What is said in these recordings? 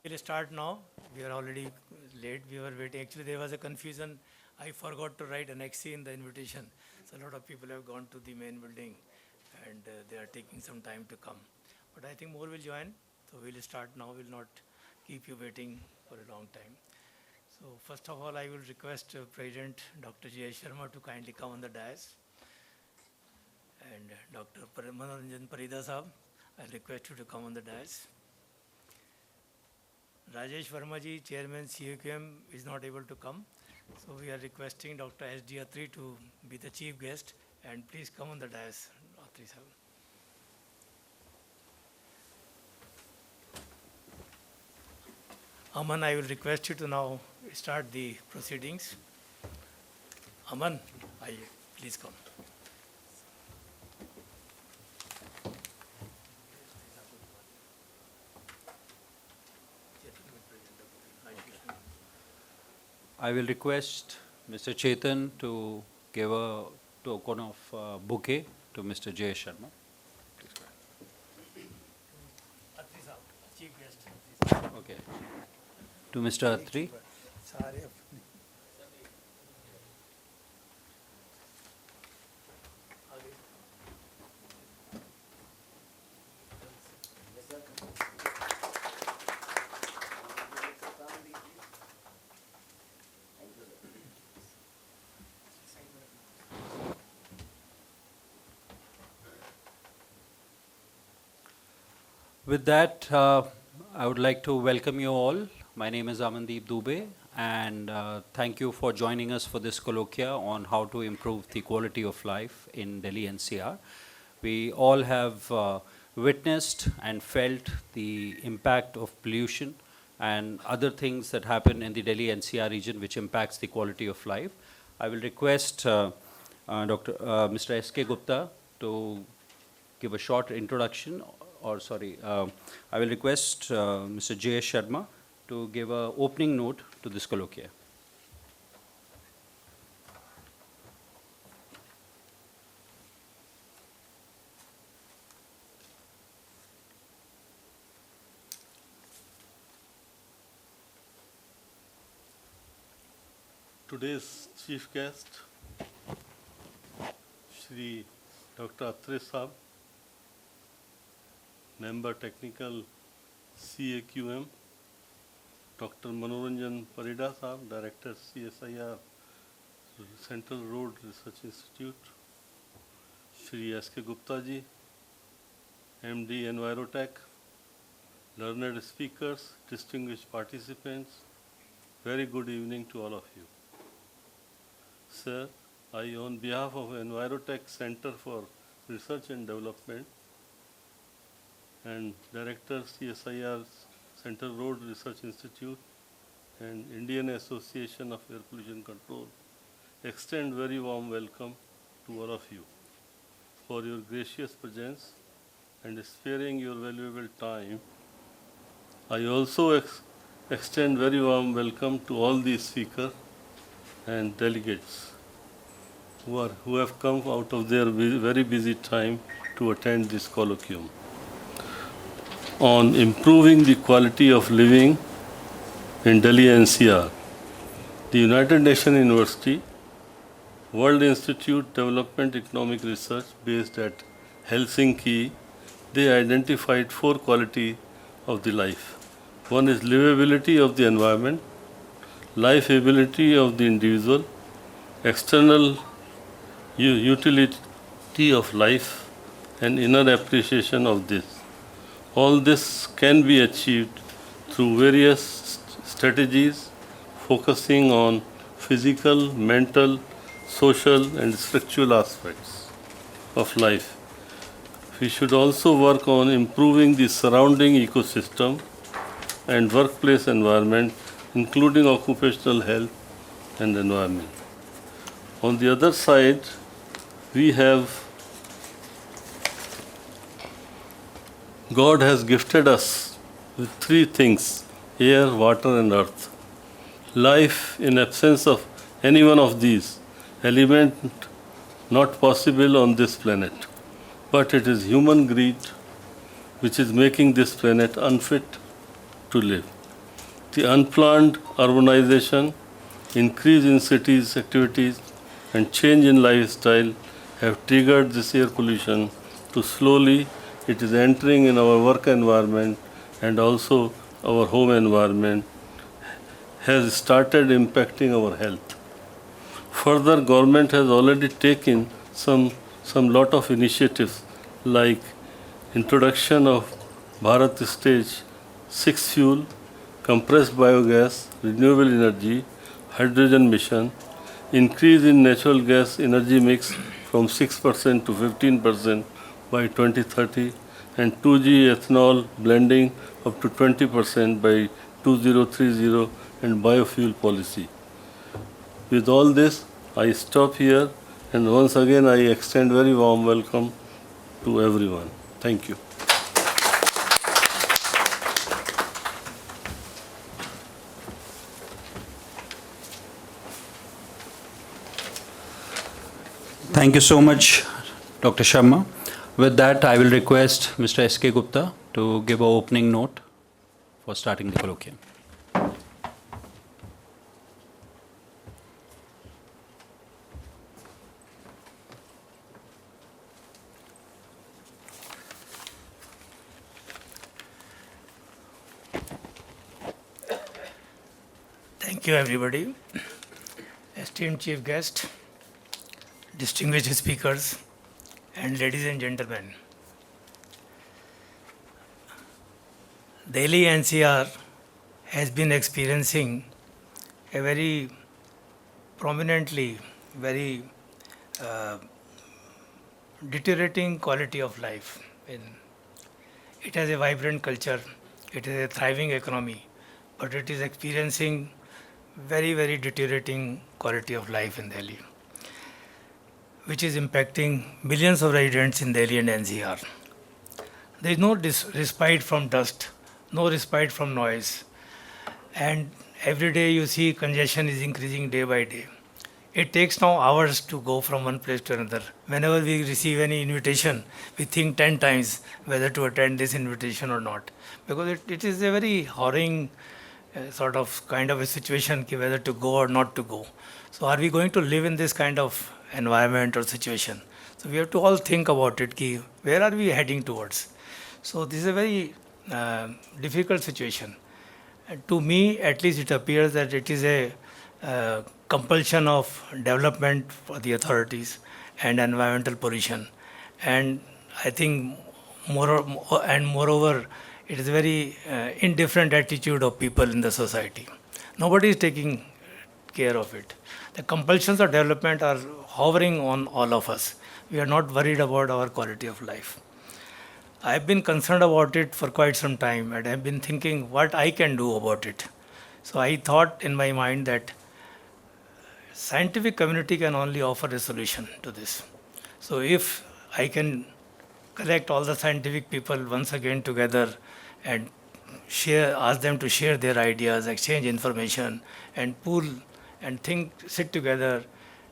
We'll start now. We are already late. We were waiting. Actually, there was a confusion. I forgot to write annexee in the invitation. So a lot of people have gone to the main building and they are taking some time to come. But I think more will join. So we'll start now. We'll not keep you waiting for a long time. So first of all, I will request President Dr. J. Sharma to kindly come on the dais. And Dr. Manoranjan Parida Sahab, I request you to come on the dais. Rajesh Verma ji, Chairman CAQM, is not able to come. So we are requesting Dr. S.D. Atri to be the chief guest. And please come on the dais, Atri Sahab. Aman, I will request you to now start the proceedings. Aman, please come. I will request Mr. Chetan to give a token of bouquet to Mr. J. Sharma. Please go ahead. Atri Sahab, chief guest. Okay. To Mr. Atri. With that, I would like to welcome you all. My name is Amandeep Dubey, and thank you for joining us for this colloquia on how to improve the quality of life in Delhi NCR. We all have witnessed and felt the impact of pollution and other things that happen in the Delhi NCR region which impacts the quality of life. I will request Mr. S.K. Gupta to give a short introduction. I will request Mr. J. Sharma to give an opening note to this colloquia. Today's chief guest, Shri Dr. Atri Sahab, Member Technical CAQM, Dr. Manoranjan Parida Sahab, Director CSIR Central Road Research Institute, Shri S.K. Gupta ji, MD Envirotech, learned speakers, distinguished participants, very good evening to all of you. Sir, I on behalf of Envirotech Center for Research and Development and Director CSIR Central Road Research Institute and Indian Association of Air Pollution Control extend very warm welcome to all of you for your gracious presence and sparing your valuable time. I also extend very warm welcome to all the speakers and delegates who have come out of their very busy time to attend this colloquium on improving the quality of living in Delhi NCR. The United Nations University, World Institute Development Economic Research based at Helsinki, they identified 4 qualities of the life. One is livability of the environment, lifeability of the individual, external utility of life, and inner appreciation of this. All this can be achieved through various strategies focusing on physical, mental, social, and spiritual aspects of life. We should also work on improving the surrounding ecosystem and workplace environment, including occupational health and environment. On the other side, we have God has gifted us with 3 things: air, water, and earth. Life in absence of any one of these elements not possible on this planet. But it is human greed which is making this planet unfit to live. The unplanned urbanization, increase in cities activities, and change in lifestyle have triggered this air pollution to slowly it is entering in our work environment and also our home environment has started impacting our health. Further, government has already taken some lot of initiatives like introduction of Bharat Stage 6 fuel, compressed biogas, renewable energy, hydrogen mission, increase in natural gas energy mix from 6% to 15% by 2030, and 2G ethanol blending up to 20% by 2030, and biofuel policy. With all this, I stop here, and once again I extend very warm welcome to everyone. Thank you. Thank you so much, Dr. Sharma. With that, I will request Mr. S.K. Gupta to give an opening note for starting the colloquium. Thank you, everybody. Esteemed chief guest, distinguished speakers, and ladies and gentlemen. Delhi NCR has been experiencing a very prominently, very deteriorating quality of life. It has a vibrant culture, it has a thriving economy, but it is experiencing very, very deteriorating quality of life in Delhi, which is impacting millions of residents in Delhi and NCR. There is no respite from dust, no respite from noise, and every day you see congestion is increasing day by day. It takes now hours to go from one place to another. Whenever we receive any invitation, we think 10 times whether to attend this invitation or not, because it is a very harrowing sort of kind of a situation whether to go or not to go. So are we going to live in this kind of environment or situation? So we have to all think about it, where are we heading towards? So this is a very difficult situation. To me, at least it appears that it is a compulsion of development for the authorities and environmental pollution. And I think moreover, it is a very indifferent attitude of people in the society. Nobody is taking care of it. The compulsions of development are hovering on all of us. We are not worried about our quality of life. I've been concerned about it for quite some time, and I've been thinking what I can do about it. So I thought in my mind that scientific community can only offer a solution to this. So if I can collect all the scientific people once again together and ask them to share their ideas, exchange information, and pool and sit together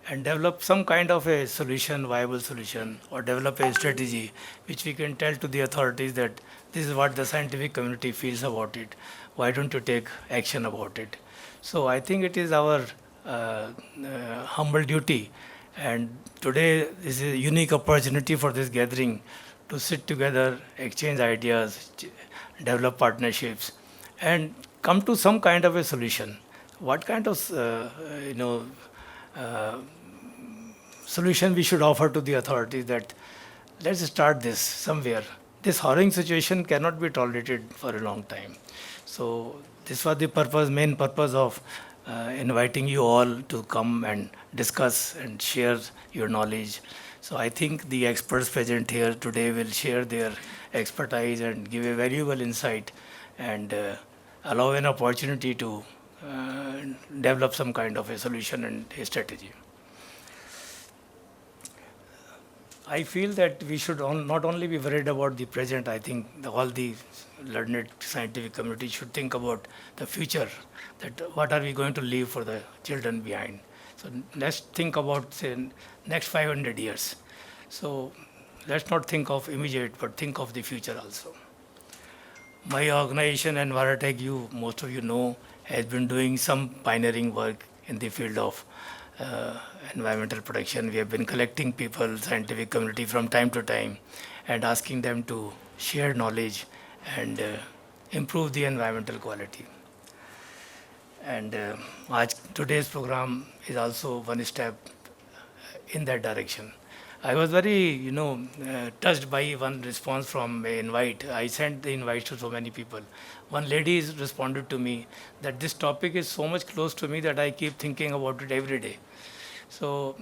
and develop some kind of a solution, viable solution, or develop a strategy which we can tell to the authorities that this is what the scientific community feels about it. Why don't you take action about it? So I think it is our humble duty, and today is a unique opportunity for this gathering to sit together, exchange ideas, develop partnerships, and come to some kind of a solution. What kind of solution we should offer to the authorities that let's start this somewhere. This harrowing situation cannot be tolerated for a long time. So this was the main purpose of inviting you all to come and discuss and share your knowledge. So I think the experts present here today will share their expertise and give a valuable insight and allow an opportunity to develop some kind of a solution and a strategy. I feel that we should not only be worried about the present. I think all the learned scientific community should think about the future, that what are we going to leave for the children behind. So let's think about, say, next 500 years. So let's not think of immediate, but think of the future also. My organization, Envirotech, most of you know, has been doing some pioneering work in the field of environmental protection. We have been collecting people, scientific community from time to time and asking them to share knowledge and improve the environmental quality. And today's program is also one step in that direction. I was very, touched by one response from an invite. I sent the invites to so many people. One lady has responded to me that this topic is so much close to me that I keep thinking about it every day. So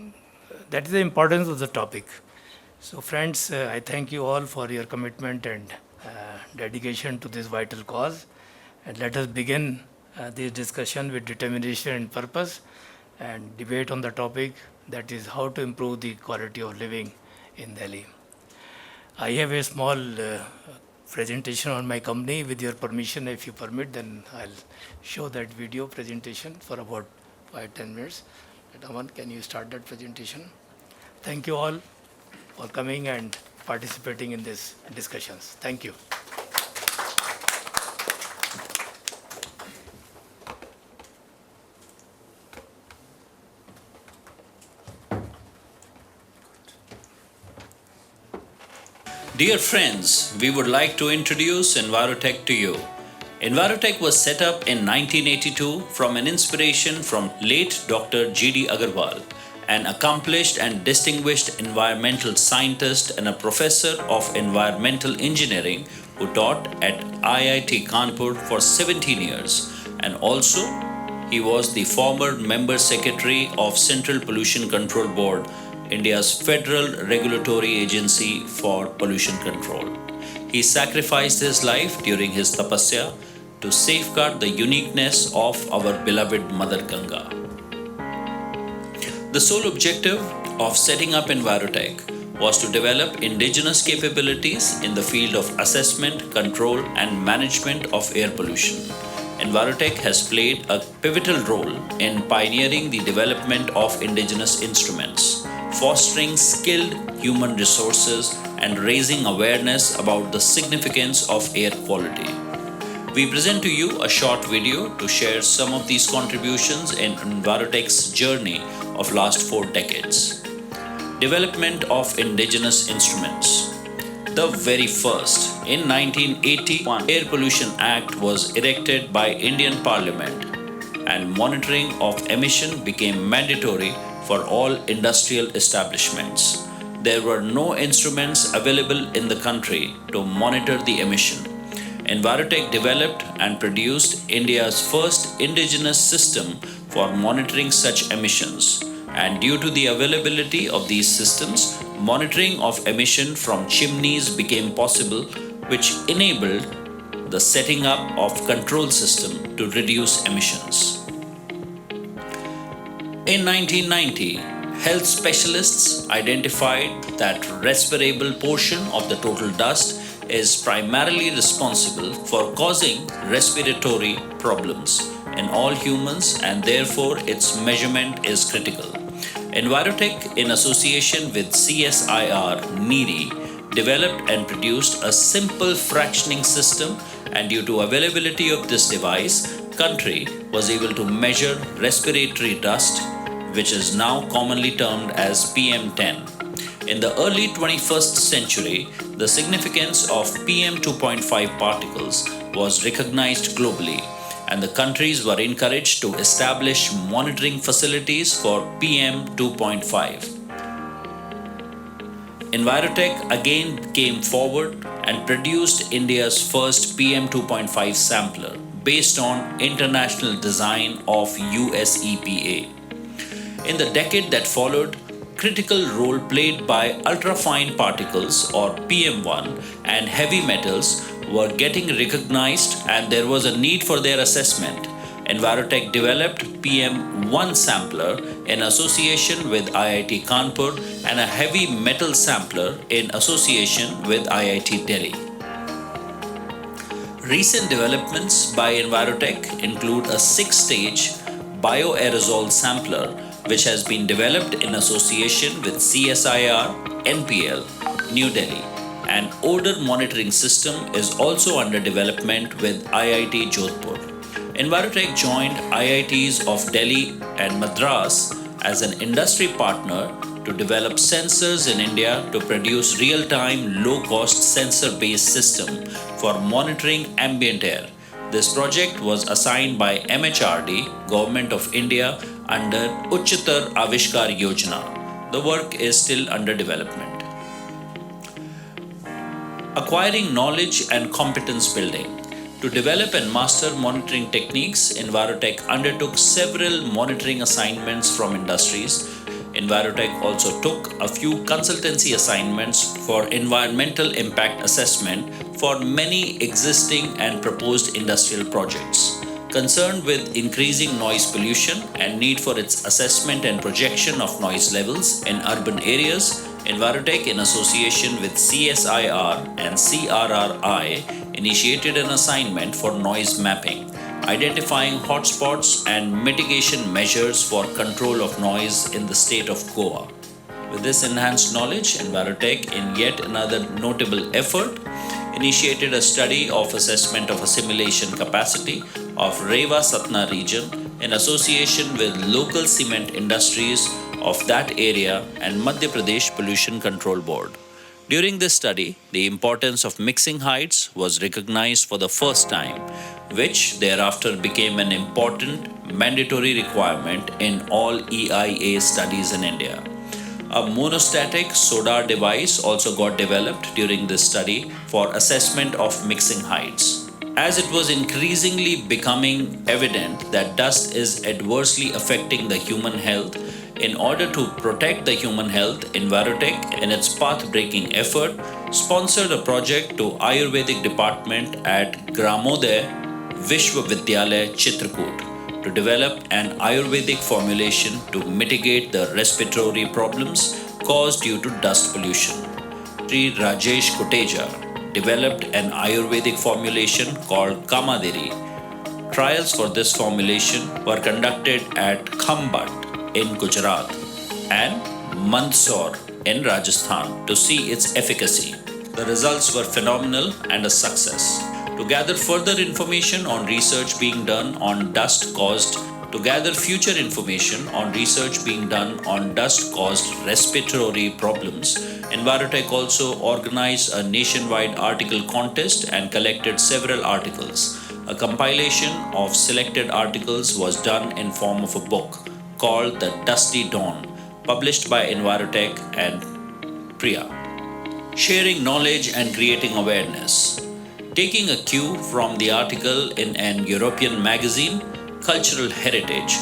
that is the importance of the topic. So friends, I thank you all for your commitment and dedication to this vital cause. And let us begin this discussion with determination and purpose and debate on the topic, that is how to improve the quality of living in Delhi. I have a small presentation on my company. With your permission, if you permit, then I'll show that video presentation for about 5-10 minutes. Aman, can you start that presentation? Thank you all for coming and participating in these discussions. Thank you. Dear friends, we would like to introduce Envirotech to you. Envirotech was set up in 1982 from an inspiration from late Dr. G.D. Agarwal, an accomplished and distinguished environmental scientist and a professor of environmental engineering who taught at IIT Kanpur for 17 years, and also he was the former member secretary of Central Pollution Control Board, India's federal regulatory agency for pollution control. He sacrificed his life during his tapasya to safeguard the uniqueness of our beloved Mother Ganga. The sole objective of setting up Envirotech was to develop indigenous capabilities in the field of assessment, control, and management of air pollution. Envirotech has played a pivotal role in pioneering the development of indigenous instruments, fostering skilled human resources, and raising awareness about the significance of air quality. We present to you a short video to share some of these contributions in Envirotech's journey of last 4 decades. Development of indigenous instruments. The very first, in 1981, Air Pollution Act was erected by Indian Parliament, and monitoring of emission became mandatory for all industrial establishments. There were no instruments available in the country to monitor the emission. Envirotech developed and produced India's first indigenous system for monitoring such emissions. And due to the availability of these systems, monitoring of emission from chimneys became possible, which enabled the setting up of control system to reduce emissions. In 1990, health specialists identified that respirable portion of the total dust is primarily responsible for causing respiratory problems in all humans, and therefore its measurement is critical. Envirotech, in association with CSIR NEERI, developed and produced a simple fractioning system, and due to availability of this device, country was able to measure respiratory dust, which is now commonly termed as PM10. In the early 21st century, the significance of PM 2.5 particles was recognized globally, and the countries were encouraged to establish monitoring facilities for PM 2.5. Envirotech again came forward and produced India's first PM 2.5 sampler based on international design of US EPA. In the decade that followed, critical role played by ultrafine particles or PM1 and heavy metals were getting recognized, and there was a need for their assessment. Envirotech developed PM1 sampler in association with IIT Kanpur and a heavy metal sampler in association with IIT Delhi. Recent developments by Envirotech include a 6-stage bioaerosol sampler which has been developed in association with CSIR, NPL, New Delhi. An odor monitoring system is also under development with IIT Jodhpur. Envirotech joined IITs of Delhi and Madras as an industry partner to develop sensors in India to produce real-time, low-cost sensor-based system for monitoring ambient air. This project was assigned by MHRD, Government of India, under Uchchatar Avishkar Yojana. The work is still under development. Acquiring knowledge and competence building. To develop and master monitoring techniques, Envirotech undertook several monitoring assignments from industries. Envirotech also took a few consultancy assignments for environmental impact assessment for many existing and proposed industrial projects. Concerned with increasing noise pollution and need for its assessment and projection of noise levels in urban areas, Envirotech, in association with CSIR and CRRI, initiated an assignment for noise mapping, identifying hotspots and mitigation measures for control of noise in the state of Goa. With this enhanced knowledge, Envirotech, in yet another notable effort, initiated a study of assessment of assimilation capacity of Rewa Satna region in association with local cement industries of that area and Madhya Pradesh Pollution Control Board. During this study, the importance of mixing heights was recognized for the first time, which thereafter became an important mandatory requirement in all EIA studies in India. A monostatic SODAR device also got developed during this study for assessment of mixing heights. As it was increasingly becoming evident that dust is adversely affecting the human health, in order to protect the human health, Envirotech, in its path-breaking effort, sponsored a project to Ayurvedic department at Gramoday Vishwavidyalaya Chitrakoot to develop an Ayurvedic formulation to mitigate the respiratory problems caused due to dust pollution. Sri Rajesh Koteja developed an Ayurvedic formulation called Kamaderi. Trials for this formulation were conducted at Khambat in Gujarat and Mandsaur in Rajasthan to see its efficacy. The results were phenomenal and a success. To gather further information on research being done on dust caused future information on research being done on dust caused respiratory problems, Envirotech also organized a nationwide article contest and collected several articles. A compilation of selected articles was done in form of a book called The Dusty Dawn, published by Envirotech and Priya. Sharing knowledge and creating awareness. Taking a cue from the article in an European magazine, Cultural Heritage,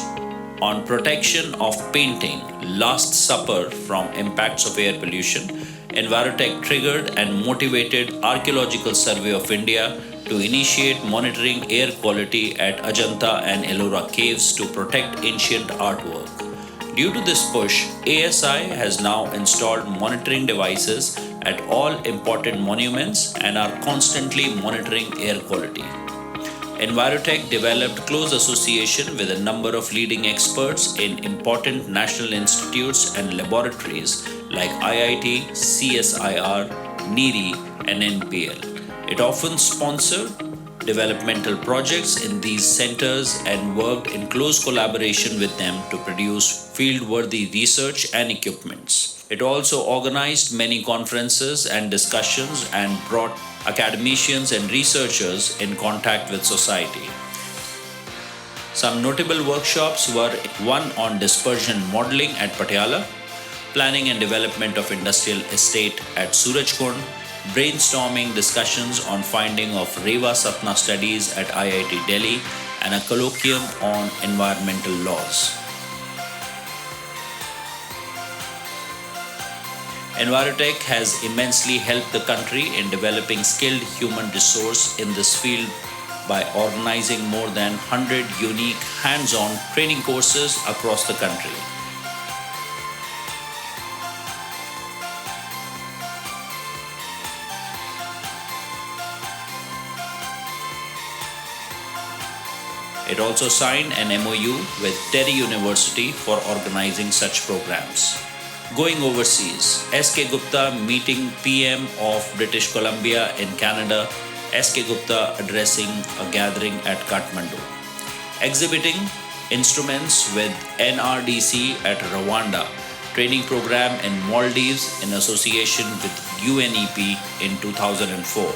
on protection of painting, Last Supper from impacts of air pollution, Envirotech triggered and motivated Archaeological Survey of India to initiate monitoring air quality at Ajanta and Ellora caves to protect ancient artwork. Due to this push, ASI has now installed monitoring devices at all important monuments and are constantly monitoring air quality. Envirotech developed close association with a number of leading experts in important national institutes and laboratories like IIT, CSIR, NEERI, and NPL. It often sponsored developmental projects in these centers and worked in close collaboration with them to produce field-worthy research and equipments. It also organized many conferences and discussions and brought academicians and researchers in contact with society. Some notable workshops were one on dispersion modeling at Patiala, planning and development of industrial estate at Surajkund, brainstorming discussions on finding of Rewa Satna studies at IIT Delhi, and a colloquium on environmental laws. Envirotech has immensely helped the country in developing skilled human resource in this field by organizing more than 100 unique hands-on training courses across the country. It also signed an MOU with Delhi University for organizing such programs. Going overseas, S.K. Gupta meeting PM of British Columbia in Canada, S.K. Gupta addressing a gathering at Kathmandu. exhibiting instruments with NRDC at Rwanda, training program in Maldives in association with UNEP in 2004.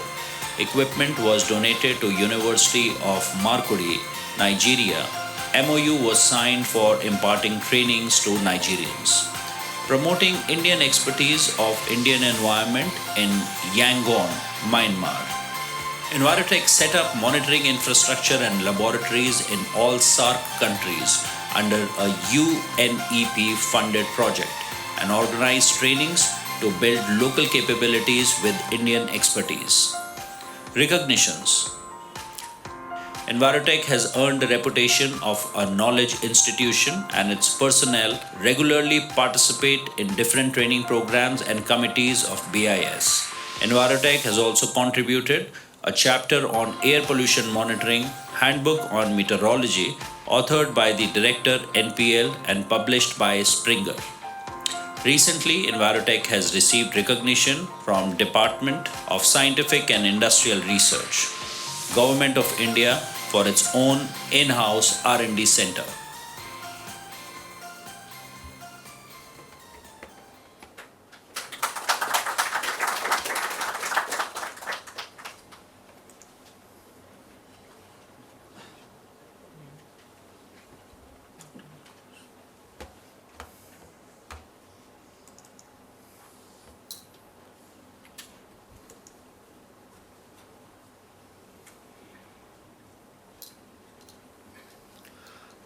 Equipment was donated to University of Makurdi, Nigeria. MOU was signed for imparting trainings to Nigerians. Promoting Indian expertise of Indian environment in Yangon, Myanmar. Envirotech set up monitoring infrastructure and laboratories in all SAARC countries under a UNEP funded project and organized trainings to build local capabilities with Indian expertise. Recognitions. Envirotech has earned the reputation of a knowledge institution, and its personnel regularly participate in different training programs and committees of BIS. Envirotech has also contributed a chapter on air pollution monitoring, handbook on meteorology, authored by the director NPL and published by Springer. Recently, Envirotech has received recognition from Department of Scientific and Industrial Research, Government of India, for its own in-house R&D center.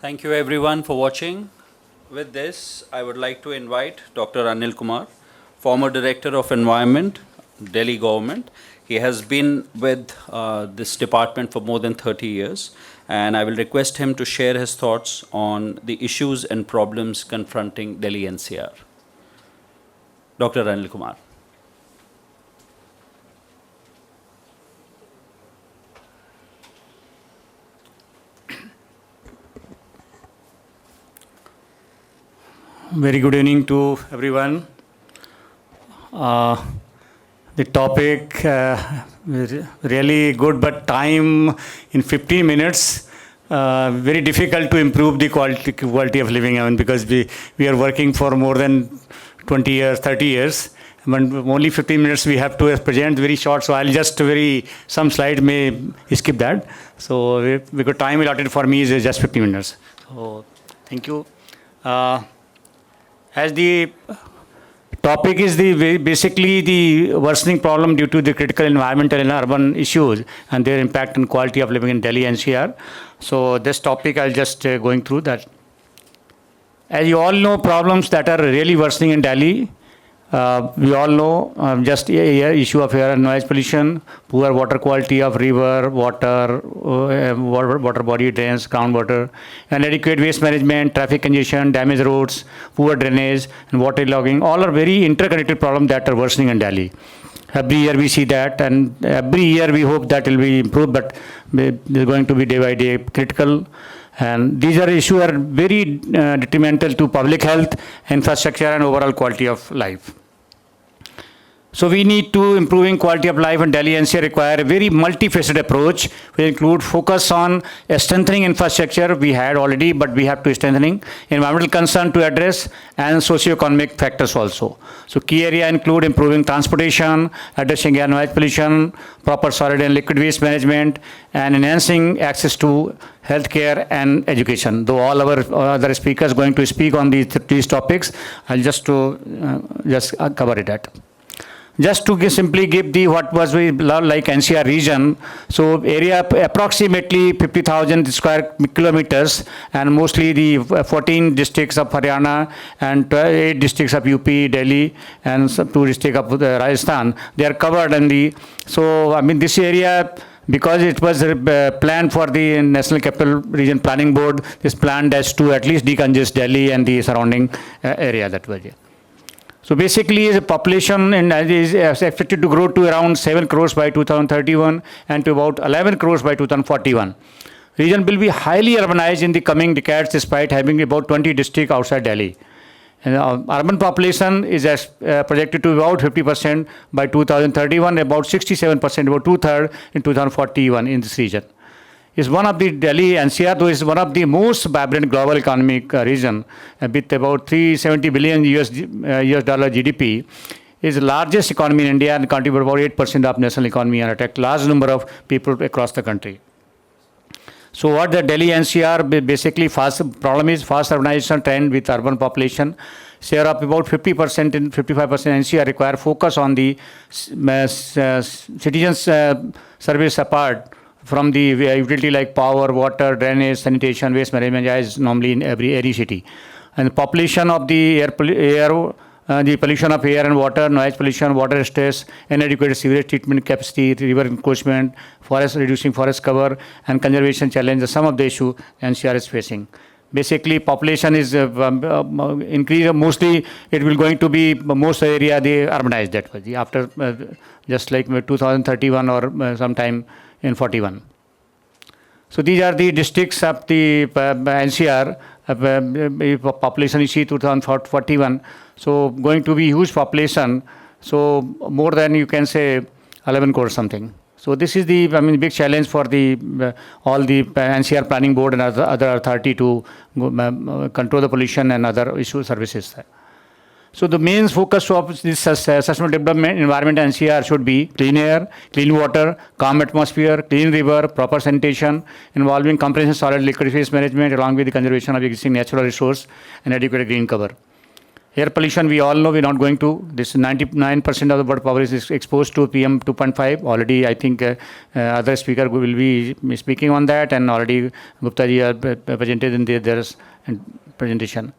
Thank you everyone for watching. With this, I would like to invite Dr. Anil Kumar, former Director of Environment, Delhi government. He has been with this department for more than 30 years, and I will request him to share his thoughts on the issues and problems confronting Delhi NCR. Dr. Anil Kumar. Very good evening to everyone. The topic really good, but time in 15 minutes, very difficult to improve the quality of living. I mean, because we are working for more than 20 years, 30 years. But only 15 minutes we have to present, very short. So I'll just some slide may skip that. So because time allotted for me is just 15 minutes. So thank you. As the topic is basically the worsening problem due to the critical environmental and urban issues and their impact on quality of living in Delhi NCR. So this topic I'll just going through that. As you all know, problems that are really worsening in Delhi. We all know just issue of air and noise pollution, poor water quality of river, water body drains, groundwater, inadequate waste management, traffic congestion, damaged roads, poor drainage, and water logging. All are very interconnected problems that are worsening in Delhi. Every year we see that, and every year we hope that will be improved, but they're going to be day by day critical. And these are issues are very detrimental to public health, infrastructure, and overall quality of life. So we need to improving quality of life in Delhi NCR require a very multifaceted approach, which include focus on strengthening infrastructure we had already, but we have to strengthening environmental concern to address and socio-economic factors also. So key area include improving transportation, addressing air noise pollution, proper solid and liquid waste management, and enhancing access to healthcare and education. Though all our other speakers going to speak on these topics, I'll just cover it at. Just to simply give the what was we like NCR region, so area approximately 50,000 square kilometers, and mostly the 14 districts of Haryana and 8 districts of UP, Delhi, and 2 districts of Rajasthan. They are covered in the. So I mean this area, because it was planned for the National Capital Region Planning Board, this planned as to at least decongest Delhi and the surrounding area that was. So basically, the population is expected to grow to around 7 crores by 2031 and to about 11 crores by 2041. Region will be highly urbanized in the coming decades, despite having about 20 districts outside Delhi. And urban population is projected to be about 50% by 2031, about 67%, about two-thirds in 2041 in this region. is one of the Delhi NCR, though is one of the most vibrant global economic region with about 370 billion US dollar GDP, is the largest economy in India and contribute about 8% of national economy and attract large number of people across the country. So what the Delhi NCR basically problem is fast urbanization trend with urban population. Share of about 50% and 55% NCR require focus on the citizens service apart from the utility like power, water, drainage, sanitation, waste management is normally in every city. And the population of the the pollution of air and water, noise pollution, water stress, inadequate sewage treatment capacity, river encroachment, reducing forest cover, and conservation challenge are some of the issue NCR is facing. Basically, population is increased. Mostly, it will going to be most area they urbanized that way after just like 2031 or sometime in 41. So these are the districts of the NCR. Population you see 2041. So going to be huge population. So more than you can say 11 crore something. So this is the big challenge for the all the NCR Planning Board and other authority to control the pollution and other issue services. So the main focus of this sustainable development environment NCR should be clean air, clean water, calm atmosphere, clean river, proper sanitation, involving comprehensive solid liquid waste management along with the conservation of existing natural resource and adequate green cover. Air pollution, we all know we're not going to. This 99% of the world population is exposed to PM 2.5. Already, I think other speaker will be speaking on that, and already Gupta ji presented in their presentation.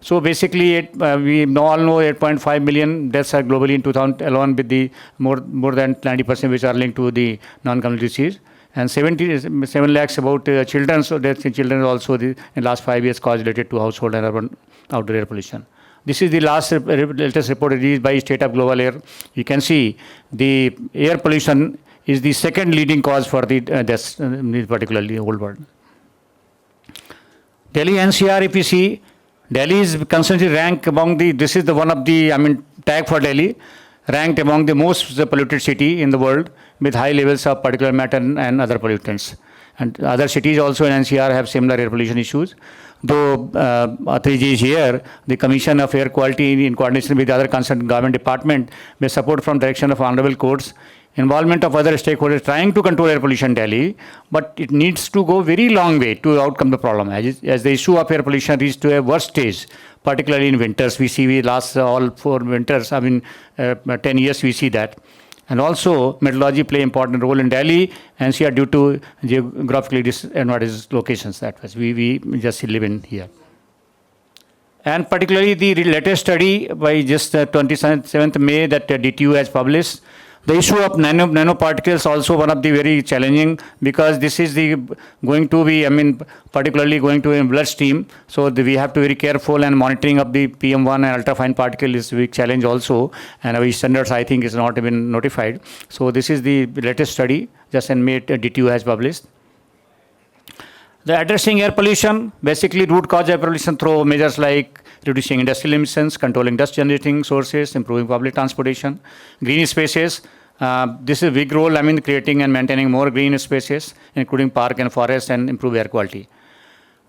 So basically, we all know 8.5 million deaths are globally in 2011 with the more than 90% which are linked to the non-communicable disease. And 77 lakhs about children, so deaths in children also in last 5 years cause related to household and urban outdoor air pollution. This is the latest report released by State of Global Air. You can see the air pollution is the second leading cause for the deaths, particularly in the whole world. Delhi NCR, if you see, Delhi is constantly ranked among this is the one of the, tag for Delhi, ranked among the most polluted city in the world with high levels of particulate matter and other pollutants. And other cities also in NCR have similar air pollution issues. Though Atriji is here, the Commission of Air Quality in coordination with the other concerned government department with support from direction of honorable courts, involvement of other stakeholders trying to control air pollution in Delhi, but it needs to go very long way to outcome the problem. As the issue of air pollution reached to a worst stage, particularly in winters, we last all 4 winters, 10 years we see that. And also, meteorology play important role in Delhi, NCR due to geographically disadvantaged locations. That was we just live in here. And particularly the latest study by just 27th May that DTU has published. The issue of nanoparticles also one of the very challenging because this is going to be, particularly going to in bloodstream. So we have to be very careful and monitoring of the PM1 and ultrafine particle is a big challenge also. And our standards, I think, is not even notified. So this is the latest study just in May DTU has published. The addressing air pollution, basically root cause air pollution through measures like reducing industrial emissions, controlling dust generating sources, improving public transportation, green spaces. This is a big role, creating and maintaining more green spaces, including park and forest, and improve air quality.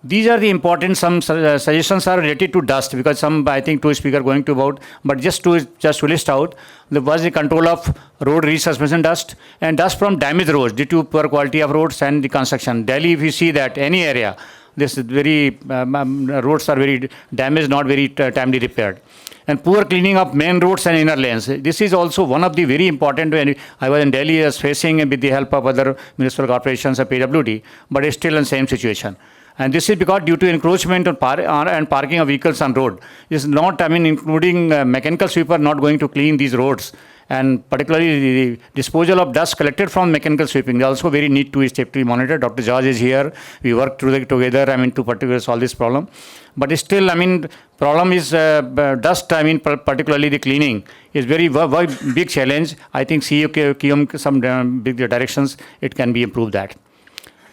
These are the important, some suggestions are related to dust, because some, I think, two speakers going to about, but just to list out, there was the control of road resuspension dust and dust from damaged roads due to poor quality of roads and the construction. Delhi, if you see that, any area, this is very, roads are very damaged, not very timely repaired. And poor cleaning of main roads and inner lanes. This is also one of the very important, when I was in Delhi, I was facing with the help of other municipal corporations of PWD, but it's still in the same situation. And this is because due to encroachment and parking of vehicles on road. It's not, including mechanical sweeper not going to clean these roads. And particularly the disposal of dust collected from mechanical sweeping. They also very need to safely monitor. Dr. George is here. We work together, to particularly solve this problem. But still, problem is dust, particularly the cleaning, is very big challenge. I think CEQ, some big directions, it can be improved that.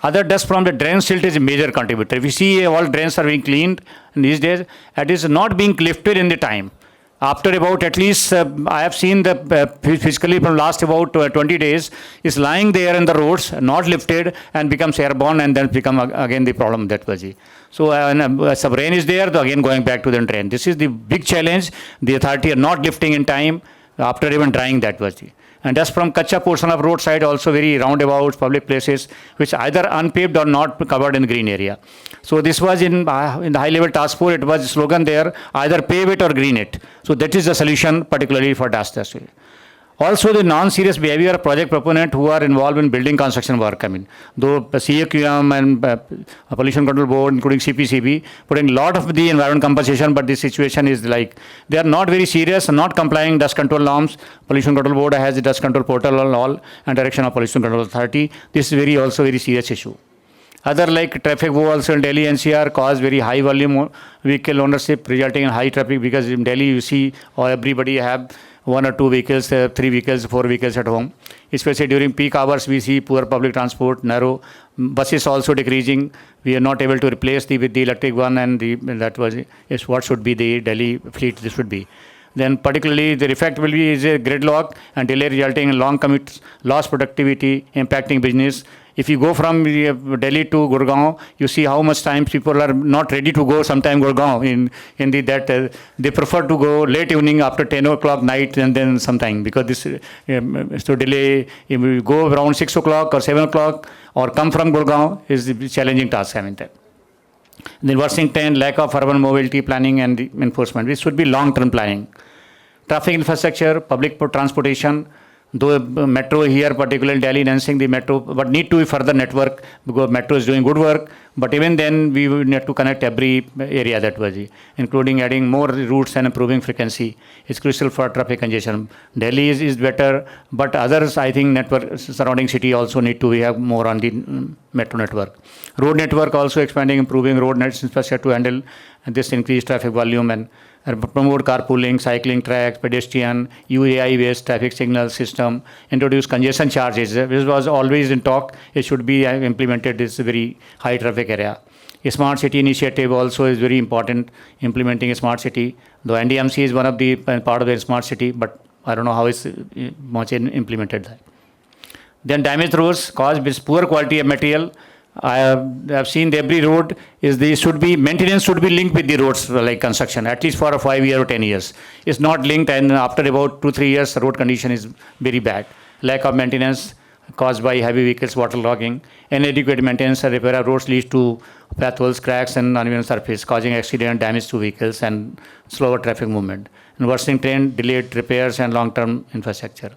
Other dust from the drain silt is a major contributor. If you see all drains are being cleaned these days, it is not being lifted in the time. After about at least, I have seen the physically from last about 20 days, is lying there in the roads, not lifted, and becomes airborne, and then become again the problem that was it. So some rain is there, again going back to the drain. This is the big challenge. The authority are not lifting in time after even drying that was it. And that's from Kacha portion of roadside, also very roundabouts, public places, which either unpaved or not covered in green area. So this was in the high level task force, it was a slogan there, either pave it or green it. So that is the solution particularly for disaster. Also, the non-serious behavior project proponent who are involved in building construction work, I mean, though CAQM and Pollution Control Board, including CPCB, putting a lot of the environment compensation, but the situation is like, they are not very serious and not complying dust control norms. Pollution Control Board has the dust control portal and all, and direction of Pollution Control Authority. This is also very serious issue. Other like traffic woe also in Delhi NCR cause very high volume vehicle ownership resulting in high traffic, because in Delhi you see everybody have 1 or 2 vehicles, 3 vehicles, 4 vehicles at home. Especially during peak hours we see poor public transport, narrow. Buses also decreasing. We are not able to replace with the electric one, and that is what should be the Delhi fleet this should be. Then particularly the effect will be is a gridlock and delay resulting in long commutes, lost productivity, impacting business. If you go from Delhi to Gurgaon, you see how much time people are not ready to go sometime Gurgaon they prefer to go late evening after 10 o'clock night and then sometime, because this so delay, if you go around 6 o'clock or 7 o'clock or come from Gurgaon is the challenging task, I mean that. Then worsening trend, lack of urban mobility planning and enforcement. This should be long-term planning. Traffic infrastructure, public transportation, though metro here, particularly Delhi enhancing the metro, but need to be further network, because metro is doing good work. But even then, we will need to connect every area that was, including adding more routes and improving frequency. It's crucial for traffic congestion. Delhi is better, but others, I think, network surrounding city also need to have more on the metro network. Road network also expanding, improving road nets infrastructure to handle this increased traffic volume, and promote carpooling, cycling tracks, pedestrian, AI-based traffic signal system, introduce congestion charges, which was always in talk. It should be implemented. This very high traffic area. A smart city initiative also is very important, implementing a smart city. Though NDMC is one of the part of the smart city, but I don't know how it's much implemented that. Then damaged roads caused with poor quality of material. I have seen every road maintenance should be linked with the roads like construction, at least for a 5 year or 10 years. It's not linked, and after about 2-3 years, the road condition is very bad. Lack of maintenance caused by heavy vehicles, waterlogging, inadequate maintenance and repair of roads leads to potholes, cracks, and uneven surface, causing accident, damage to vehicles, and slower traffic movement. And worsening trend, delayed repairs, and long-term infrastructure.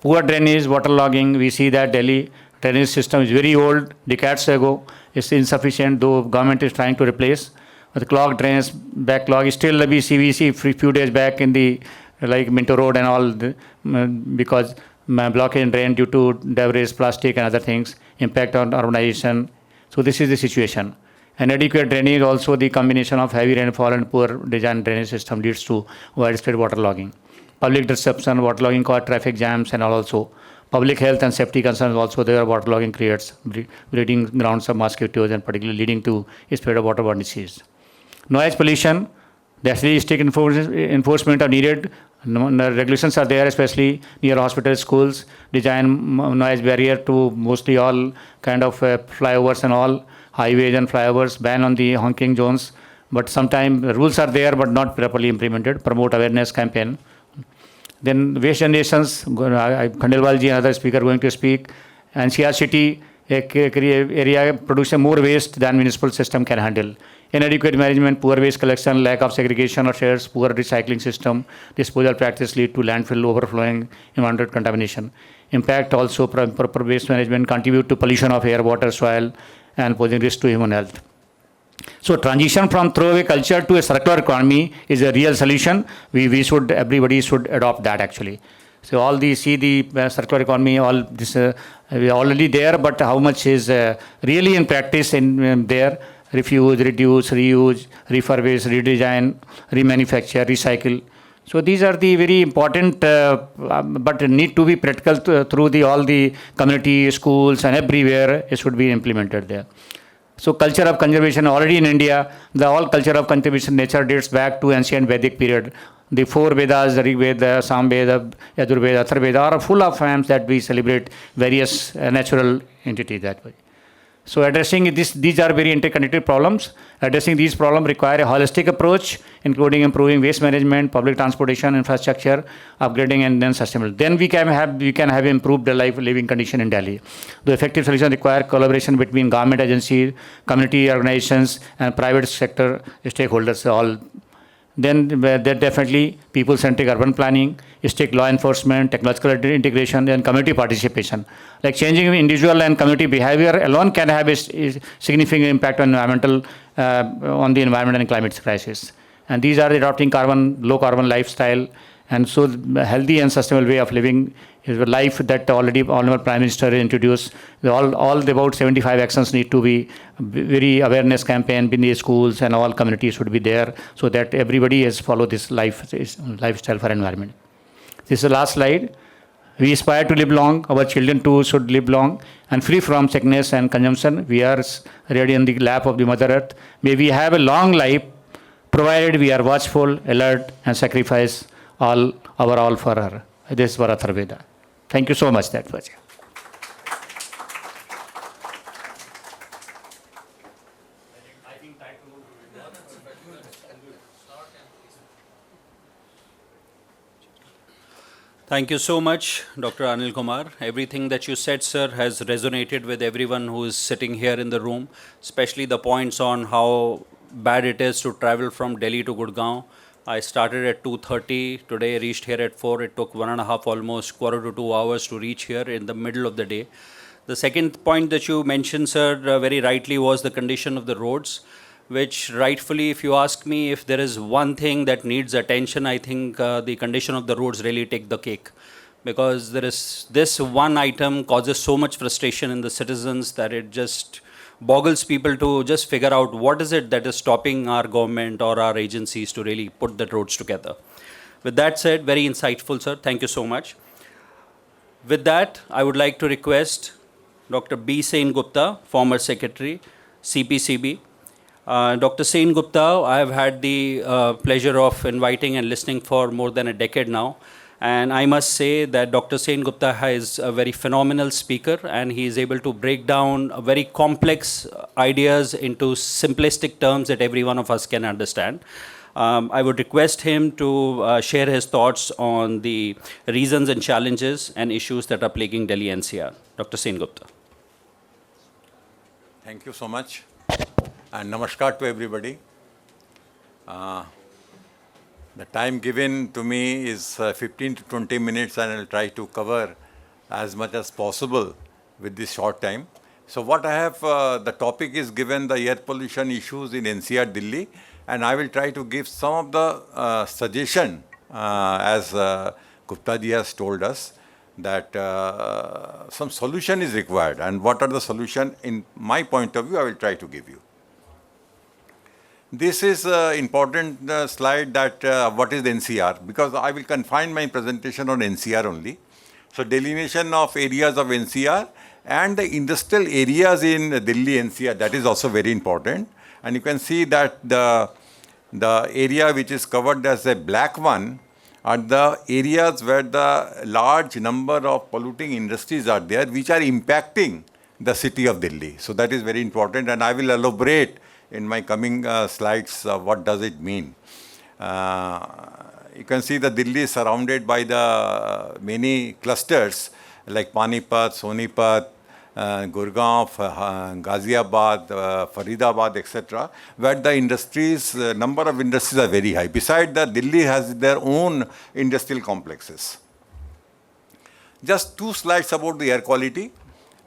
Poor drainage, waterlogging. We see that Delhi drainage system is very old, decades ago. It's insufficient, though government is trying to replace. But the clogged drains, backlog is still we see few days back in the like Minto Road and all, because blockage in drain due to debris, plastic and other things, impact on urbanization. So this is the situation. Inadequate drainage, also the combination of heavy rainfall and poor design drainage system leads to widespread waterlogging. Public disruption, waterlogging cause traffic jams, and also public health and safety concerns also there. Waterlogging creates breeding grounds of mosquitoes and particularly leading to spread of waterborne disease. Noise pollution, the strict enforcement are needed. Regulations are there, especially near hospitals, schools. Design noise barrier to mostly all kind of flyovers and all, highways and flyovers, ban on the honking zones. But sometimes rules are there but not properly implemented. Promote awareness campaign. Then waste generations, Khandelwalji and other speaker going to speak. NCR city area producing more waste than municipal system can handle. Inadequate management, poor waste collection, lack of segregation of shares, poor recycling system, disposal practice lead to landfill overflowing, environmental contamination. Impact also, proper waste management contribute to pollution of air, water, soil, and posing risk to human health. So transition from throwaway culture to a circular economy is a real solution. Everybody should adopt that actually. So all the circular economy, all this we are already there, but how much is really in practice in there? Refuse, reduce, reuse, refurbish, redesign, remanufacture, recycle. So these are the very important, but need to be practical through all the community, schools, and everywhere. It should be implemented there. So culture of conservation already in India, the all culture of conservation nature dates back to ancient Vedic period. The four Vedas, the Rig Veda, Samveda, Yajurveda, Atharveda are full of hymns that we celebrate various natural entities that way. So addressing this, these are very interconnected problems. Addressing these problems require a holistic approach, including improving waste management, public transportation, infrastructure, upgrading, and then sustainable. Then we can have improved the living condition in Delhi. The effective solution require collaboration between government agencies, community organizations, and private sector stakeholders. All. Then there definitely people-centric urban planning, strict law enforcement, technological integration, and community participation. Like changing individual and community behavior alone can have a significant impact on on the environment and climate crisis. And these are adopting low carbon lifestyle, and so a healthy and sustainable way of living is a life that already Honorable Prime Minister introduced. All the about 75 actions need to be very awareness campaign in the schools, and all communities should be there so that everybody has followed this lifestyle for environment. This is the last slide. We aspire to live long. Our children too should live long and free from sickness and consumption. We are ready in the lap of the Mother Earth. May we have a long life, provided we are watchful, alert, and sacrifice our all for her. This is for Atharveda. Thank you so much. That was it. Thank you so much, Dr. Anil Kumar. Everything that you said, sir, has resonated with everyone who is sitting here in the room, especially the points on how bad it is to travel from Delhi to Gurgaon. I started at 2:30, today reached here at 4. It took 1.5, almost quarter to 2 hours to reach here in the middle of the day. The second point that you mentioned, sir, very rightly was the condition of the roads, which rightfully, if you ask me, if there is one thing that needs attention, I think the condition of the roads really take the cake. Because there is this one item causes so much frustration in the citizens that it just boggles people to just figure out what is it that is stopping our government or our agencies to really put the roads together. With that said, very insightful, sir. Thank you so much. With that, I would like to request Dr. B. Sen Gupta, former secretary, CPCB. Dr. Sen Gupta, I have had the pleasure of inviting and listening for more than a decade now. And I must say that Dr. Sen Gupta is a very phenomenal speaker, and he is able to break down very complex ideas into simplistic terms that every one of us can understand. I would request him to share his thoughts on the reasons and challenges and issues that are plaguing Delhi NCR. Dr. Sen Gupta. Thank you so much, and namaskar to everybody. The time given to me is 15 to 20 minutes, and I'll try to cover as much as possible with this short time. So what I have, the topic is given the air pollution issues in NCR, Delhi, and I will try to give some of the suggestion as Gupta ji has told us that some solution is required, and what are the solution in my point of view I will try to give you. This is an important slide that what is the NCR, because I will confine my presentation on NCR only. So delineation of areas of NCR and the industrial areas in Delhi NCR, that is also very important. And you can see that the area which is covered as a black one are the areas where the large number of polluting industries are there, which are impacting the city of Delhi. So that is very important, and I will elaborate in my coming slides what does it mean. You can see that Delhi is surrounded by the many clusters like Panipat, Sonipat, Gurgaon, Ghaziabad, Faridabad, etc., where the industries, number of industries are very high. Besides that, Delhi has their own industrial complexes. Just 2 slides about the air quality.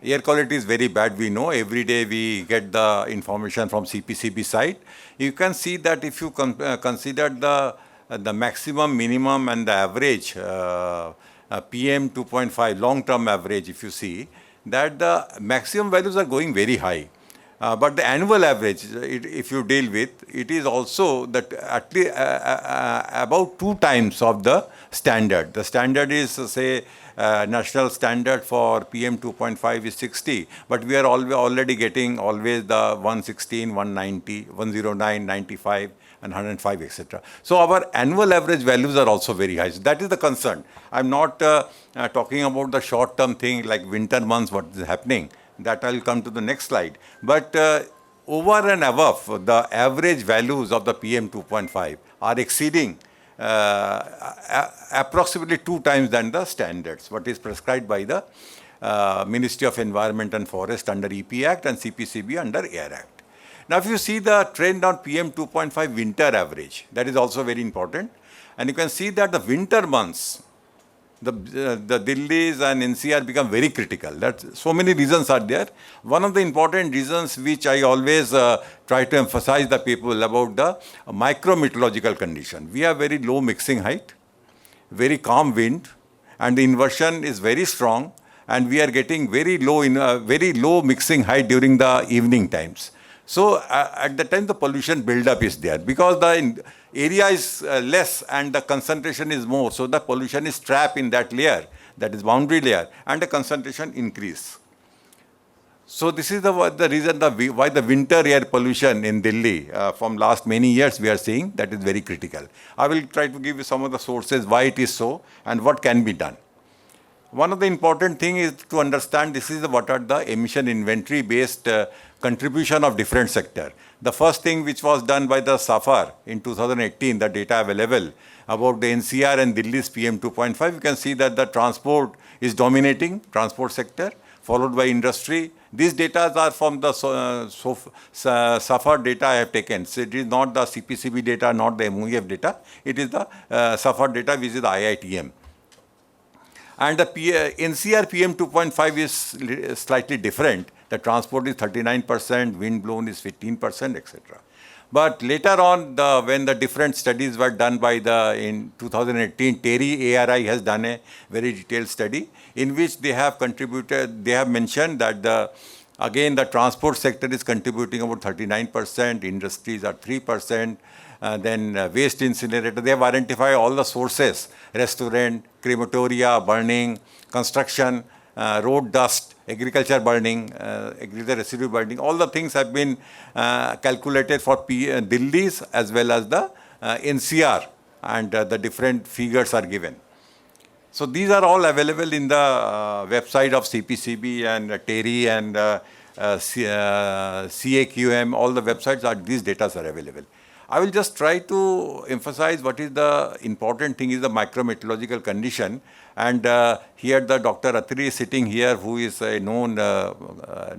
Air quality is very bad, we know. Every day we get the information from CPCB side. You can see that if you consider the maximum, minimum and the average, PM 2.5, long-term average, if you see, that the maximum values are going very high. But the annual average, if you deal with, it is also that at least about 2 times of the standard. The standard is, say, national standard for PM 2.5 is 60, but we are already getting always the 116, 190, 109, 95, and 105, etc. So our annual average values are also very high. So that is the concern. I'm not talking about the short-term thing like winter months, what is happening. That I'll come to the next slide. But over and above, the average values of the PM 2.5 are exceeding approximately 2 times than the standards, what is prescribed by the Ministry of Environment and Forest under EP Act and CPCB under Air Act. Now, if you see the trend on PM 2.5 winter average, that is also very important. And you can see that the winter months, the Delhi's and NCR become very critical. So many reasons are there. One of the important reasons which I always try to emphasize the people about the micro-meteorological condition. We have very low mixing height, very calm wind, and the inversion is very strong, and we are getting very low mixing height during the evening times. So at the time the pollution buildup is there because the area is less and the concentration is more. So the pollution is trapped in that layer, that is boundary layer, and the concentration increase. So this is the reason why the winter air pollution in Delhi from last many years we are seeing that is very critical. I will try to give you some of the sources why it is so and what can be done. One of the important thing is to understand this is what are the emission inventory based contribution of different sector. The first thing which was done by the SAFAR in 2018, the data available about the NCR and Delhi's PM 2.5, you can see that the transport is dominating, transport sector, followed by industry. These data are from the SAFAR data I have taken. So it is not the CPCB data, not the MOEF data. It is the SAFAR data which is the IITM. And the NCR PM 2.5 is slightly different. The transport is 39%, wind blown is 15%, etc. But later on, when the different studies were done by in 2018, TERI ARI has done a very detailed study in which they have mentioned that again the transport sector is contributing about 39%, industries are 3%, then waste incinerator. They have identified all the sources: restaurant, crematoria, burning, construction, road dust, agriculture burning, agriculture residue burning. All the things have been calculated for Delhi's as well as the NCR, and the different figures are given. So these are all available in the website of CPCB and TERI and CAQM. All the websites these data are available. I will just try to emphasize what is the important thing is the micrometeorological condition. And here the Dr. Atri is sitting here, who is a known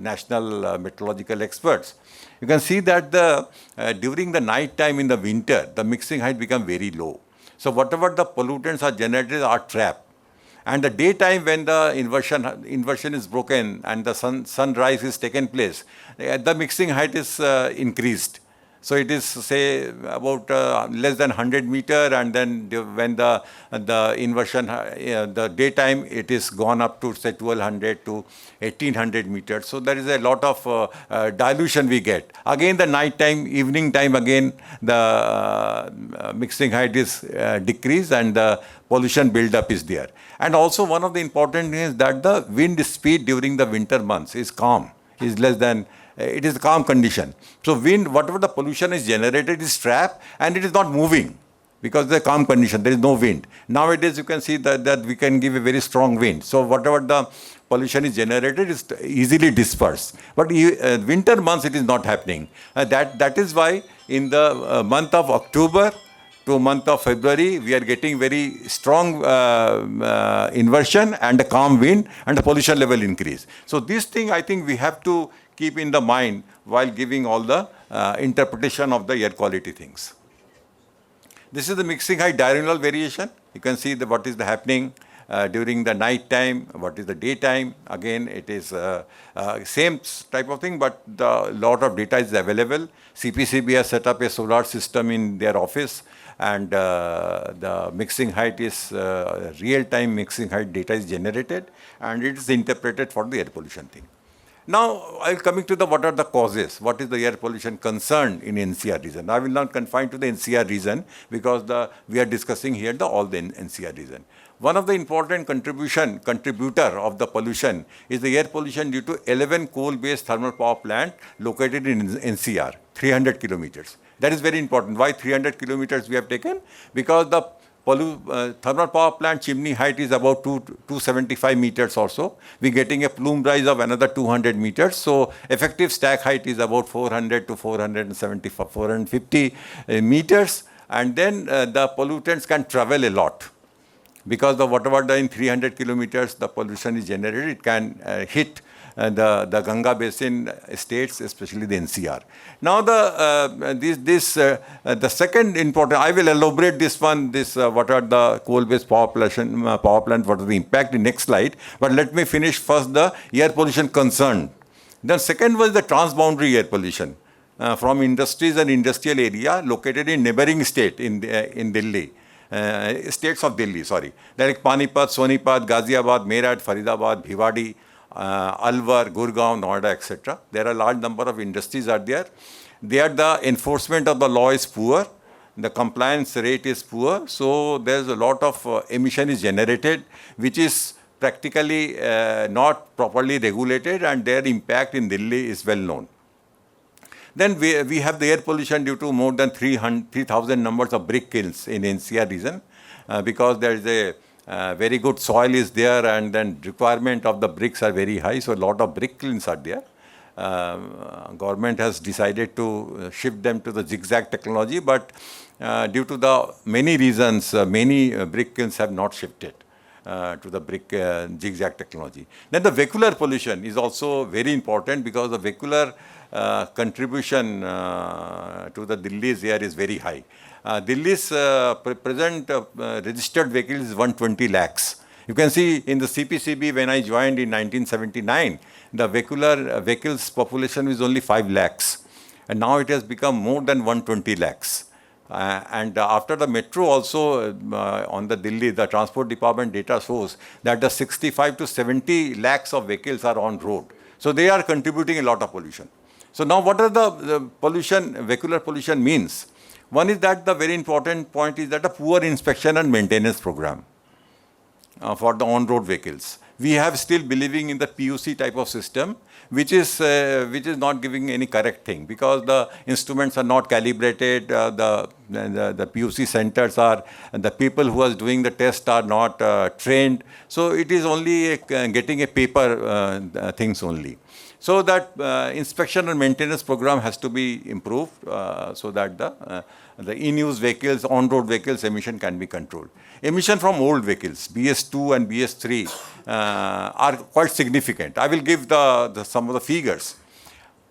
national meteorological experts. You can see that during the night time in the winter, the mixing height becomes very low. So whatever the pollutants are generated are trapped. And the daytime when the inversion is broken and the sunrise is taken place, the mixing height is increased. So it is, say, about less than 100 meter, and then when the inversion, the daytime, it is gone up to, say, 1200 to 1800 meters. So there is a lot of dilution we get. Again, the night time, evening time, again, the mixing height is decreased and the pollution buildup is there. And also one of the important things is that the wind speed during the winter months is calm, is less than, it is a calm condition. So wind, whatever the pollution is generated is trapped and it is not moving because the calm condition, there is no wind. Nowadays you can see that we can give a very strong wind. So whatever the pollution is generated is easily dispersed. But winter months it is not happening. That is why in the month of October to month of February, we are getting very strong inversion and a calm wind and the pollution level increase. So this thing I think we have to keep in the mind while giving all the interpretation of the air quality things. This is the mixing height diurnal variation. You can see what is happening during the night time, what is the daytime. Again, it is same type of thing, but a lot of data is available. CPCB has set up a solar system in their office, and the mixing height is real-time mixing height data is generated, and it is interpreted for the air pollution thing. Now, I'll coming to the what are the causes, what is the air pollution concern in NCR region. I will not confine to the NCR region because we are discussing here all the NCR region. One of the important contributor of the pollution is the air pollution due to 11 coal-based thermal power plant located in NCR, 300 kilometers. That is very important. Why 300 kilometers we have taken? Because the thermal power plant chimney height is about 275 meters or so. We're getting a plume rise of another 200 meters. So effective stack height is about 400 to 475, 450 meters. And then the pollutants can travel a lot. Because the whatever in 300 kilometers the pollution is generated, it can hit the Ganga basin states, especially the NCR. Now the second important, I will elaborate this one, what are the coal-based power plant, what is the impact in next slide. But let me finish first the air pollution concern. Then second was the transboundary air pollution from industries and industrial area located in neighboring state in Delhi. States of Delhi, sorry. Like Panipat, Sonipat, Ghaziabad, Meerut, Faridabad, Bhiwadi, Alwar, Gurgaon, Noida, etc. There are a large number of industries are there. There the enforcement of the law is poor. The compliance rate is poor. So there's a lot of emission is generated, which is practically not properly regulated, and their impact in Delhi is well known. Then we have the air pollution due to more than 3,000 numbers of brick kilns in NCR region because there is a very good soil is there, and then requirement of the bricks are very high. So a lot of brick kilns are there. Government has decided to shift them to the zigzag technology, but due to the many reasons, many brick kilns have not shifted to the brick zigzag technology. Then the vehicular pollution is also very important because the vehicular contribution to the Delhi's air is very high. Delhi's present registered vehicles is 120 lakhs. You can see in the CPCB when I joined in 1979, the vehicular vehicles population is only 5 lakhs. And now it has become more than 120 lakhs. And after the metro also on the Delhi, the transport department data shows that the 65 to 70 lakhs of vehicles are on road. So they are contributing a lot of pollution. So now what are the pollution, vehicular pollution means? One is that the very important point is that a poor inspection and maintenance program for the on-road vehicles. We have still believing in the PUC type of system, which is not giving any correct thing because the instruments are not calibrated, the PUC centers are, the people who are doing the test are not trained. So it is only getting a paper things only. So that inspection and maintenance program has to be improved so that the in-use vehicles, on-road vehicles emission can be controlled. Emission from old vehicles, BS2 and BS3 are quite significant. I will give some of the figures.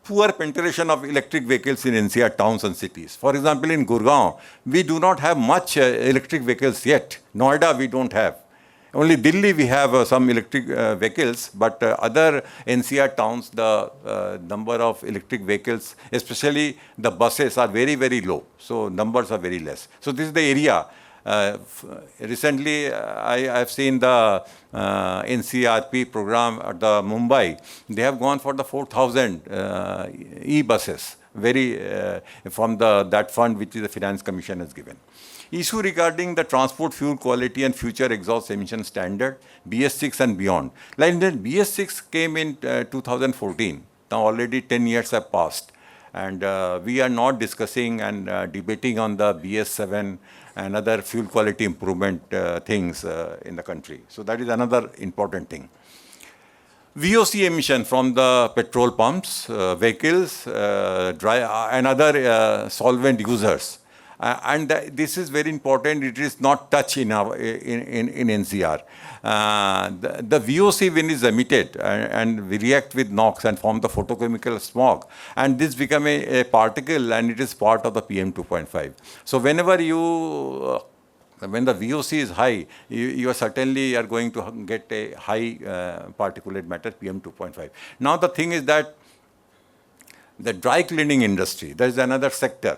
Poor penetration of electric vehicles in NCR towns and cities. For example, in Gurgaon, we do not have much electric vehicles yet. Noida, we don't have. Only Delhi we have some electric vehicles, but other NCR towns, the number of electric vehicles, especially the buses, are very, very low. So numbers are very less. So this is the area. Recently, I have seen the NCRP program at the Mumbai. They have gone for the 4,000 e-buses, from that fund which the Finance Commission has given. Issue regarding the transport fuel quality and future exhaust emission standard, BS6 and beyond. Like that, BS6 came in 2014. Now already 10 years have passed. And we are not discussing and debating on the BS7 and other fuel quality improvement things in the country. So that is another important thing. VOC emission from the petrol pumps, vehicles, and other solvent users. And this is very important. It is not touch in NCR. The VOC when is emitted and we react with NOx and form the photochemical smog, and this become a particle and it is part of the PM 2.5. So whenever when the VOC is high, you certainly are going to get a high particulate matter PM 2.5. Now the thing is that The dry cleaning industry, there is another sector.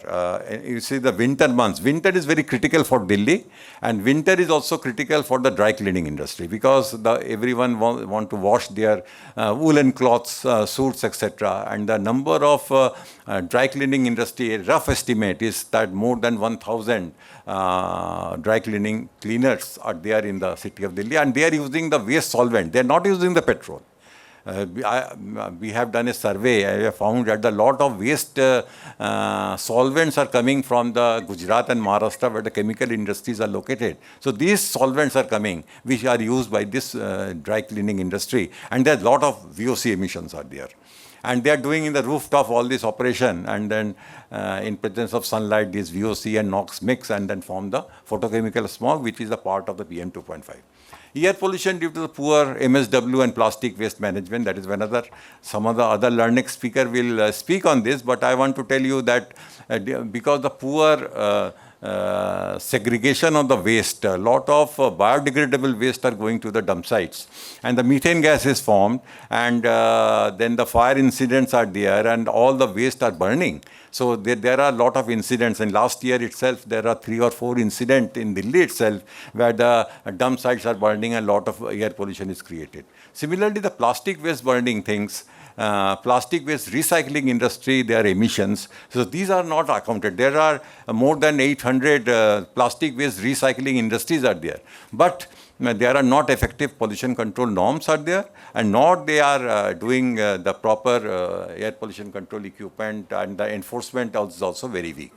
You see the winter months. Winter is very critical for Delhi, and winter is also critical for the dry cleaning industry because everyone want to wash their woolen cloths, suits, etc. And the number of dry cleaning industry, a rough estimate is that more than 1,000 dry cleaning cleaners are there in the city of Delhi, and they are using the waste solvent. They are not using the petrol. We have done a survey. I have found that a lot of waste solvents are coming from the Gujarat and Maharashtra, where the chemical industries are located. So these solvents are coming, which are used by this dry cleaning industry, and there are a lot of VOC emissions are there. And they are doing in the rooftop all this operation, and then in presence of sunlight, this VOC and NOx mix and then form the photochemical smog, which is a part of the PM 2.5. Air pollution due to the poor MSW and plastic waste management, that is another, some of the other learned speaker will speak on this, but I want to tell you that because the poor segregation of the waste, a lot of biodegradable waste are going to the dump sites, and the methane gas is formed, and then the fire incidents are there, and all the waste are burning. So there are a lot of incidents, and last year itself there are 3 or 4 incidents in Delhi itself where the dump sites are burning and a lot of air pollution is created. Similarly, the plastic waste burning things, plastic waste recycling industry, their emissions. So these are not accounted. There are more than 800 plastic waste recycling industries are there. But there are not effective pollution control norms are there, and not they are doing the proper air pollution control equipment, and the enforcement is also very weak.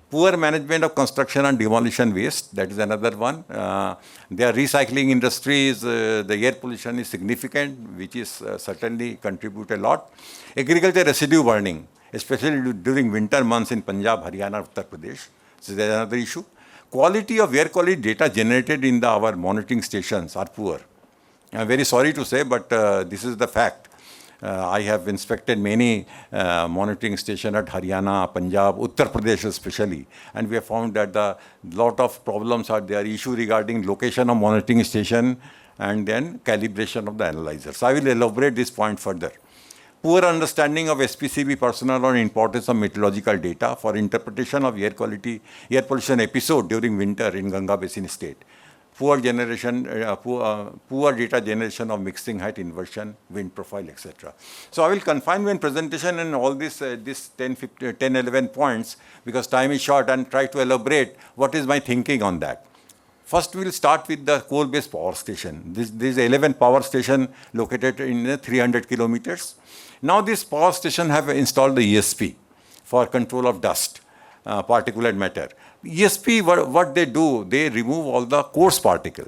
Poor management of construction and demolition waste, that is another one. Their recycling industries, the air pollution is significant, which is certainly contribute a lot. Agriculture residue burning, especially during winter months in Punjab, Haryana, Uttar Pradesh. So there is another issue. Quality of air quality data generated in our monitoring stations are poor. I'm very sorry to say, but this is the fact. I have inspected many monitoring stations at Haryana, Punjab, Uttar Pradesh especially, and we have found that a lot of problems are there, issue regarding location of monitoring station and then calibration of the analyzers. I will elaborate this point further. Poor understanding of SPCB personnel on importance of meteorological data for interpretation of air pollution episode during winter in Ganga Basin state. Poor data generation of mixing height inversion, wind profile, etc. So I will confine my presentation in all this 10, 11 points because time is short, and try to elaborate what is my thinking on that. First, we will start with the coal-based power station. This is 11 power station located in 300 kilometers. Now, this power station have installed the ESP for control of dust, particulate matter. ESP, what they do, they remove all the coarse particle.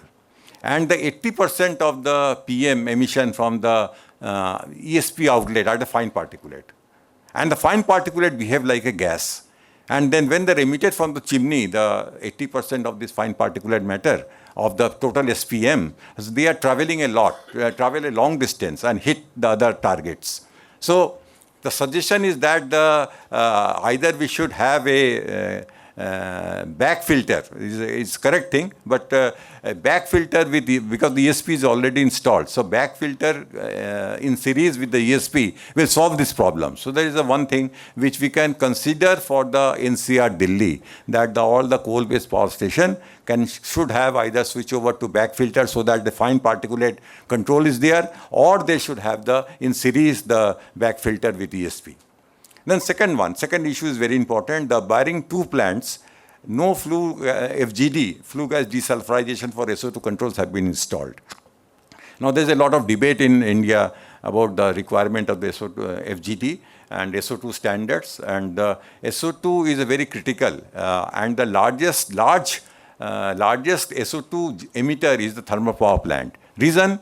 And the 80% of the PM emission from the ESP outlet are the fine particulate. And the fine particulate behave like a gas. And then when they're emitted from the chimney, the 80% of this fine particulate matter of the total SPM, so they are traveling a lot, travel a long distance and hit the other targets. So the suggestion is that either we should have a back filter, is correct thing, but a back filter with because the ESP is already installed. So back filter in series with the ESP will solve this problem. So there is one thing which we can consider for the NCR Delhi, that all the coal-based power station should have either switch over to back filter so that the fine particulate control is there, or they should have in series the back filter with ESP. Then second issue is very important. The Baring 2 plants, no FGD, flue gas desulfurization for SO2 controls have been installed. Now there's a lot of debate in India about the requirement of the SO2 FGD and SO2 standards, and SO2 is a very critical and the largest SO2 emitter is the thermal power plant. Reason?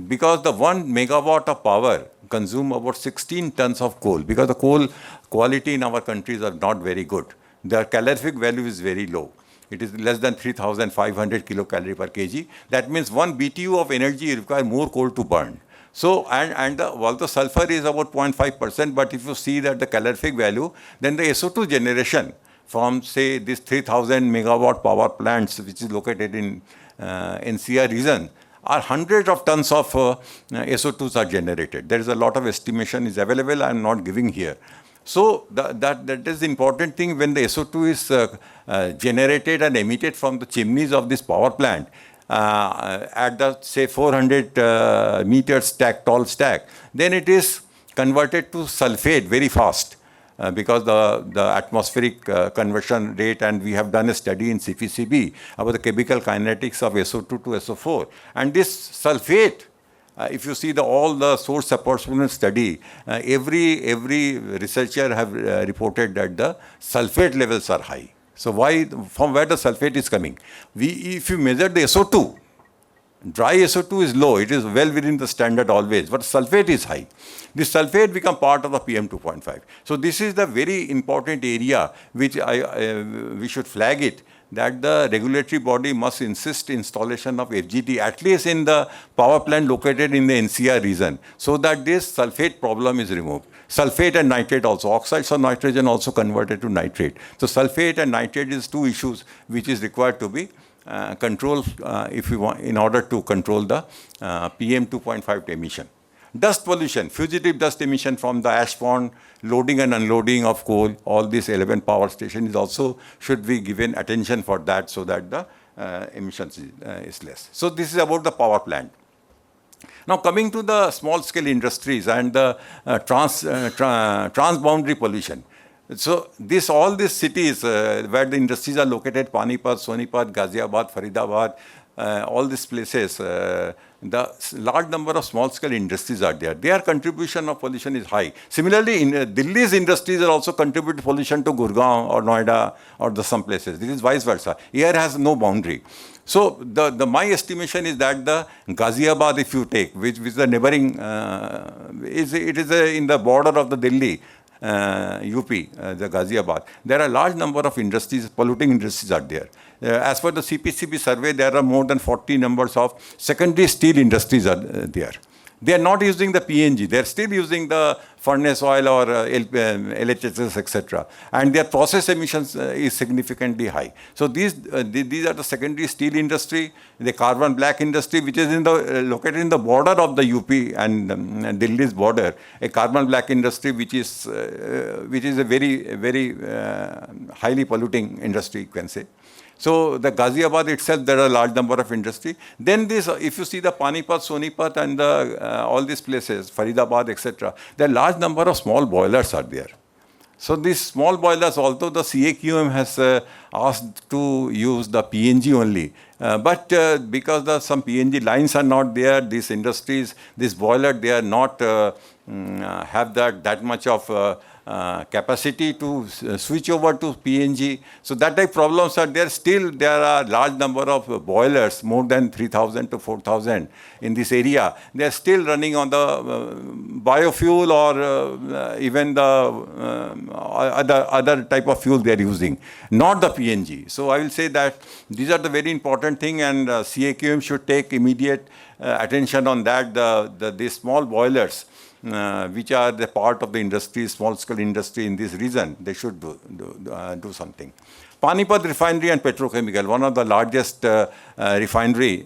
Because the 1 megawatt of power consume about 16 tons of coal, because the coal quality in our countries are not very good. The calorific value is very low. It is less than 3,500 kilocalorie per kg. That means 1 BTU of energy requires more coal to burn. So, although sulfur is about 0.5%, but if you see that the calorific value, then the SO2 generation from, say, this 3,000 megawatt power plants, which is located in NCR region, are hundreds of tons of SO2s are generated. There is a lot of estimation is available. I am not giving here. So that is the important thing when the SO2 is generated and emitted from the chimneys of this power plant at the say 400 meters stack, tall stack, then it is converted to sulfate very fast. Because the atmospheric conversion rate, and we have done a study in CPCB about the chemical kinetics of SO2 to SO4. And this sulfate, if you see all the source apportionment study, every researcher have reported that the sulfate levels are high. So from where the sulfate is coming? If you measure the SO2, dry SO2 is low, it is well within the standard always, but sulfate is high. This sulfate become part of the PM 2.5. So this is the very important area which we should flag it, that the regulatory body must insist installation of FGD at least in the power plant located in the NCR region, so that this sulfate problem is removed. Sulfate and nitrate also, oxides of nitrogen also converted to nitrate. So sulfate and nitrate is two issues which is required to be control if we want, in order to control the PM 2.5 emission. Dust pollution, fugitive dust emission from the ash pond, loading and unloading of coal, all these 11 power stations also should be given attention for that, so that the emissions is less. So this is about the power plant. Now coming to the small scale industries and the transboundary pollution. So all these cities where the industries are located, Panipat, Sonipat, Ghaziabad, Faridabad, all these places, the large number of small-scale industries are there. Their contribution of pollution is high. Similarly, in Delhi's industries are also contribute pollution to Gurgaon or Noida or some places. This is vice versa. Air has no boundary. So my estimation is that the Ghaziabad, if you take, which is the neighboring, it is in the border of the Delhi, UP, the Ghaziabad. There are a large number of industries, polluting industries are there. As per the CPCB survey, there are more than 40 numbers of secondary steel industries are there. They are not using the PNG. They are still using the furnace oil or LHSS, etc. And their process emissions is significantly high. So these are the secondary steel industry, the carbon black industry, which is located in the border of the UP and Delhi's border. A carbon black industry, which is a very highly polluting industry, you can say. So the Ghaziabad itself, there are a large number of industry. Then this, if you see the Panipat, Sonipat and all these places, Faridabad, etc., there are large number of small boilers are there. So these small boilers, although the CAQM has asked to use the PNG only, but because some PNG lines are not there, these industries, this boiler, they are not have that much of capacity to switch over to PNG. So that type problems are there. Still, there are large number of boilers, more than 3,000 to 4,000 in this area. They are still running on the biofuel or even the other type of fuel they are using, not the PNG. So I will say that these are the very important thing, and CAQM should take immediate attention on that. These small boilers, which are the part of the industry, small-scale industry in this region, they should do something. Panipat refinery and petrochemical, one of the largest refinery,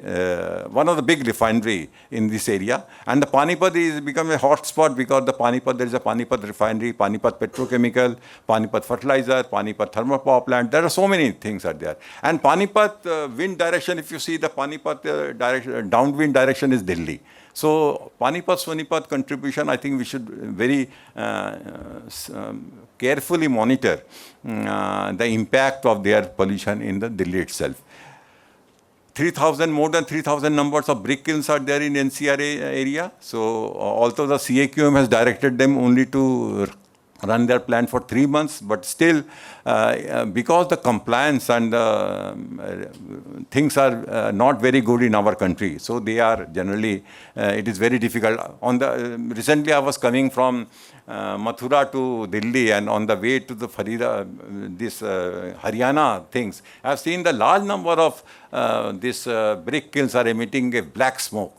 one of the big refinery in this area. And the Panipat is become a hot spot because there is a Panipat refinery, Panipat petrochemical, Panipat fertilizer, Panipat thermal power plant. There are so many things are there. And Panipat wind direction, if you see the Panipat downwind direction is Delhi. So Panipat, Sonipat contribution, I think we should very carefully monitor the impact of their pollution in the Delhi itself. More than 3,000 numbers of brick kilns are there in NCR area. So although the CAQM has directed them only to run their plan for 3 months, but still, because the compliance and things are not very good in our country, so they are generally, it is very difficult. Recently I was coming from Mathura to Delhi, and on the way to the Haryana things, I have seen the large number of these brick kilns are emitting a black smoke.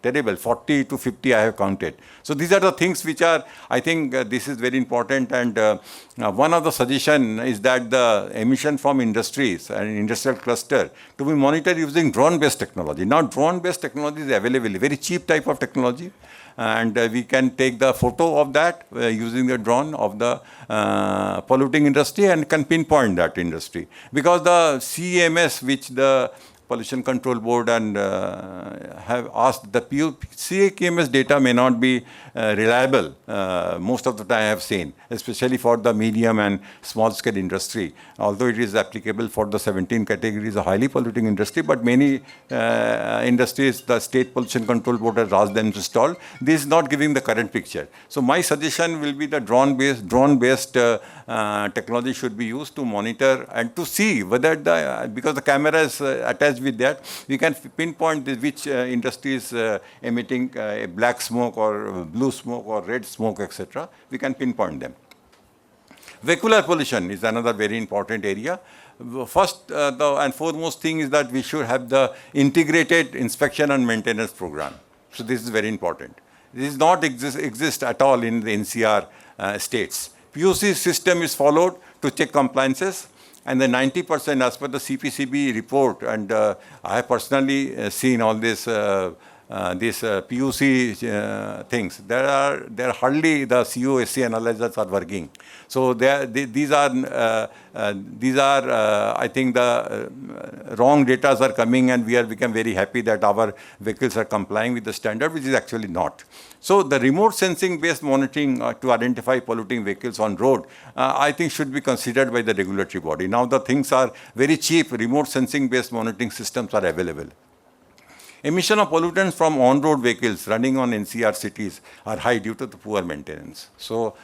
terrible. 40 to 50 I have counted. So these are the things which are, I think this is very important. And one of the suggestion is that the emission from industries and industrial cluster to be monitored using drone-based technology. Now drone-based technology is available, very cheap type of technology. And we can take the photo of that using the drone of the polluting industry and can pinpoint that industry. Because the CEMS, which the Pollution Control Board and have asked, the CAQMS data may not be reliable most of the time I have seen, especially for the medium and small scale industry. Although it is applicable for the 17 categories of highly polluting industry, but many industries, the State Pollution Control Board has asked them to install. This is not giving the current picture. So my suggestion will be the drone-based technology should be used to monitor and to see whether because the camera is attached with that, we can pinpoint which industry is emitting black smoke or blue smoke or red smoke, etc. We can pinpoint them. Vehicular pollution is another very important area. First and foremost thing is that we should have the integrated inspection and maintenance program. So this is very important. This does not exist at all in the NCR states. POC system is followed to check compliances. And the 90% as per the CPCB report, and I have personally seen all this PUC things. There are hardly the COSC analyzers are working. So these are I think the wrong data are coming, and we have become very happy that our vehicles are complying with the standard, which is actually not. So the remote sensing based monitoring to identify polluting vehicles on road, I think should be considered by the regulatory body. Now the things are very cheap. Remote sensing based monitoring systems are available. Emission of pollutants from on-road vehicles running on NCR cities are high due to the poor maintenance. So,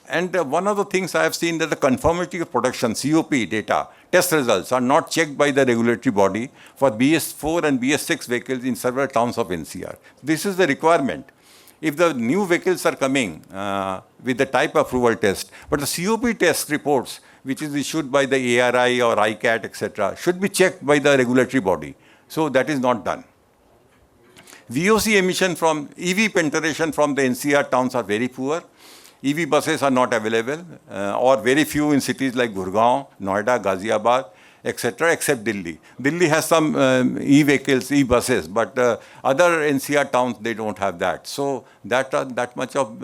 and one of the things I have seen that the conformity of production, COP data, test results are not checked by the regulatory body for BS4 and BS6 vehicles in several towns of NCR. This is the requirement. If the new vehicles are coming with the type approval test, but the COP test reports, which is issued by the ARI or ICAT, etc., should be checked by the regulatory body. So that is not done. VOC emission from EV penetration from the NCR towns are very poor. EV buses are not available or very few in cities like Gurgaon, Noida, Ghaziabad, etc., except Delhi. Delhi has some e-vehicles, e-buses, but other NCR towns, they don't have that. So that much of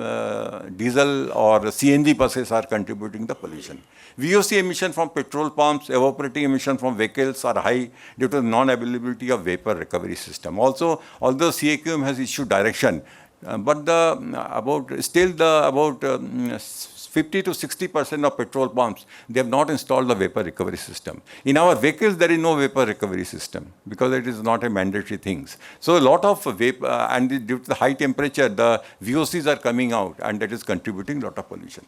diesel or CNG buses are contributing the pollution. VOC emission from petrol pumps, evaporating emission from vehicles are high due to the non-availability of vapor recovery system. Also, although CAQM has issued direction, but about 50 to 60% of petrol pumps, they have not installed the vapor recovery system. In our vehicles, there is no vapor recovery system because it is not a mandatory thing. So a lot of vapor, and due to the high temperature, the VOCs are coming out, and that is contributing a lot of pollution.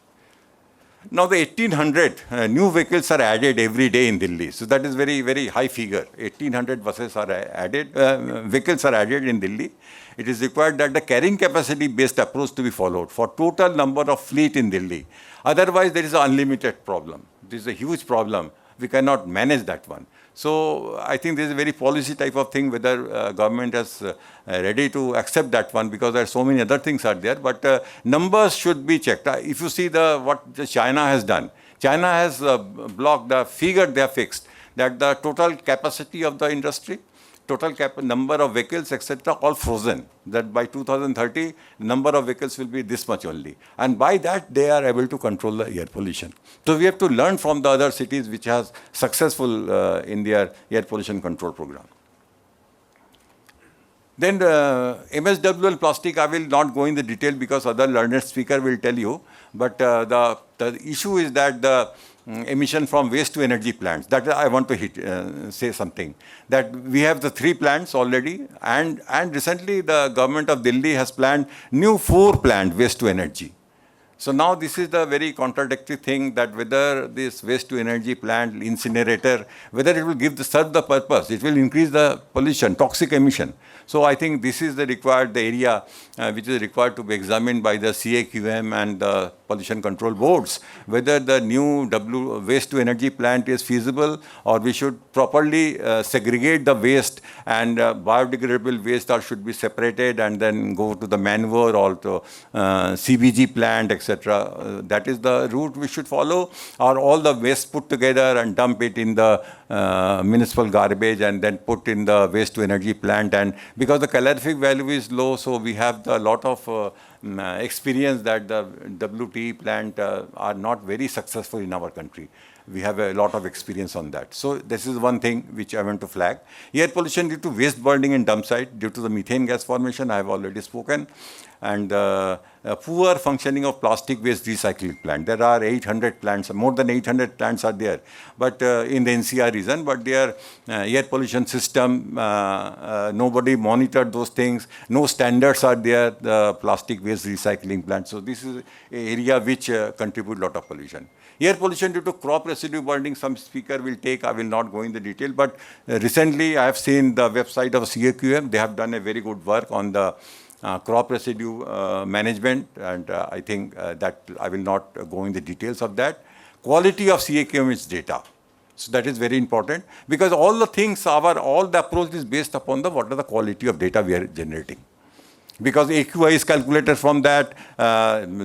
Now the 1800 new vehicles are added every day in Delhi. So that is very, very high figure. 1800 buses are added, vehicles are added in Delhi. It is required that the carrying capacity based approach to be followed for total number of fleet in Delhi. Otherwise there is an unlimited problem. This is a huge problem. We cannot manage that one. So I think this is a very policy type of thing, whether government is ready to accept that one, because there are so many other things are there. But numbers should be checked. If you see what China has done, China has blocked the figure they have fixed, that the total capacity of the industry, total number of vehicles, etc., all frozen. That by 2030, number of vehicles will be this much only. And by that, they are able to control the air pollution. So we have to learn from the other cities which has successful in their air pollution control program. Then MSWL plastic, I will not go in the detail because other learned speaker will tell you. But the issue is that the emission from waste to energy plants. That I want to say something. That we have the 3 plants already, and recently the government of Delhi has planned new 4 plants waste to energy. So now this is the very contradictory thing, that whether this waste to energy plant, incinerator, whether it will serve the purpose, it will increase the pollution, toxic emission. So I think this is the area which is required to be examined by the CAQM and the pollution control boards, whether the new waste to energy plant is feasible, or we should properly segregate the waste, and biodegradable waste should be separated and then go to the manure or to CBG plant, etc. That is the route we should follow, or all the waste put together and dump it in the municipal garbage and then put in the waste to energy plant. And because the calorific value is low, so we have a lot of experience that the WTE plant are not very successful in our country. We have a lot of experience on that. So this is one thing which I want to flag. Air pollution due to waste burning in dump site, due to the methane gas formation, I have already spoken. And poor functioning of plastic waste recycling plant. There are 800 plants, more than 800 plants are there, but in the NCR region, but their air pollution system, nobody monitored those things, no standards are there, the plastic waste recycling plant. So this is an area which contribute a lot of pollution. Air pollution due to crop residue burning, some speaker will take, I will not go in the detail, but recently I have seen the website of CAQM, they have done a very good work on the crop residue management, and I think that I will not go in the details of that. Quality of CAQM is data. So that is very important, because all the things, all the approach is based upon what are the quality of data we are generating. Because AQI is calculated from that,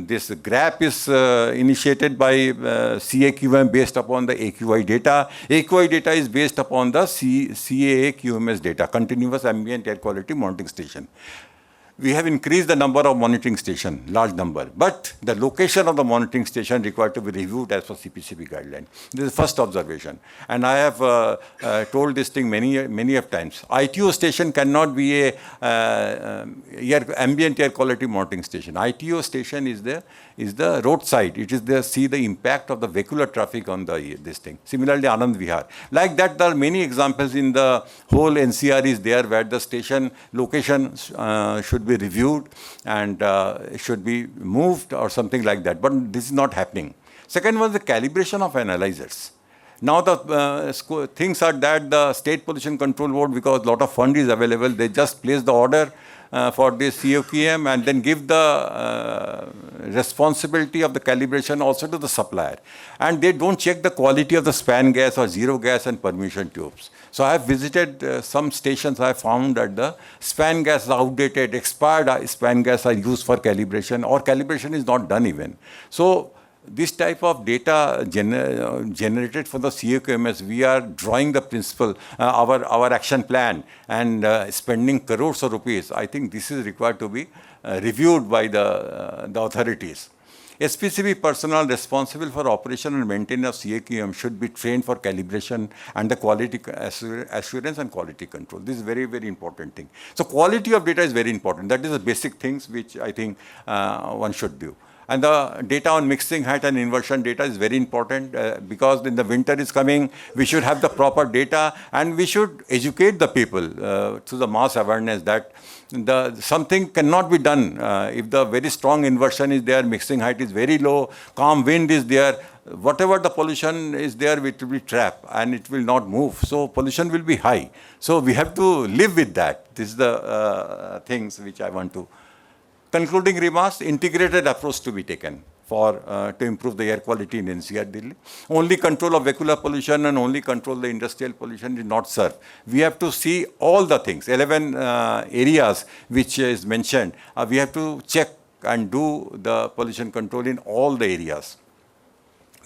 this graph is initiated by CAQM based upon the AQI data. AQI data is based upon the CAA-QMS data, Continuous Ambient Air Quality Monitoring Station. We have increased the number of monitoring stations, large number, but the location of the monitoring station required to be reviewed as per CPCB guideline. This is the first observation. And I have told this thing many of times. ITO station cannot be a ambient air quality monitoring station. ITO station is the roadside. It is see the impact of the vehicular traffic on this thing. Similarly, Anand Vihar. Like that, there are many examples in the whole NCR is there where the station location should be reviewed and should be moved or something like that. But this is not happening. Second was the calibration of analyzers. Now the things are that the State Pollution Control Board, because a lot of fund is available, they just place the order for this COQM and then give the responsibility of the calibration also to the supplier. And they don't check the quality of the span gas or zero gas and permeation tubes. So I have visited some stations. I found that the span gas is outdated, expired span gas are used for calibration, or calibration is not done even. So this type of data generated for the CAQMS, we are drawing the principle, our action plan, and spending crores of rupees. I think this is required to be reviewed by the authorities. SPCB personnel responsible for operation and maintenance of CAQM should be trained for calibration and the quality assurance and quality control. This is very, very important thing. So quality of data is very important. That is the basic things which I think one should do. And the data on mixing height and inversion data is very important because in the winter is coming, we should have the proper data, and we should educate the people to the mass awareness that something cannot be done if the very strong inversion is there, mixing height is very low, calm wind is there, whatever the pollution is there, it will be trapped and it will not move. So pollution will be high. So we have to live with that. This is the things which I want to. Concluding remarks, integrated approach to be taken for to improve the air quality in NCR Delhi. Only control of vehicular pollution and only control the industrial pollution is not serve. We have to see all the things, 11 areas which is mentioned. We have to check and do the pollution control in all the areas.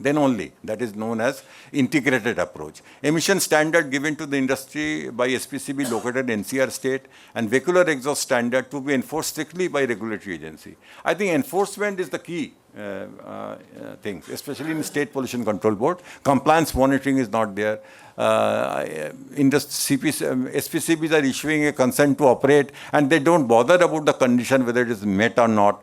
Then only, that is known as integrated approach. Emission standard given to the industry by SPCB located in NCR state, and vehicular exhaust standard to be enforced strictly by regulatory agency. I think enforcement is the key thing, especially in State Pollution Control Board. Compliance monitoring is not there. SPCBs are issuing a consent to operate, and they don't bother about the condition whether it is met or not.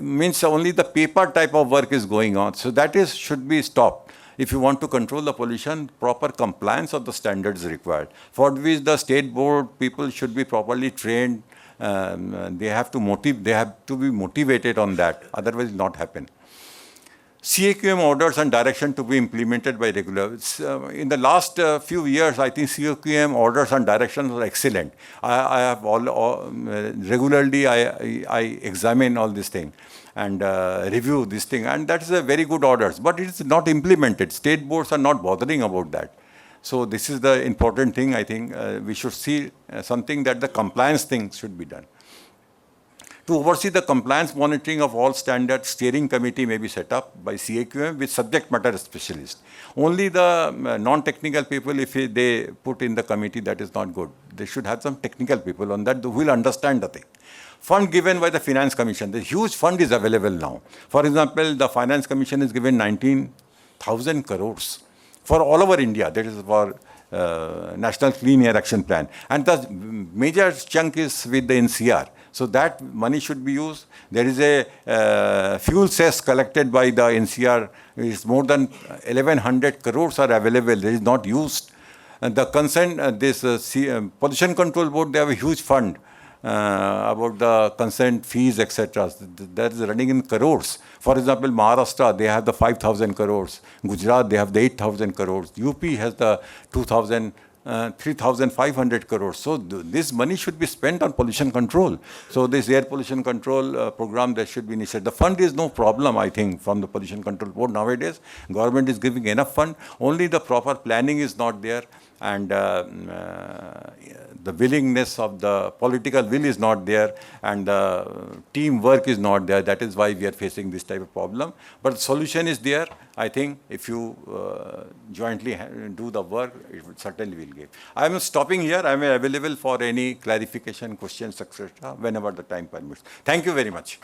Means only the paper type of work is going on. So that should be stopped. If you want to control the pollution, proper compliance of the standards is required, for which the state board people should be properly trained. They have to be motivated on that. Otherwise, it will not happen. CAQM orders and direction to be implemented by regulators. In the last few years, I think CAQM orders and directions are excellent. I have regularly I examine all this thing and review this thing, and that is a very good orders. But it is not implemented. State boards are not bothering about that. So this is the important thing. I think we should see something that the compliance thing should be done. To oversee the compliance monitoring of all standards, steering committee may be set up by CAQM with subject matter specialists. Only the non-technical people, if they put in the committee, that is not good. They should have some technical people on that who will understand the thing. Fund given by the Finance Commission. The huge fund is available now. For example, the Finance Commission is given 19,000 crores for all over India. That is for National Clean Air Action Plan. And the major chunk is with the NCR. So that money should be used. There is a fuel cess collected by the NCR. It's more than 1,100 crores are available. There is not used. And the consent, Pollution Control Board, they have a huge fund about the consent fees, etc. That is running in crores. For example, Maharashtra, they have the 5,000 crores. Gujarat, they have the 8,000 crores. UP has the 3,500 crores. So this money should be spent on pollution control. So this air pollution control program that should be initiated. The fund is no problem, I think, from the Pollution Control Board nowadays. Government is giving enough fund. Only the proper planning is not there, and the willingness of the political will is not there, and the teamwork is not there. That is why we are facing this type of problem. But the solution is there. I think if you jointly do the work, it certainly will give. I am stopping here. I am available for any clarification, questions, etc. whenever the time permits. Thank you very much.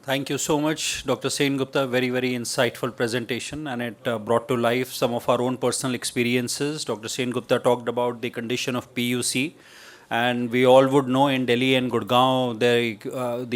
Thank you so much, Dr. Sen Gupta. Very, very insightful presentation, and it brought to life some of our own personal experiences. Dr. Sen Gupta talked about the condition of PUC, and we all would know in Delhi and Gurgaon, the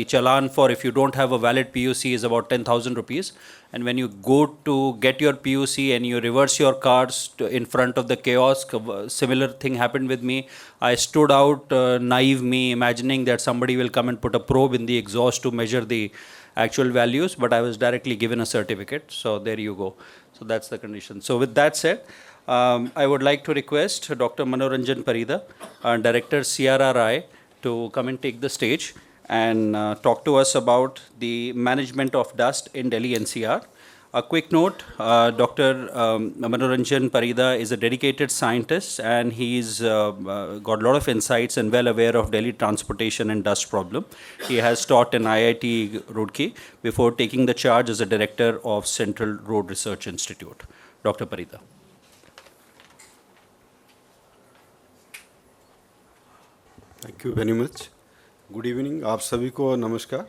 challan for if you don't have a valid PUC is about 10,000 rupees. And when you go to get your PUC and you reverse your cars in front of the kiosk, a similar thing happened with me. I stood out, naive me, imagining that somebody will come and put a probe in the exhaust to measure the actual values, but I was directly given a certificate. So there you go. So that's the condition. So with that said, I would like to request Dr. Manoranjan Parida, Director CRRI, to come and take the stage and talk to us about the management of dust in Delhi NCR. A quick note, Dr. Manoranjan Parida is a dedicated scientist, and he's got a lot of insights and well aware of Delhi transportation and dust problem. He has taught in IIT Roorkee before taking the charge as a director of Central Road Research Institute. Dr. Parida. Thank you very much. Good evening. आप सभी को नमस्कार.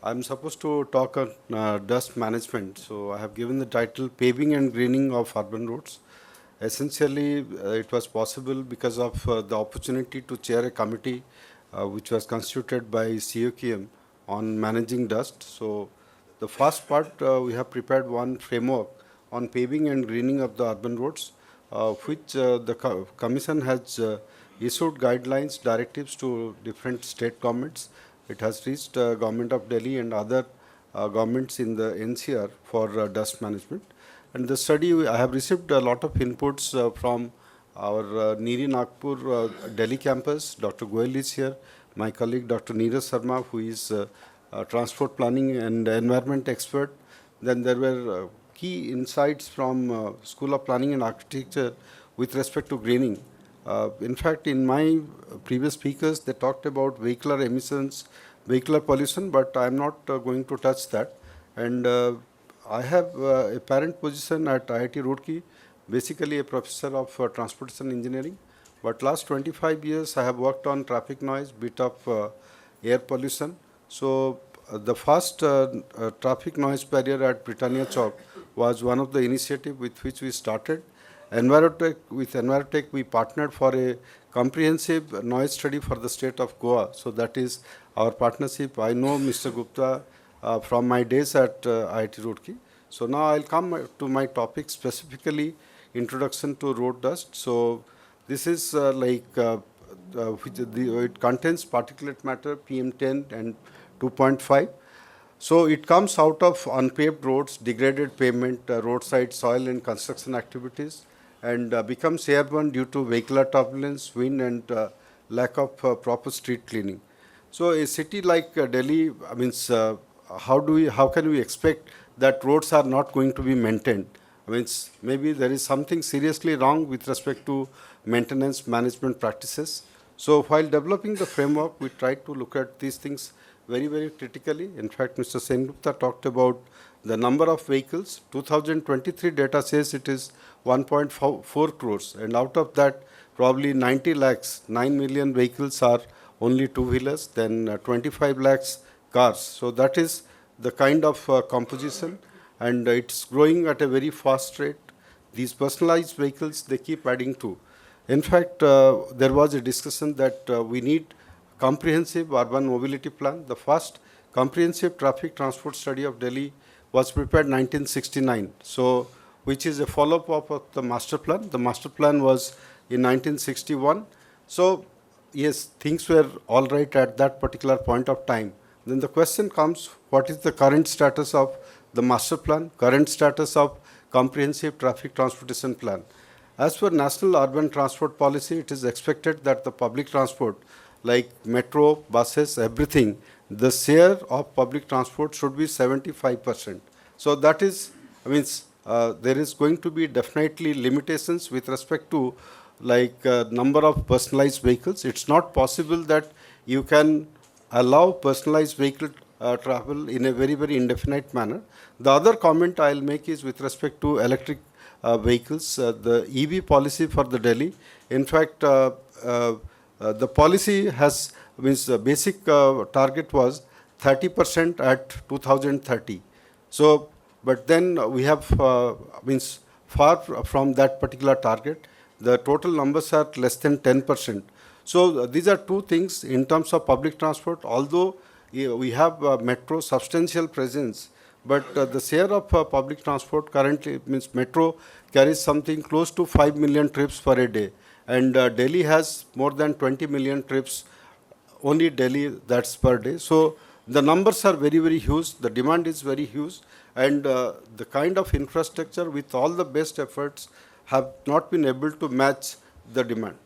I'm supposed to talk on dust management. So I have given the title Paving and Greening of Urban Roads. Essentially, it was possible because of the opportunity to chair a committee which was constituted by CAQM on managing dust. So the first part, we have prepared one framework on paving and greening of the urban roads, which the Commission has issued guidelines, directives to different state governments. It has reached Government of Delhi and other governments in the NCR for dust management. And the study, I have received a lot of inputs from our Niri Nagpur Delhi campus. Dr. Goyal is here. My colleague Dr. Neeraj Sharma, who is transport planning and environment expert. Then there were key insights from School of Planning and Architecture with respect to greening. In fact, in my previous speakers, they talked about vehicular emissions, vehicular pollution, but I'm not going to touch that. And I have a parent position at IIT Roorkee, basically a professor of transportation engineering. But last 25 years, I have worked on traffic noise, bit of air pollution. So the first traffic noise barrier at Britannia Chowk was one of the initiatives with which we started. With Envirotech, we partnered for a comprehensive noise study for the state of Goa. So that is our partnership. I know Mr. Gupta from my days at IIT Roorkee. So now I'll come to my topic, specifically introduction to road dust. So This is it contains particulate matter PM10 and 2.5. So it comes out of unpaved roads, degraded pavement, roadside soil and construction activities, and becomes airborne due to vehicular turbulence, wind, and lack of proper street cleaning. So a city like Delhi, how can we expect that roads are not going to be maintained? Maybe there is something seriously wrong with respect to maintenance management practices. So while developing the framework, we tried to look at these things very, very critically. In fact, Mr. Sengupta talked about the number of vehicles. 2023 data says it is 1.4 crores, and out of that, probably 90 lakhs, 9 million vehicles are only two-wheelers, then 25 lakhs cars. So that is the kind of composition, and it's growing at a very fast rate. These personalized vehicles, they keep adding to. In fact, there was a discussion that we need comprehensive urban mobility plan. The first comprehensive traffic transport study of Delhi was prepared 1969, so which is a follow-up of the master plan. The master plan was in 1961. So yes, things were all right at that particular point of time. Then the question comes, what is the current status of the master plan, current status of comprehensive traffic transportation plan? As per National Urban Transport Policy, it is expected that the public transport, like metro, buses, everything, the share of public transport should be 75%. So that is, there is going to be definitely limitations with respect to number of personalized vehicles. It's not possible that you can allow personalized vehicle travel in a very, very indefinite manner. The other comment I'll make is with respect to electric vehicles, the EV policy for the Delhi. In fact, the policy has, the basic target was 30% at 2030. So, but then we have, far from that particular target. The total numbers are less than 10%. So these are two things in terms of public transport. Although we have metro substantial presence, but the share of public transport currently metro carries something close to 5 million trips per a day, and Delhi has more than 20 million trips. Only Delhi, that's per day. So the numbers are very, very huge. The demand is very huge, and the kind of infrastructure with all the best efforts have not been able to match the demand.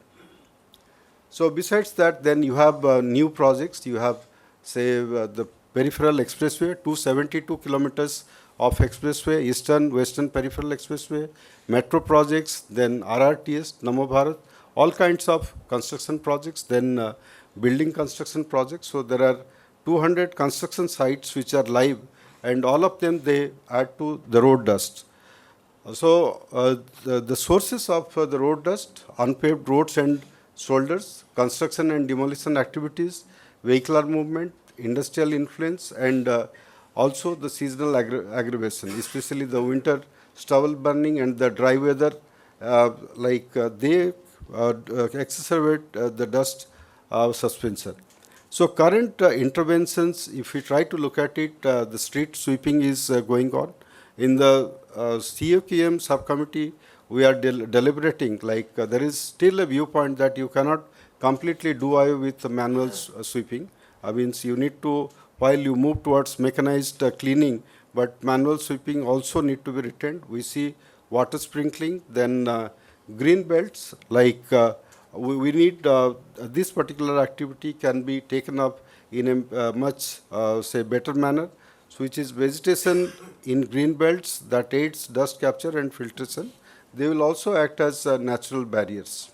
So besides that, then you have new projects. You have, say, the peripheral expressway, 272 kilometers of expressway, eastern, western peripheral expressway, metro projects, then RRTS, Namo Bharat, all kinds of construction projects, then building construction projects. So there are 200 construction sites which are live, and all of them, they add to the road dust. So the sources of the road dust, unpaved roads and shoulders, construction and demolition activities, vehicular movement, industrial influence, and also the seasonal aggravation, especially the winter stubble burning and the dry weather, they exacerbate the dust suspension. So current interventions, if we try to look at it, the street sweeping is going on. In the COQM subcommittee, we are deliberating, there is still a viewpoint that you cannot completely do away with the manual sweeping. You need to, while you move towards mechanized cleaning, but manual sweeping also need to be retained. We see water sprinkling, then green belts, we need, this particular activity can be taken up in a much, better manner, so which is vegetation in green belts that aids dust capture and filtration. They will also act as natural barriers.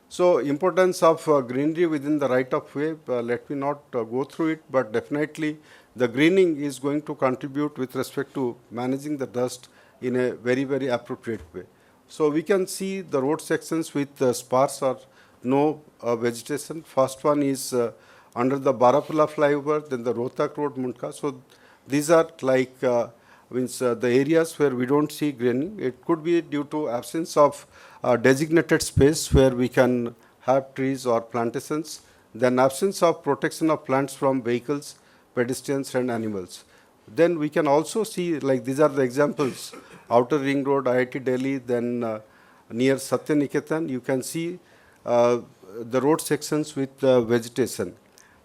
So importance of greenery within the right of way, let me not go through it, but definitely the greening is going to contribute with respect to managing the dust in a very, very appropriate way. So we can see the road sections with sparse or no vegetation. First one is under the Barapula flyover, then the Rohtak Road, Mundka. So these are the areas where we don't see greening. It could be due to absence of designated space where we can have trees or plantations, then absence of protection of plants from vehicles, pedestrians and animals. Then we can also see, these are the examples, Outer Ring Road, IIT Delhi, then near Satyaniketan, you can see the road sections with vegetation.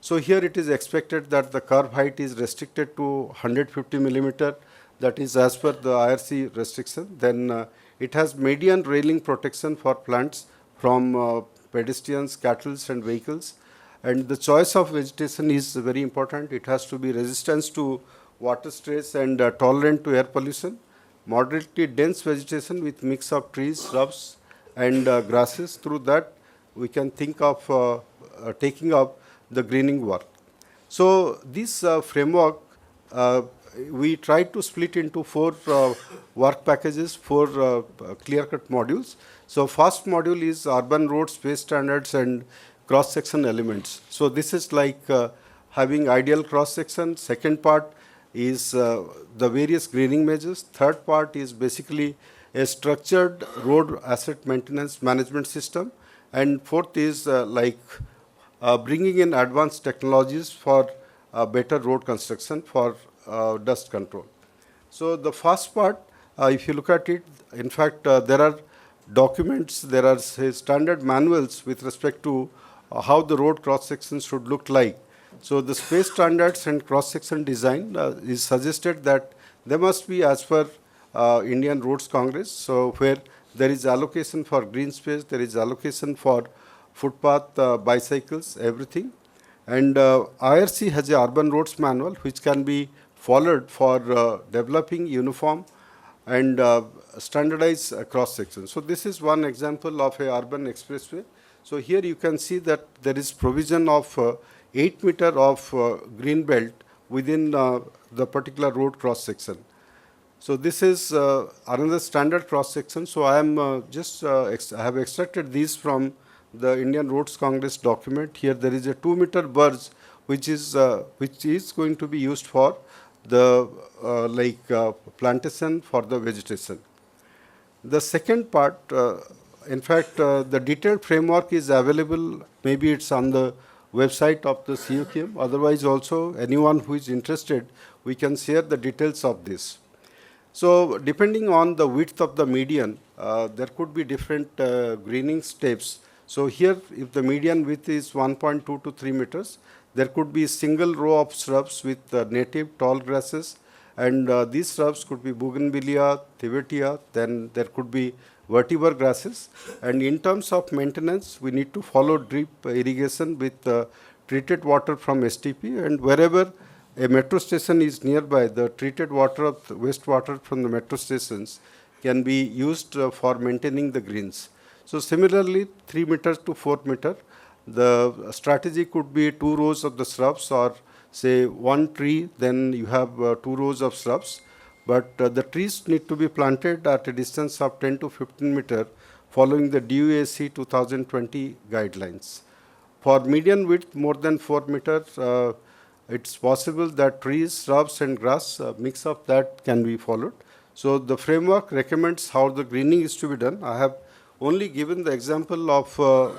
So here it is expected that the curb height is restricted to 150 millimeter, that is as per the IRC restriction. Then it has median railing protection for plants from pedestrians, cattle and vehicles. And the choice of vegetation is very important. It has to be resistant to water stress and tolerant to air pollution. Moderately dense vegetation with mix of trees, shrubs and grasses. Through that, we can think of taking up the greening work. So this framework, we tried to split into four work packages, four clear-cut modules. So first module is urban road space standards and cross-section elements. So this is like having ideal cross-section. Second part is the various greening measures. Third part is basically a structured road asset maintenance management system. And fourth is bringing in advanced technologies for better road construction for dust control. So the first part, if you look at it, in fact, there are documents, there are standard manuals with respect to how the road cross-section should look like. So the space standards and cross-section design is suggested that they must be as per Indian Roads Congress. So where there is allocation for green space, there is allocation for footpath, bicycles, everything. And IRC has a urban roads manual which can be followed for developing uniform and standardized cross-section. So this is one example of a urban expressway. So here you can see that there is provision of 8 meter of green belt within the particular road cross-section. So this is another standard cross-section. So I am I have extracted these from the Indian Roads Congress document. Here there is a 2 meter burrs which is going to be used for the plantation for the vegetation. The second part, in fact, the detailed framework is available. Maybe it's on the website of the COQM. Otherwise, also anyone who is interested, we can share the details of this. So, depending on the width of the median, there could be different greening steps. So here, if the median width is 1.2 to 3 meters, there could be single row of shrubs with native tall grasses, and these shrubs could be bougainvillea, thevetia, then there could be vetiver grasses. And in terms of maintenance, we need to follow drip irrigation with treated water from STP, and wherever a metro station is nearby, the treated water of the wastewater from the metro stations can be used for maintaining the greens. So similarly, 3 meters to 4 meter, the strategy could be 2 rows of the shrubs, or say 1 tree, then you have 2 rows of shrubs. But the trees need to be planted at a distance of 10 to 15 meter following the DUAC 2020 guidelines. For median width more than 4 meters, it's possible that trees, shrubs and grass, mix of that can be followed. So the framework recommends how the greening is to be done. I have only given the example of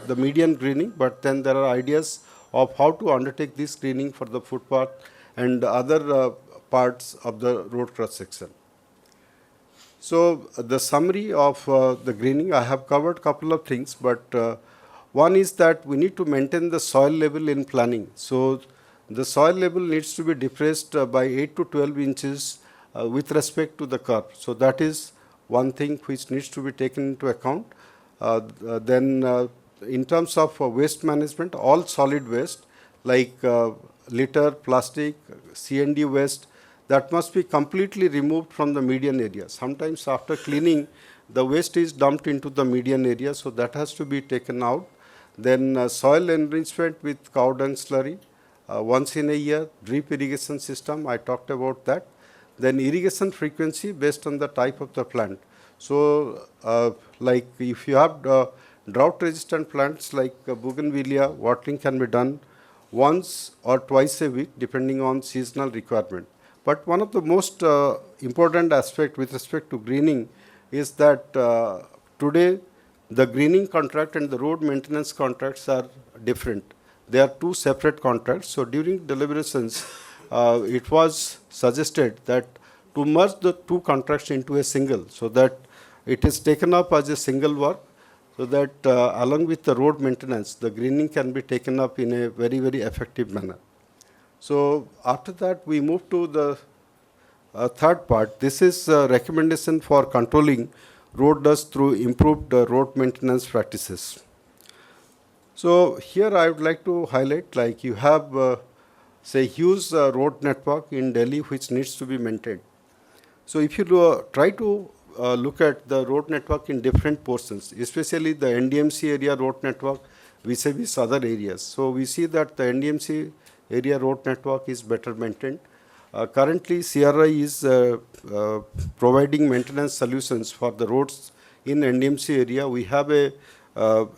the median greening, but then there are ideas of how to undertake this greening for the footpath and other parts of the road cross section. So the summary of the greening, I have covered a couple of things, but one is that we need to maintain the soil level in planning. So the soil level needs to be depressed by 8 to 12 inches with respect to the curb. So that is one thing which needs to be taken into account. Then in terms of waste management, all solid waste like litter, plastic, C&D waste, that must be completely removed from the median area. Sometimes after cleaning, the waste is dumped into the median area, so that has to be taken out. Then soil enrichment with cow dung slurry, once in a year, drip irrigation system, I talked about that. Then irrigation frequency based on the type of the plant. So like if you have drought resistant plants like bougainvillea, watering can be done once or twice a week depending on seasonal requirement. But one of the most important aspect with respect to greening is that today the greening contract and the road maintenance contracts are different. They are two separate contracts. So during deliberations, it was suggested that to merge the two contracts into a single, so that it is taken up as a single work, so that along with the road maintenance, the greening can be taken up in a very, very effective manner. So after that, we move to the third part. This is a recommendation for controlling road dust through improved road maintenance practices. So here I would like to highlight, like you have, say, huge road network in Delhi which needs to be maintained. So if you try to look at the road network in different portions, especially the NDMC area road network vis-a-vis other areas. So we see that the NDMC area road network is better maintained. Currently, CRI is providing maintenance solutions for the roads in NDMC area. We have a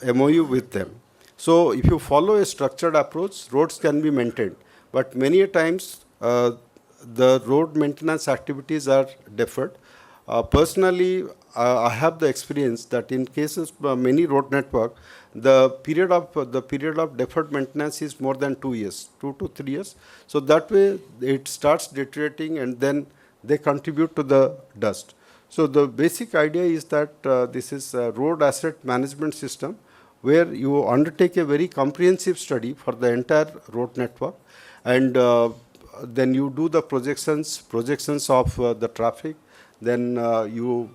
MOU with them. So if you follow a structured approach, roads can be maintained. But many a times, the road maintenance activities are deferred. Personally, I have the experience that in cases many road network, the period of deferred maintenance is more than 2 years, 2 to 3 years. So that way it starts deteriorating and then they contribute to the dust. So the basic idea is that this is a road asset management system where you undertake a very comprehensive study for the entire road network, and then you do the projections of the traffic, then you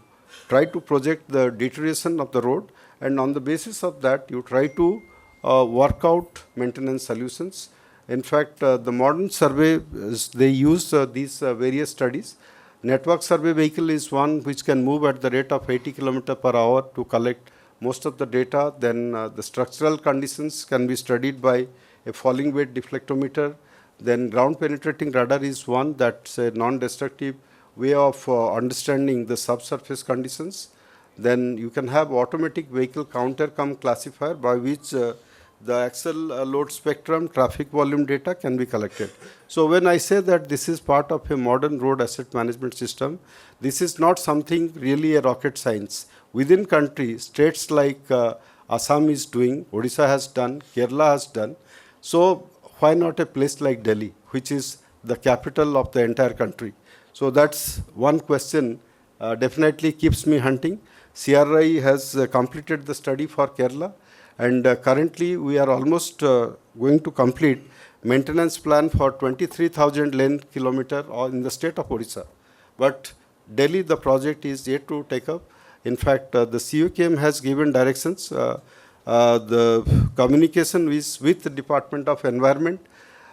try to project the deterioration of the road, and on the basis of that you try to work out maintenance solutions. In fact, the modern survey, they use these various studies. Network survey vehicle is one which can move at the rate of 80 km per hour to collect most of the data. Then the structural conditions can be studied by a falling weight deflectometer. Then ground penetrating radar is one that's a non-destructive way of understanding the subsurface conditions. Then you can have automatic vehicle counter cum classifier by which the axle load spectrum, traffic volume data can be collected. So when I say that this is part of a modern road asset management system, this is not something really a rocket science. Within country, states like Assam is doing, Odisha has done, Kerala has done. So why not a place like Delhi, which is the capital of the entire country? So that's one question definitely keeps me hunting. CRI has completed the study for Kerala, and currently we are almost going to complete maintenance plan for 23,000 lane kilometer in the state of Odisha. But Delhi, the project is yet to take up. In fact, the CUKM has given directions. The communication is with the Department of Environment,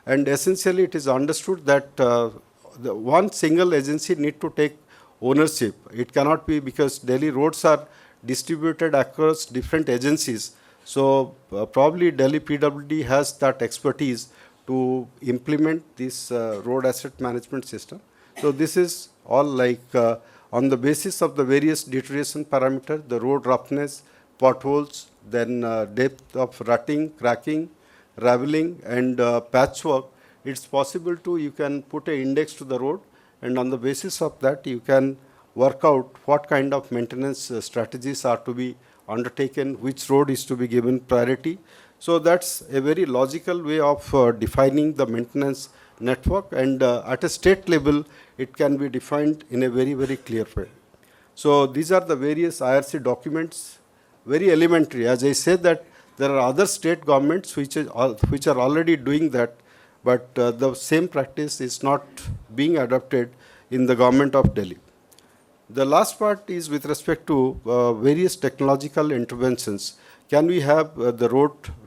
and essentially it is understood that the one single agency need to take ownership. It cannot be, because Delhi roads are distributed across different agencies. So probably Delhi PWD has that expertise to implement this road asset management system. So this is all like on the basis of the various deterioration parameters, the road roughness, potholes, then depth of rutting, cracking, raveling, and patchwork. It's possible to, you can put an index to the road, and on the basis of that you can work out what kind of maintenance strategies are to be undertaken, which road is to be given priority. So that's a very logical way of defining the maintenance network, and at a state level it can be defined in a very, very clear way. So these are the various IRC documents, very elementary. As I said, that there are other state governments which are already doing that, but the same practice is not being adopted in the government of Delhi. The last part is with respect to various technological interventions. Can we have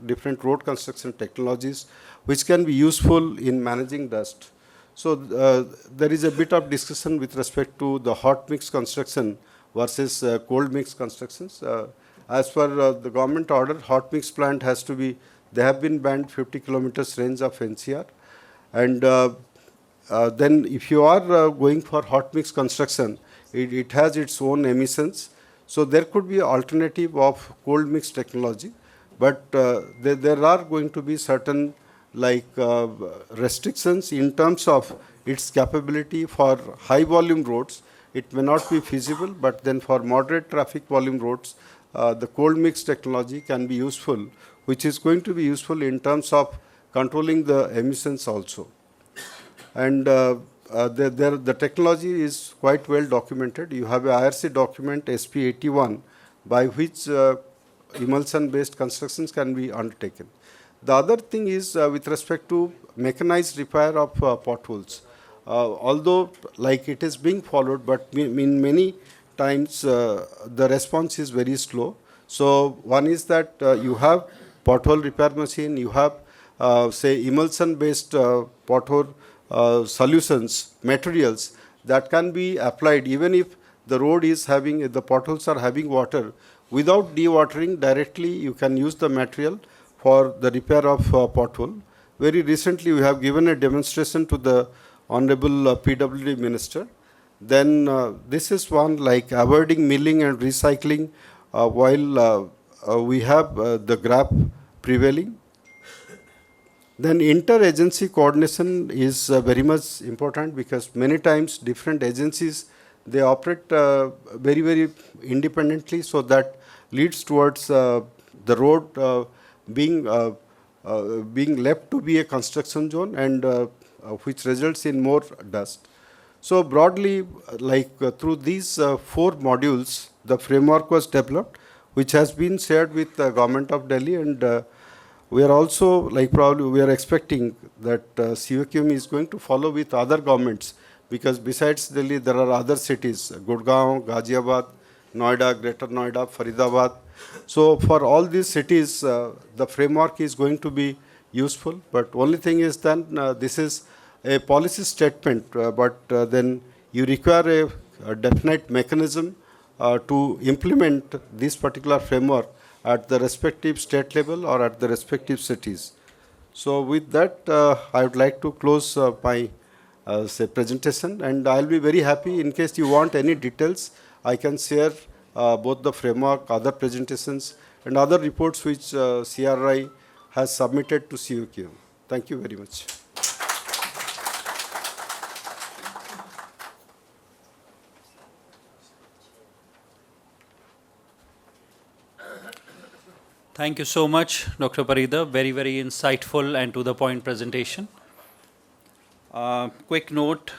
different road construction technologies which can be useful in managing dust? So there is a bit of discussion with respect to the hot mix construction versus cold mix constructions. As per the government order, hot mix plant has to be, they have been banned 50 kilometers range of NCR. And then if you are going for hot mix construction, it has its own emissions. So there could be an alternative of cold mix technology, but there are going to be certain restrictions in terms of its capability. For high volume roads, it may not be feasible, but then for moderate traffic volume roads, the cold mix technology can be useful, which is going to be useful in terms of controlling the emissions also. And the technology is quite well documented. You have a IRC document SP81 by which emulsion-based constructions can be undertaken. The other thing is with respect to mechanized repair of potholes. Although like it is being followed, but in many times the response is very slow. So one is that you have pothole repair machine, you have say emulsion-based pothole solutions, materials that can be applied even if the road is having, the potholes are having water. Without dewatering directly, you can use the material for the repair of pothole. Very recently, we have given a demonstration to the Honorable PWD Minister. Then this is one like avoiding milling and recycling while we have the GRAP prevailing. Then inter-agency coordination is very much important because many times different agencies, they operate very, very independently, so that leads towards the road being left to be a construction zone, and which results in more dust. So broadly, like through these 4 modules, the framework was developed, which has been shared with the government of Delhi, and we are also like probably we are expecting that COQM is going to follow with other governments, because besides Delhi there are other cities, Gurgaon, Ghaziabad, Noida, Greater Noida, Faridabad. So for all these cities, the framework is going to be useful. But only thing is then this is a policy statement, but then you require a definite mechanism to implement this particular framework at the respective state level or at the respective cities. So with that, I would like to close my say presentation, and I'll be very happy in case you want any details. I can share both the framework, other presentations, and other reports which CRI has submitted to COQ. Thank you very much. Thank you so much, Dr. Parida. Very, very insightful and to the point presentation. Quick note,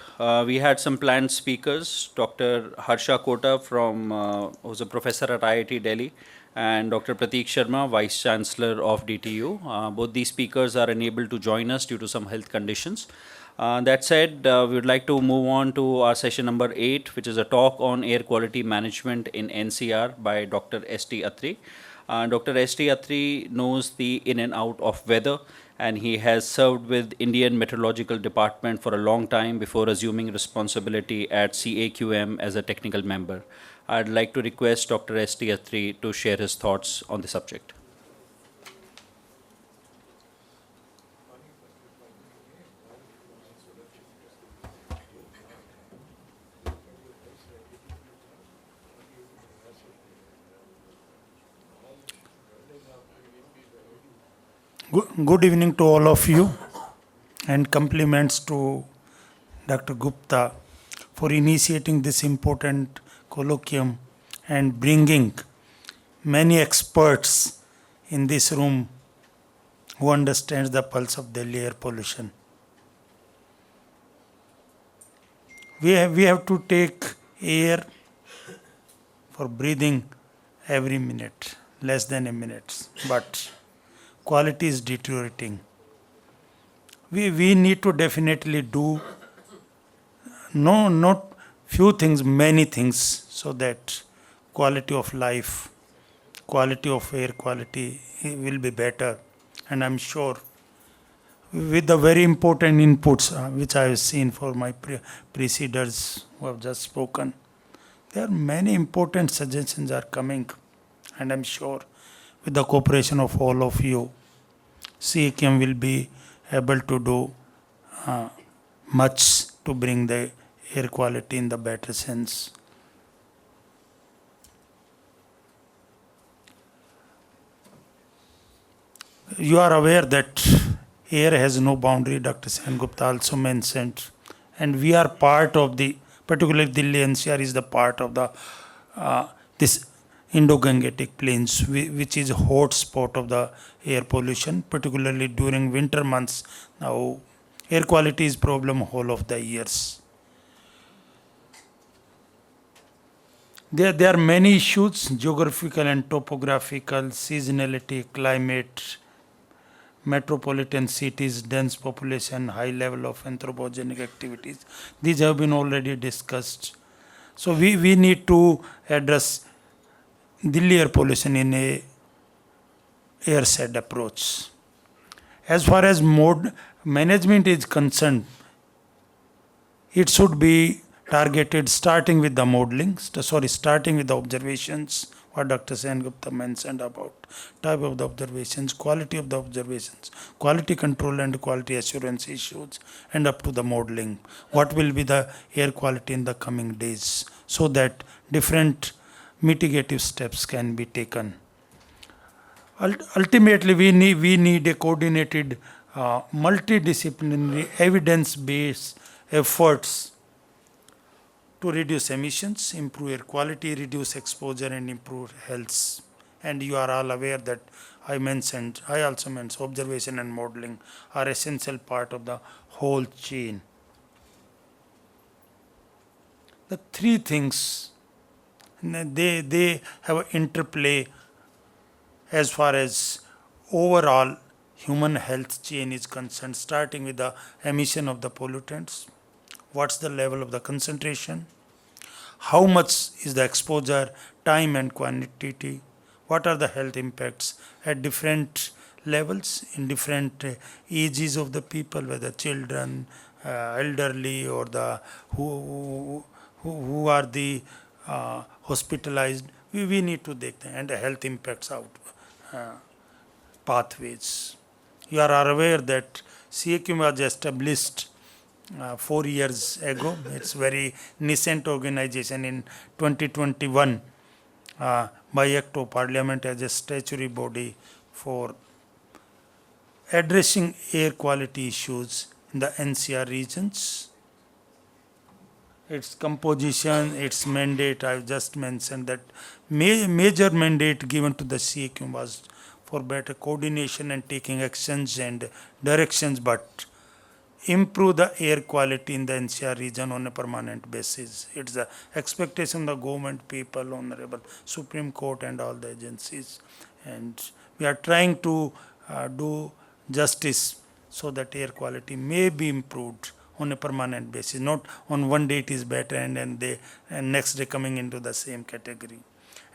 we had some planned speakers, Dr. Harsha Kota who's a professor at IIT Delhi, and Dr. Prateek Sharma, Vice Chancellor of DTU. Both these speakers are unable to join us due to some health conditions. That said, we would like to move on to our session number 8, which is a talk on air quality management in NCR by Dr. S.T. Atri. Dr. S.T. Atri knows the in and out of weather, and he has served with Indian Meteorological Department for a long time before assuming responsibility at CAQM as a technical member. I'd like to request Dr. S.T. Atri to share his thoughts on the subject. Good evening to all of you, and compliments to Dr. Gupta for initiating this important colloquium and bringing many experts in this room who understands the pulse of Delhi air pollution. We have to take air for breathing every minute, less than a minute, but quality is deteriorating. We need to definitely do not few things, many things, so that quality of life, quality of air quality will be better. And I'm sure with the very important inputs which I have seen for my preceders who have just spoken, there are many important suggestions are coming, and I'm sure with the cooperation of all of you, CAQM will be able to do much to bring the air quality in the better sense. You are aware that air has no boundary, Dr. Sengupta also mentioned, and we are part of the, particularly Delhi NCR is the part of the this Indo-Gangetic plains, which is a hot spot of the air pollution, particularly during winter months. Now, air quality is problem whole of the years. There are many issues: geographical and topographical, seasonality, climate, metropolitan cities, dense population, high level of anthropogenic activities. These have been already discussed. So we need to address Delhi air pollution in a airside approach. As far as mode management is concerned, it should be targeted starting with the modeling, starting with the observations, what Dr. Sen Gupta mentioned about type of the observations, quality of the observations, quality control and quality assurance issues, and up to the modeling. What will be the air quality in the coming days, so that different mitigative steps can be taken. Ultimately, we need a coordinated, multidisciplinary, evidence-based efforts to reduce emissions, improve air quality, reduce exposure, and improve health. And you are all aware that I also mentioned observation and modeling are essential part of the whole chain. The three things, they have an interplay as far as overall human health chain is concerned, starting with the emission of the pollutants. What's the level of the concentration? How much is the exposure, time and quantity? What are the health impacts at different levels, in different ages of the people, whether children, elderly, or the who are the hospitalized? We need to take them, and the health impacts out pathways. You are aware that CAQ was established 4 years ago. It's very nascent organization. In 2021, by Act of Parliament as a statutory body for addressing air quality issues in the NCR regions. Its composition, its mandate, I've just mentioned that major mandate given to the CAQ was for better coordination and taking actions and directions, but improve the air quality in the NCR region on a permanent basis. It's the expectation of the government, people, Honorable Supreme Court and all the agencies. And we are trying to do justice so that air quality may be improved on a permanent basis, not on one day it is better and next day coming into the same category.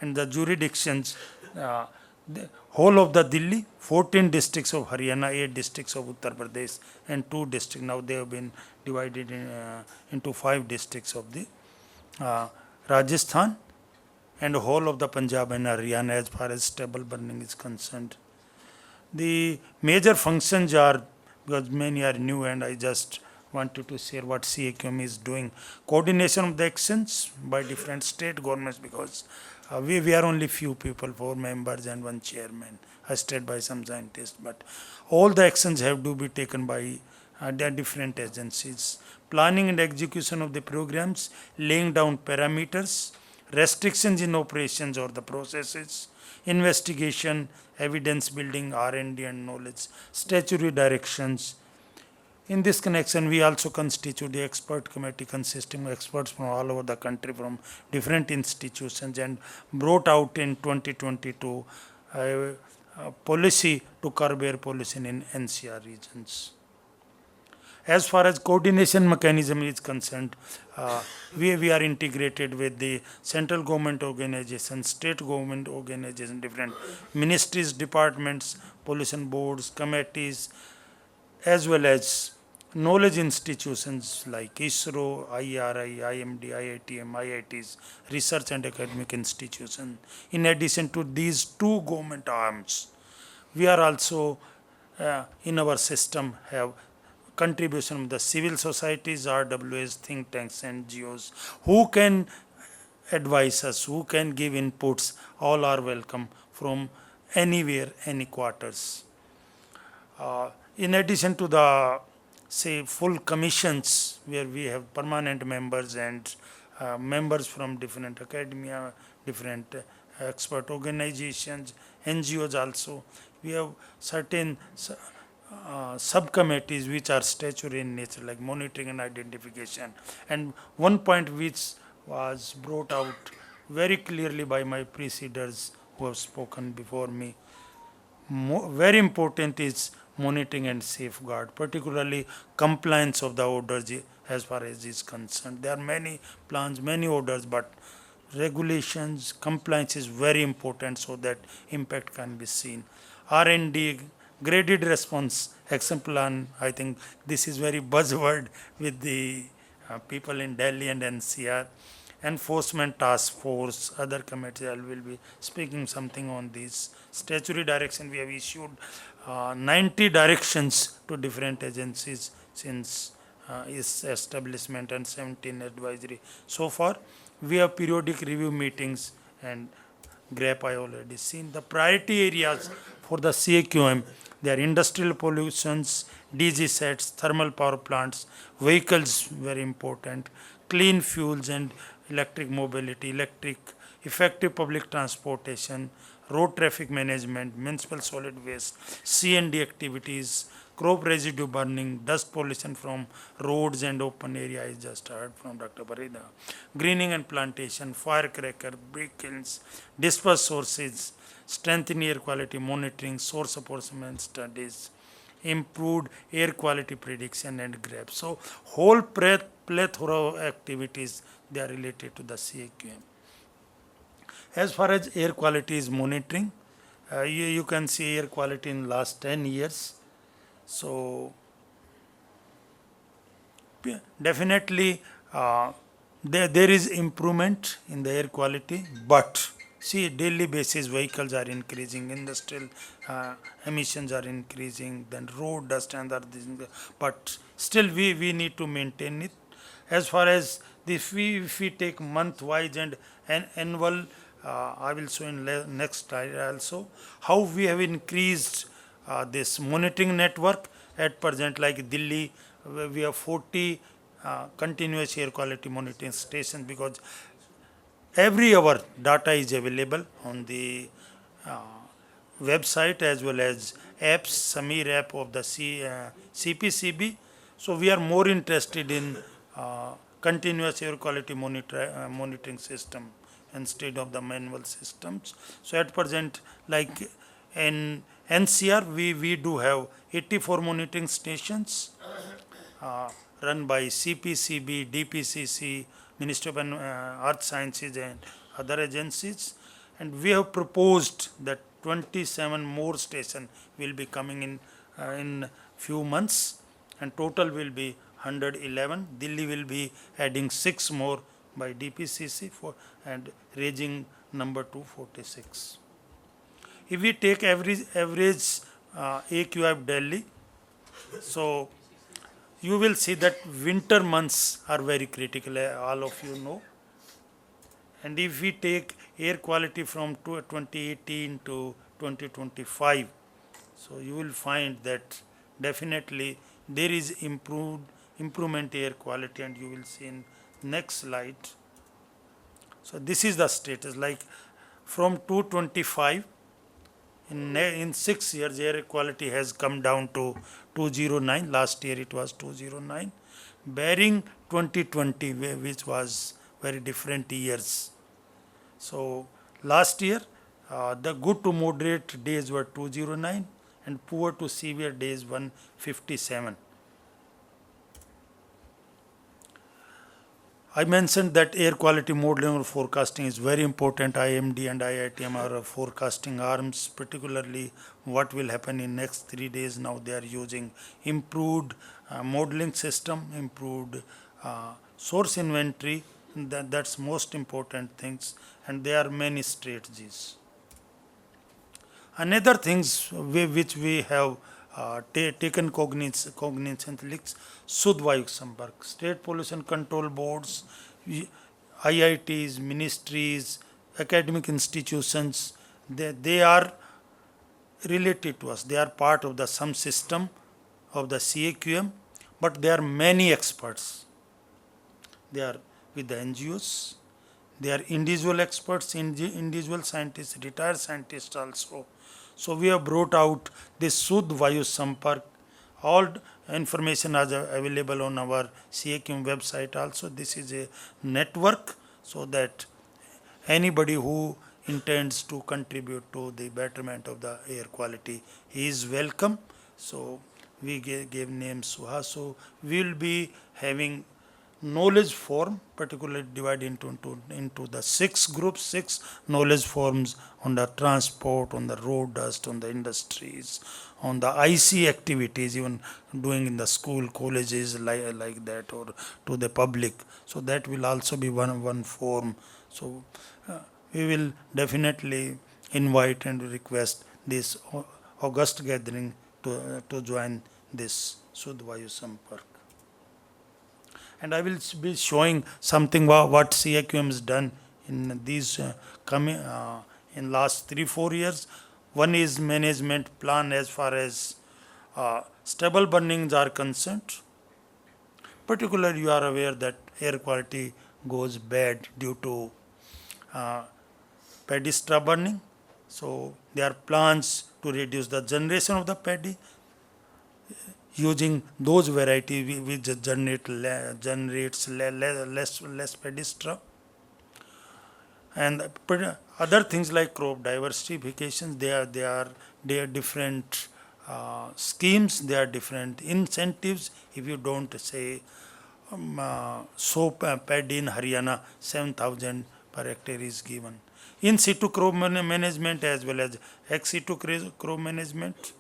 And the jurisdictions, the whole of the Delhi, 14 districts of Haryana, 8 districts of Uttar Pradesh, and 2 districts. Now they have been divided into 5 districts of the Rajasthan, and whole of the Punjab and Haryana as far as stable burning is concerned. The major functions are, because many are new and I just wanted to share what CAQM is doing. Coordination of the actions by different state governments, because we are only few people, 4 members and 1 chairman, assisted by some scientists. But all the actions have to be taken by the different agencies. Planning and execution of the programs, laying down parameters, restrictions in operations or the processes, investigation, evidence building, R&D and knowledge, statutory directions. In this connection, we also constitute the expert committee consisting of experts from all over the country from different institutions, and brought out in 2022 a policy to curb air pollution in NCR regions. As far as coordination mechanism is concerned, we are integrated with the central government organizations, state government organizations, different ministries, departments, pollution boards, committees, as well as knowledge institutions like ISRO, IRI, IMD, IITM, IITs, research and academic institutions. In addition to these 2 government arms, we are also in our system have contribution of the civil societies, RWAs, think tanks, NGOs, who can advise us, who can give inputs. All are welcome from anywhere, any quarters. In addition to the full commissions where we have permanent members and members from different academia, different expert organizations, NGOs also, we have certain subcommittees which are statutory in nature, like monitoring and identification. And one point which was brought out very clearly by my preceders who have spoken before me. Very important is monitoring and safeguard, particularly compliance of the orders as far as is concerned. There are many plans, many orders, but regulations, compliance is very important so that impact can be seen. R&D, graded response action plan, I think this is very buzzword with the people in Delhi and NCR. Enforcement task force, other committees, I will be speaking something on this. Statutory direction, we have issued 90 directions to different agencies since its establishment and 17 advisory. So far, we have periodic review meetings and GRAP I already seen. The priority areas for the CAQM, they are industrial pollutions, DG sets, thermal power plants, vehicles, very important, clean fuels and electric mobility, effective public transportation, road traffic management, municipal solid waste, C&D activities, crop residue burning, dust pollution from roads and open area, I just heard from Dr. Parida, greening and plantation, firecracker, brick kilns, dispersed sources, strengthening air quality monitoring, source apportionment studies, improved air quality prediction and GRAP. So whole plethora of activities, they are related to the CAQM. As far as air quality is monitoring, you can see air quality in last 10 years. So definitely there is improvement in the air quality, but see daily basis vehicles are increasing, industrial emissions are increasing, then road dust and other things, but still we need to maintain it. As far as if we take month wise and annual, I will show in next slide also how we have increased this monitoring network. At present, like Delhi, we have 40 continuous air quality monitoring stations, because every hour data is available on the website as well as apps, Samir app of the CPCB. So we are more interested in continuous air quality monitoring system instead of the manual systems. So at present, like in NCR, we do have 84 monitoring stations run by CPCB, DPCC, Ministry of Earth Sciences and other agencies. And we have proposed that 27 more stations will be coming in few months, and total will be 111. Delhi will be adding 6 more by DPCC and raising number to 46. If we take average AQI of Delhi, so you will see that winter months are very critical, all of you know. And if we take air quality from 2018 to 2025, so you will find that definitely there is improvement air quality, and you will see in next slide. So this is the status, like from 225, in 6 years air quality has come down to 209. Last year it was 209, barring 2020, which was very different years. So last year the good to moderate days were 209 and poor to severe days 157. I mentioned that air quality modeling or forecasting is very important. IMD and IITM are forecasting arms, particularly what will happen in next 3 days. Now they are using improved modeling system, improved source inventory. That's most important things, and there are many strategies. Another things which we have taken cognizance like Sudh Vayu Sampark, state pollution control boards, IITs, ministries, academic institutions, they are related to us. They are part of the some system of the CAQM, but there are many experts. They are with the NGOs, they are individual experts, individual scientists, retired scientists also. So we have brought out this Sudh Vayu Sampark. All information is available on our CAQM website also. This is a network so that anybody who intends to contribute to the betterment of the air quality, he is welcome. So we gave names Suha. So we will be having knowledge forum, particularly divided into the 6 groups, 6 knowledge forums on the transport, on the road dust, on the industries, on the IC activities, even doing in the school, colleges like that, or to the public. So that will also be one forum. So we will definitely invite and request this August gathering to join this Sudh Vayu Sampark. And I will be showing something what CAQM has done in these in last 3-4 years. One is management plan as far as stubble burnings are concerned. Particularly, you are aware that air quality goes bad due to paddy straw burning. So there are plans to reduce the generation of the paddy using those variety which generates less paddy straw. And other things like crop diversifications, they are different schemes, they are different incentives. If you don't say sow paddy in Haryana, 7,000 per hectare is given. In situ crop management as well as ex situ crop management,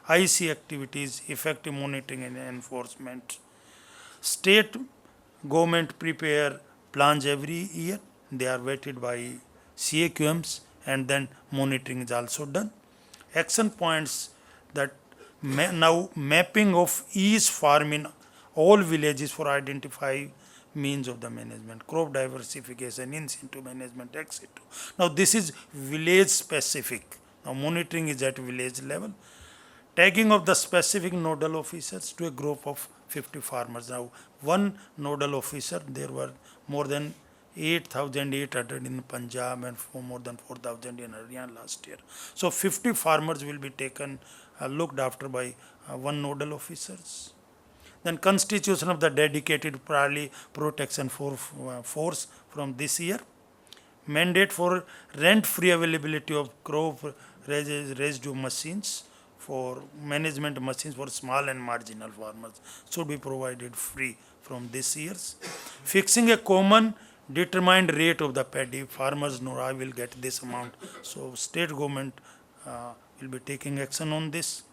IC activities, effective monitoring and enforcement. State government prepare plans every year. They are vetted by CAQMs and then monitoring is also done. Action points that now mapping of each farm in all villages for identify means of the management, crop diversification, in situ management, etc. Now this is village specific. Now monitoring is at village level. Tagging of the specific nodal officers to a group of 50 farmers. Now one nodal officer, there were more than 8,800 in Punjab and more than 4,000 in Haryana last year. So 50 farmers will be taken, looked after by one nodal officers. Then constitution of the dedicated priority protection force from this year. Mandate for rent-free availability of crop residue machines for management machines for small and marginal farmers should be provided free from this year's. Fixing a common determined rate of the paddy. Farmers know I will get this amount. So state government will be taking action on this.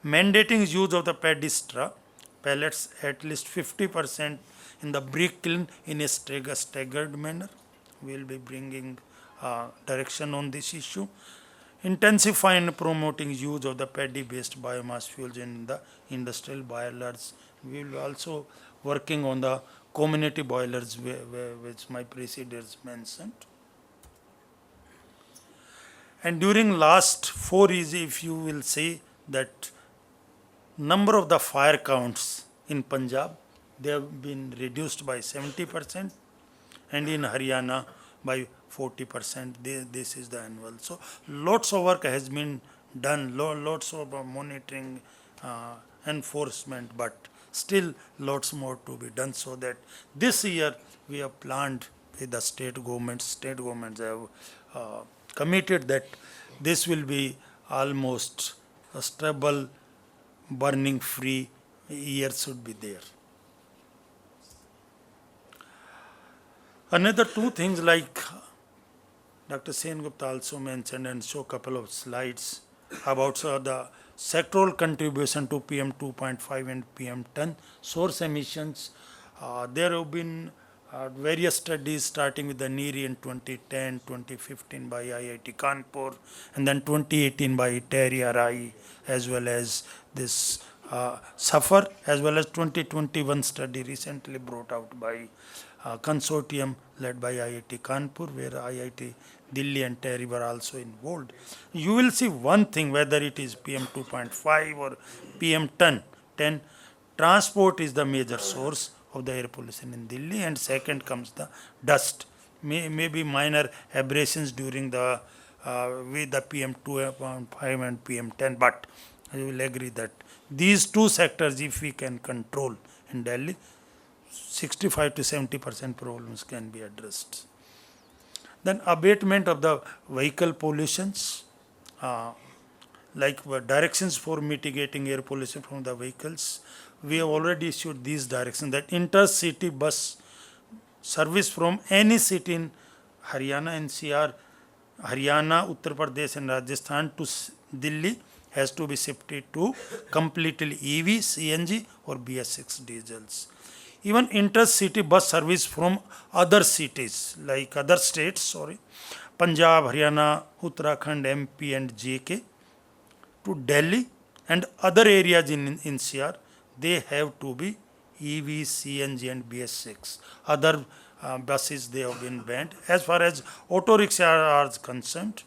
Mandating use of the paddy straw pellets at least 50% in the brick kiln in a staggered manner. We will be bringing direction on this issue. Intensify and promoting use of the paddy-based biomass fuels in the industrial boilers. We will also working on the community boilers which my precedents mentioned. And during last 4 years, if you will see that number of the fire counts in Punjab, they have been reduced by 70%, and in Haryana by 40%. This is the annual. So lots of work has been done, lots of monitoring, enforcement, but still lots more to be done, so that this year we have planned with the state governments have committed that this will be almost a stable burning free year should be there. Another 2 things like Dr. Sen Gupta also mentioned and show a couple of slides about the sectoral contribution to PM 2.5 and PM 10 source emissions. There have been various studies starting with the NEERI in 2010, 2015 by IIT Kanpur, and then 2018 by TERI RI, as well as this SUFFER, as well as 2021 study recently brought out by consortium led by IIT Kanpur, where IIT Delhi and TERI were also involved. You will see one thing, whether it is PM 2.5 or PM 10, transport is the major source of the air pollution in Delhi, and second comes the dust. Maybe minor aberrations during the with the PM 2.5 and PM 10, but I will agree that these 2 sectors, if we can control in Delhi, 65 to 70% problems can be addressed. Then abatement of the vehicle pollutions, like directions for mitigating air pollution from the vehicles. We have already issued these directions that intercity bus service from any city in Haryana, NCR, Haryana, Uttar Pradesh and Rajasthan to Delhi has to be shifted to completely EV, CNG or BS6 diesels. Even intercity bus service from other cities, like other states, Punjab, Haryana, Uttarakhand, MP and JK to Delhi and other areas in NCR, they have to be EV, CNG and BS6. Other buses they have been banned. As far as auto rickshaw are concerned,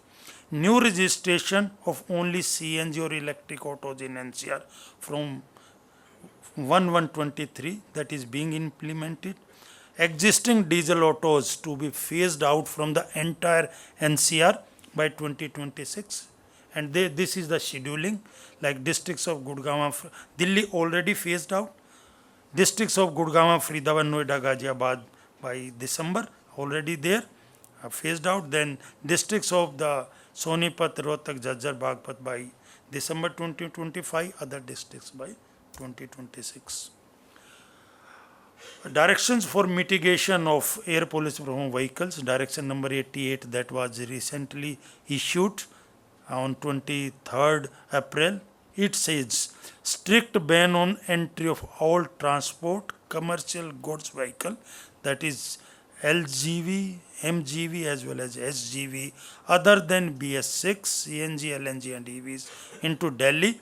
new registration of only CNG or electric autos in NCR from 1/1/23 that is being implemented. Existing diesel autos to be phased out from the entire NCR by 2026. And this is the scheduling, like districts of Gurgaon, Delhi already phased out. Districts of Gurgaon, Faridabad, Noida, Ghaziabad by December, already there, phased out. Then districts of the Sonipat, Rohtak, Jajjar, Bagpat by December 2025, other districts by 2026. Directions for mitigation of air pollution from vehicles, direction number 88 that was recently issued on 23rd April. It says strict ban on entry of all transport commercial goods vehicle, that is LGV, MGV as well as SGV other than BS6, CNG, LNG and EVs into Delhi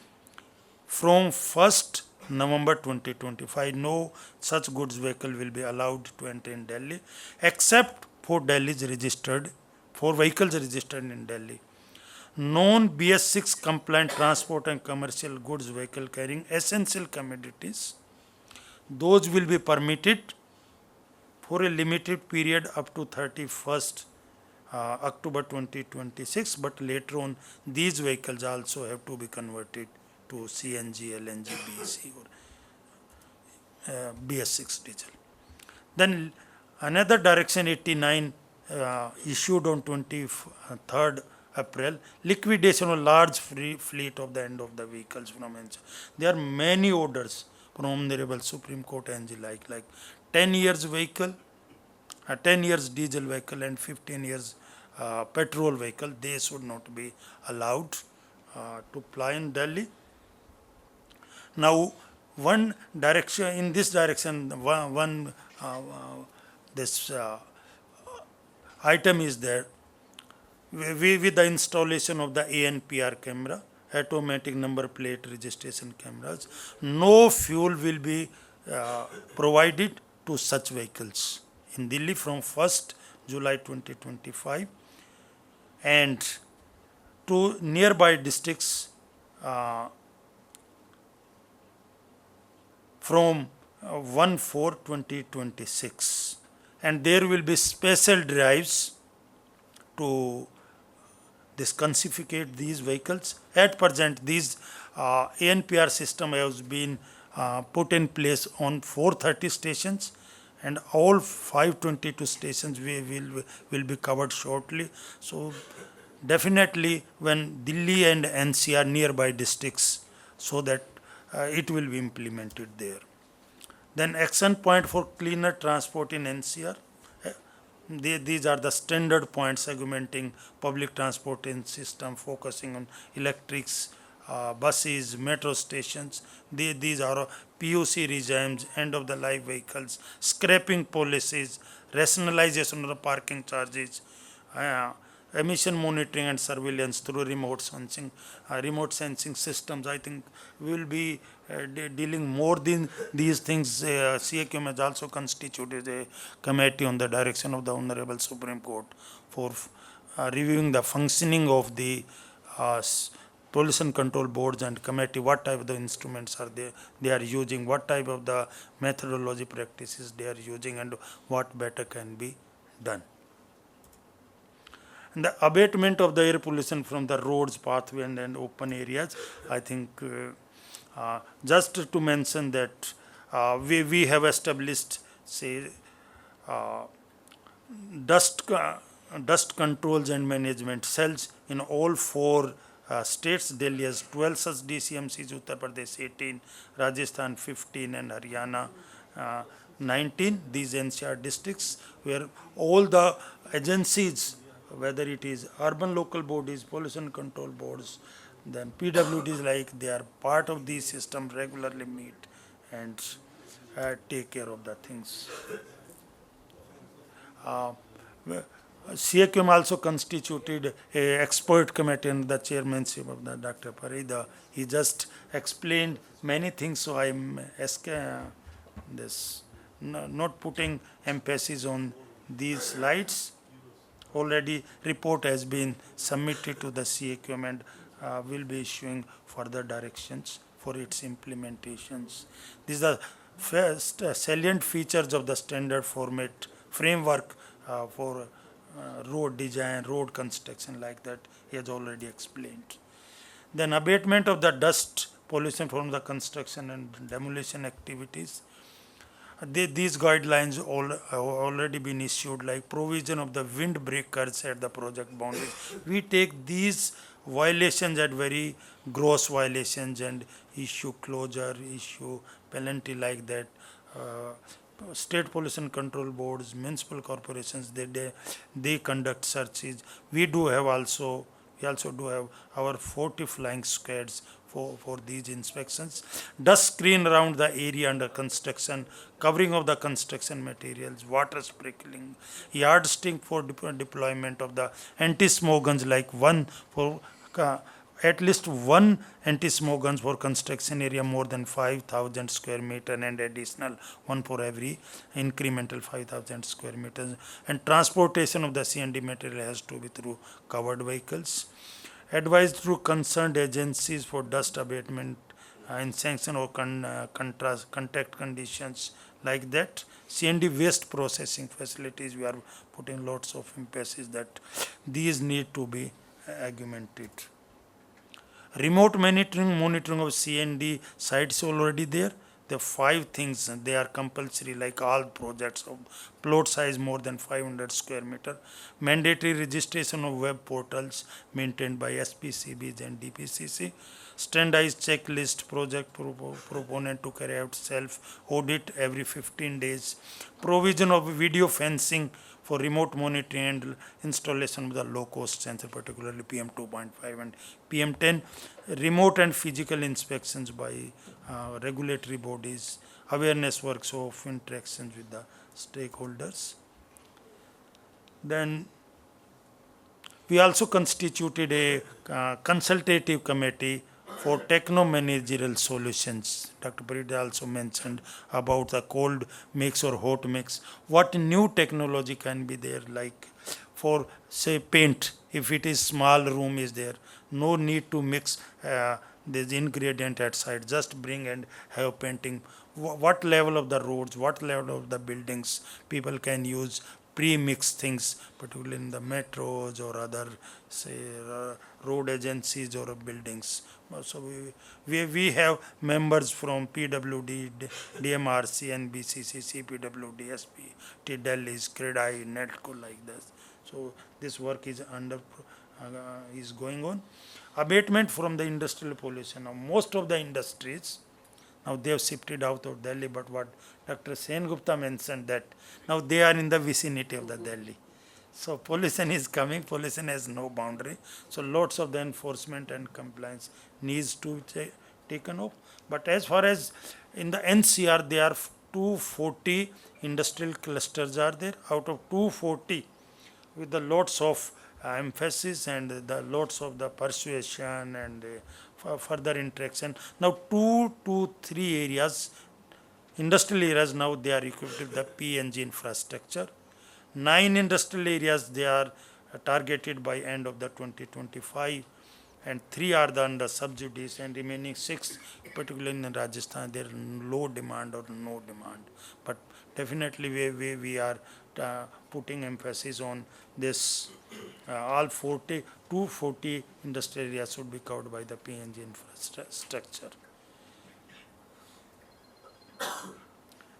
from 1st November 2025. No such goods vehicle will be allowed to enter in Delhi except for vehicles registered in Delhi. Non-BS6 compliant transport and commercial goods vehicle carrying essential commodities, those will be permitted for a limited period up to 31st October 2026, but later on these vehicles also have to be converted to CNG, LNG, BC or BS6 diesel. Then another direction 89 issued on 23rd April, liquidation of large free fleet of the end of the vehicles from NCR. There are many orders from Honorable Supreme Court and like 10 years vehicle, 10 years diesel vehicle and 15 years petrol vehicle, they should not be allowed to ply in Delhi. Now, one direction, in this direction, this item is there. With the installation of the ANPR camera, automatic number plate registration cameras, no fuel will be provided to such vehicles in Delhi from 1st July 2025 and to nearby districts from 1/4/2026, and there will be special drives to disconfiscate these vehicles. At present, these ANPR system has been put in place on 430 stations, and all 522 stations will be covered shortly. So definitely when Delhi and NCR nearby districts, so that it will be implemented there. Then action point for cleaner transport in NCR. These are the standard points segmenting public transportation system, focusing on electrics, buses, metro stations. These are PUC regimes, end of the life vehicles, scrapping policies, rationalization of the parking charges, emission monitoring and surveillance through remote sensing systems. I think we will be dealing more than these things. CAQM has also constituted a committee on the direction of the Honorable Supreme Court for reviewing the functioning of the pollution control boards and committee, what type of the instruments are they are using, what type of the methodology practices they are using, and what better can be done. And the abatement of the air pollution from the roads, pathway and open areas, I think just to mention that we have established, say, dust dust controls and management cells in all four states. Delhi has 12 such DCMCs, Uttar Pradesh 18, Rajasthan 15, and Haryana 19. These NCR districts where all the agencies, whether it is urban local bodies, pollution control boards, then PWDs, like they are part of these system, regularly meet and take care of the things. CAQM also constituted a expert committee and the chairmanship of the Dr. Parida. He just explained many things, so I'm not putting emphasis on these slides. Already report has been submitted to the CAQM and will be issuing further directions for its implementations. These are first salient features of the standard format framework for road design, road construction, like that he has already explained. Then abatement of the dust pollution from the construction and demolition activities. These guidelines have already been issued, like provision of the wind breakers at the project boundaries. We take these violations at very gross violations and issue closure, issue penalty, like that. State pollution control boards, municipal corporations, they conduct searches. We also do have our 40 flying squads for these inspections. Dust screen around the area under construction, covering of the construction materials, water sprinkling, yardstick for deployment of the anti-smoke guns, like one for at least one anti-smoke guns for construction area more than 5,000 square meter, and additional one for every incremental 5,000 square meters. And transportation of the CND material has to be through covered vehicles. Advised through concerned agencies for dust abatement in sanction or contact conditions, like that. CND waste processing facilities, we are putting lots of emphasis that these need to be augmented. Remote monitoring of CND sites already there. The 5 things, they are compulsory, like all projects of plot size more than 500 square meter. Mandatory registration of web portals maintained by SPCBs and DPCC. Standardized checklist, project proponent to carry out self audit every 15 days. Provision of video fencing for remote monitoring and installation of the low cost sensor, particularly PM 2.5 and PM 10. Remote and physical inspections by regulatory bodies. Awareness works of interactions with the stakeholders. Then we also constituted a consultative committee for techno-managerial solutions. Dr. Parida also mentioned about the cold mix or hot mix. What new technology can be there, like for say paint, if it is small room is there, no need to mix this ingredient at site, just bring and have painting. What level of the roads, what level of the buildings people can use pre-mixed things, particularly in the metros or other say road agencies or buildings. So we have members from PWD, DMRC, NBCC, CPWD, SP, Delhi, CREDI, NETCO, like this. So this work is is going on. Abatement from the industrial pollution. Now most of the industries, now they have shifted out of Delhi, but what Dr. Sen Gupta mentioned, that now they are in the vicinity of the Delhi. So pollution is coming, pollution has no boundary. So lots of the enforcement and compliance needs to be taken up. But as far as in the NCR, there are 240 industrial clusters are there. Out of 240, with the lots of emphasis and the lots of the persuasion and further interaction. Now 2 to 3 areas, industrial areas, now they are equipped with the PNG infrastructure. 9 industrial areas, they are targeted by end of the 2025, and 3 are under subsidies, and remaining 6, particularly in Rajasthan, there is low demand or no demand. But definitely we are putting emphasis on this. All 240 industrial areas should be covered by the PNG infrastructure.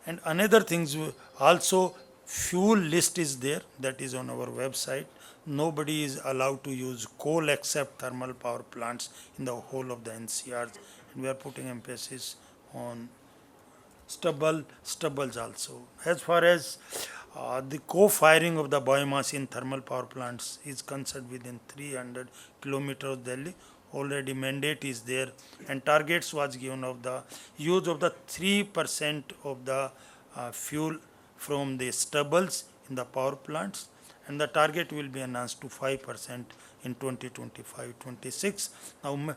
And another things also, fuel list is there, that is on our website. nobody is allowed to use coal except thermal power plants in the whole of the NCR. And we are putting emphasis on stubbles also. As far as the co-firing of the biomass in thermal power plants is concerned within 300 kilometers of Delhi, already mandate is there and targets was given of the use of the 3% of the fuel from the stubbles in the power plants, and the target will be enhanced to 5% in 2025-26. Now,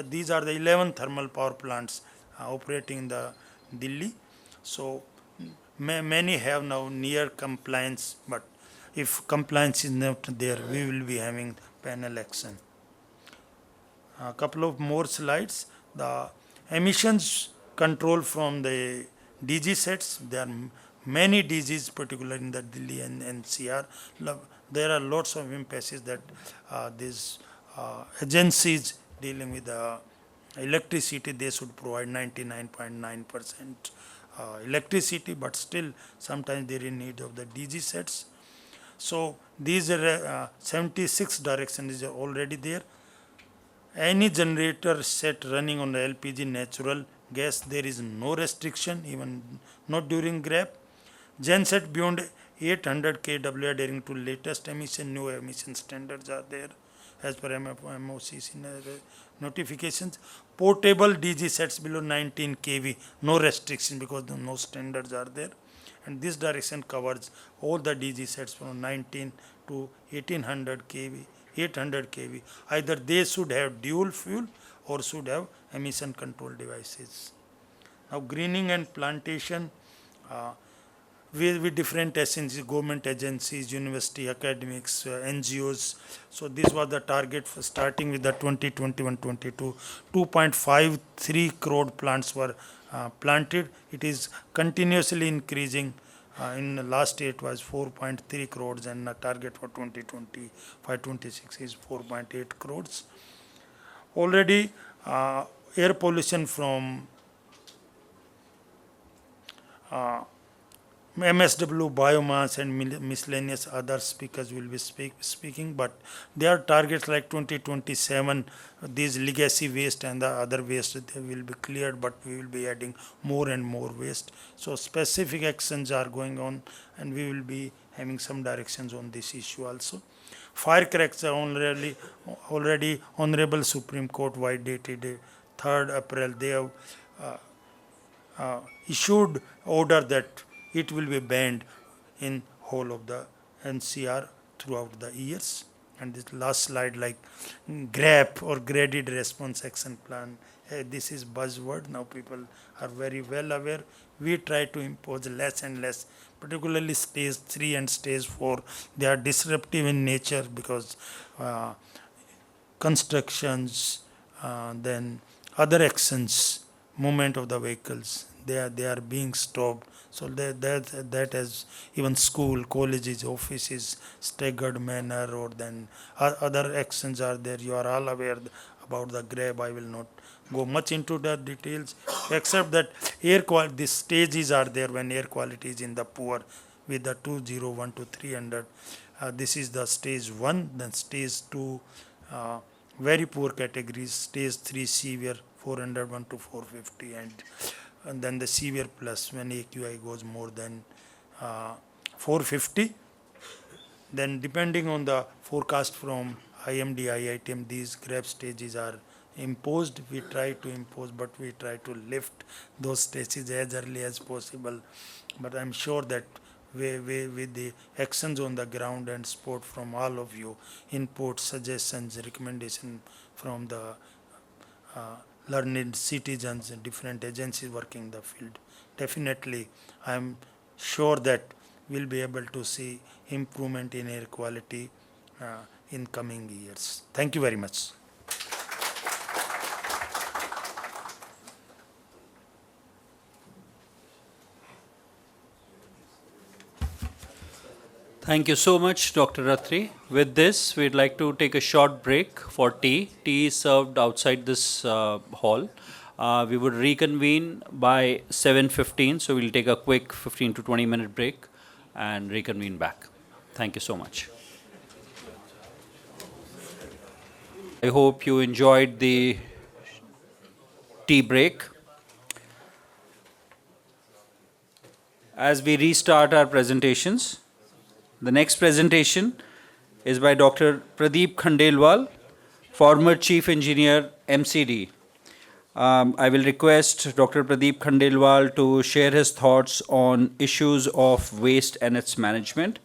these are the 11 thermal power plants operating in the Delhi. So many have now near compliance, but if compliance is not there, we will be having panel action. A couple of more slides. The emissions control from the DG sets. There are many DGs, particularly in the Delhi and NCR. There are lots of emphasis that these agencies dealing with the electricity, they should provide 99.9% electricity, but still sometimes they are in need of the DG sets. So these are 76 directions is already there. Any generator set running on the LPG natural gas, there is no restriction, even not during GRAP. Genset beyond 800 kW adhering to latest emission, new emission standards are there as per MOCC notifications. Portable DG sets below 19 kV, no restriction because no standards are there. And this direction covers all the DG sets from 19 to 1800 kV, 800 kV. Either they should have dual fuel or should have emission control devices. Now, greening and plantation with different agencies, government agencies, university, academics, NGOs. So this was the target for starting with the 2021-22. 2.53 crore plants were planted. It is continuously increasing. In the last year it was 4.3 crores and the target for 2025-26 is 4.8 crores. Already air pollution from MSW, biomass and miscellaneous other speakers will be speaking, but there are targets like 2027, these legacy waste and the other waste they will be cleared, but we will be adding more and more waste. So specific actions are going on and we will be having some directions on this issue also. Firecrackers are already Honorable Supreme Court wide dated 3rd April, they have issued order that it will be banned in whole of the NCR throughout the years. And this last slide, like GRAP or Graded Response Action Plan, this is buzzword. Now people are very well aware. We try to impose less and less, particularly stage 3 and stage 4. They are disruptive in nature because constructions, then other actions, movement of the vehicles, they are being stopped. So that has even school, colleges, offices, staggered manner, or then other actions are there. You are all aware about the GRAB. I will not go much into the details, except that air quality, these stages are there when air quality is in the poor with the 201 to 300. This is the stage 1, then stage 2, very poor categories, stage 3 severe, 401 to 450, and then the severe plus when AQI goes more than 450. Then depending on the forecast from IMD, IITM, these GRAP stages are imposed. We try to impose, but we try to lift those stages as early as possible. But I'm sure that with the actions on the ground and support from all of you, input, suggestions, recommendation from the learned citizens and different agencies working in the field, definitely I am sure that we'll be able to see improvement in air quality in coming years. Thank you very much. Thank you so much, Dr. Ratri. With this, we'd like to take a short break for tea. Tea is served outside this hall. We would reconvene by 7:15, so we'll take a quick 15 to 20 minute break and reconvene back. Thank you so much. I hope you enjoyed the tea break. As we restart our presentations, the next presentation is by Dr. Pradeep Khandelwal, former Chief Engineer, MCD. I will request Dr. Pradeep Khandelwal to share his thoughts on issues of waste and its management.